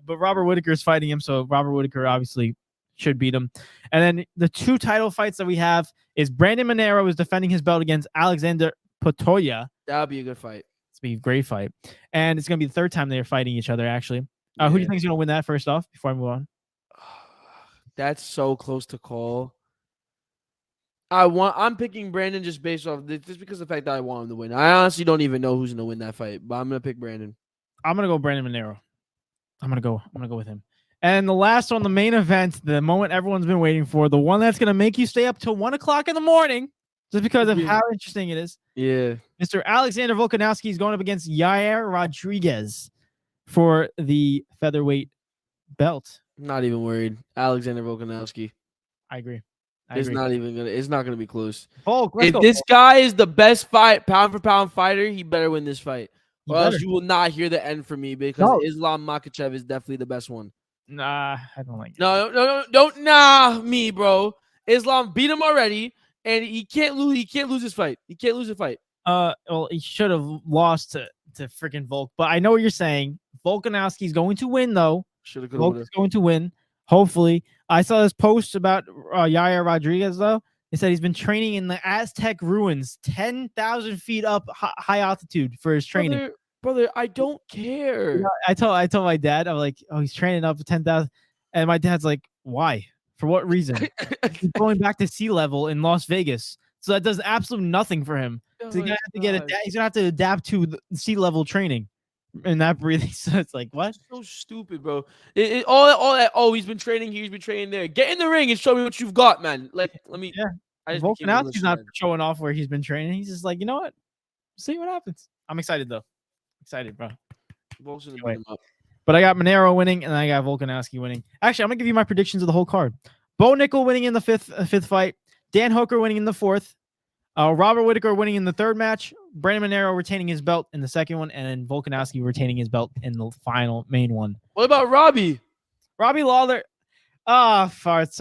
Speaker 1: But Robert Whittaker is fighting him, so Robert Whittaker obviously should beat him. And then the 2 title fights that we have is Brandon Monero is defending his belt against Alexander Potoya.
Speaker 2: That'll be a good fight.
Speaker 1: It's gonna be a great fight, and it's gonna be the 3rd time they're fighting each other. Actually, who do you think is gonna win that? First off, before I move on,
Speaker 2: that's so close to call. I'm picking Brandon just based off just because of the fact that I want him to win. I honestly don't even know who's gonna win that fight, but I'm gonna pick Brandon.
Speaker 1: I'm gonna go Brandon Monero. I'm gonna go with him. And the last one, the main event, the moment everyone's been waiting for, the one that's gonna make you stay up till 1 o'clock in the morning. just because of how interesting it is.
Speaker 2: Yeah.
Speaker 1: Mr. Alexander Volkanovski is going up against Yair Rodriguez for the featherweight belt.
Speaker 2: I'm not even worried. Alexander Volkanovski.
Speaker 1: I agree.
Speaker 2: It's not gonna be close.
Speaker 1: Volk, let's
Speaker 2: If
Speaker 1: go.
Speaker 2: this guy is the best pound for pound fighter, he better win this fight.
Speaker 1: You
Speaker 2: Or else
Speaker 1: better.
Speaker 2: you will not hear the end from me because
Speaker 1: No.
Speaker 2: Islam Makhachev is definitely the best one.
Speaker 1: Nah, I don't like it.
Speaker 2: No, don't nah me, bro. Islam beat him already, and he can't lose. He can't lose his fight. He can't lose a fight.
Speaker 1: Well, he should have lost to freaking Volk, but I know what you're saying. Volkanovski's going to win, though.
Speaker 2: Should have.
Speaker 1: Volk is going to win. Hopefully, I saw this post about Yair Rodriguez. Though he said he's been training in the Aztec ruins, 10,000 feet up, high altitude for his training.
Speaker 2: Brother, I don't care.
Speaker 1: You know, I told my dad, I'm like, oh, he's training up to 10,000, and my dad's like, why? For what reason? He's going back to sea level in Las Vegas, so that does absolutely nothing for him. So he's gonna have to he's gonna have to adapt to the sea level training and that breathing. So it's like, what?
Speaker 2: So stupid, bro. All that. Oh, he's been training here. He's been training there. Get in the ring and show me what you've got, man. Like, let me.
Speaker 1: Yeah. Volkanovski's not showing off where he's been training. He's just like, you know what? See what happens. I'm excited though. Excited, bro. Anyway. But I got Monero winning, and I got Volkanovski winning. Actually, I'm gonna give you my predictions of the whole card. Bo Nickel winning in the fifth fight. Dan Hooker winning in the fourth. Robert Whittaker winning in the third match. Brandon Monero retaining his belt in the second one, and then Volkanovski retaining his belt in the final main one.
Speaker 2: What about Robbie?
Speaker 1: Robbie Lawler. Farts.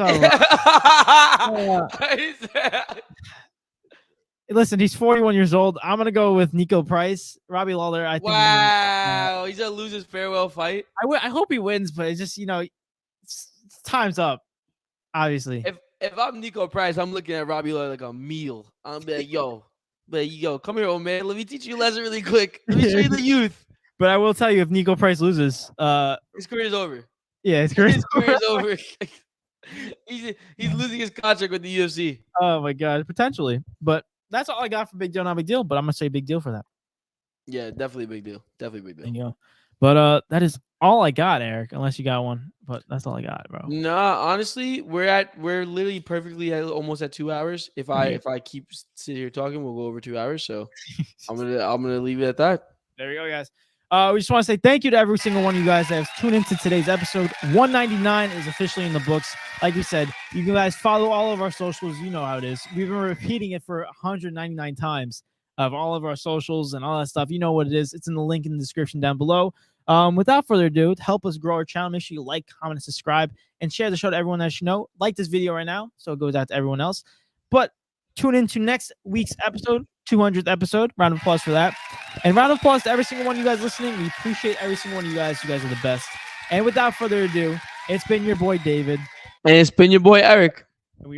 Speaker 1: Listen, he's 41 years old. I'm gonna go with Nico Price. Robbie Lawler, I think.
Speaker 2: Wow, he's gonna lose his farewell fight.
Speaker 1: I hope he wins, but it's just time's up. Obviously.
Speaker 2: If I'm Nico Price, I'm looking at Robbie Lawler like a meal. I'm like, yo, come here, old man. Let me teach you a lesson really quick. Let me show you the youth.
Speaker 1: But I will tell you, if Nico Price loses,
Speaker 2: his career's over.
Speaker 1: Yeah, his career's
Speaker 2: over. He's losing his contract with the UFC.
Speaker 1: Oh my god, potentially. But that's all I got for Big Deal, Not Big Deal. But I'm gonna say big deal for that.
Speaker 2: Yeah, definitely a big deal. Definitely a big deal.
Speaker 1: There you go. But that is all I got, Eric. Unless you got one, but that's all I got, bro.
Speaker 2: Nah, honestly, we're literally perfectly almost at 2 hours. If I keep sitting here talking, we'll go over 2 hours. So I'm gonna leave it at that.
Speaker 1: There we go, guys. We just want to say thank you to every single one of you guys that have tuned into today's episode. 199 is officially in the books. Like we said, you guys follow all of our socials. You know how it is. We've been repeating it for 199 times of all of our socials and all that stuff. You know what it is. It's in the link in the description down below. Without further ado, to help us grow our channel, make sure you like, comment, and subscribe, and share the show to everyone that you know. Like this video right now, so it goes out to everyone else. But tune in to next week's episode, 200th episode. Round of applause for that. And round of applause to every single one of you guys listening. We appreciate every single one of you guys. You guys are the best. And without further ado, it's been your boy, David.
Speaker 2: And it's been your boy, Eric.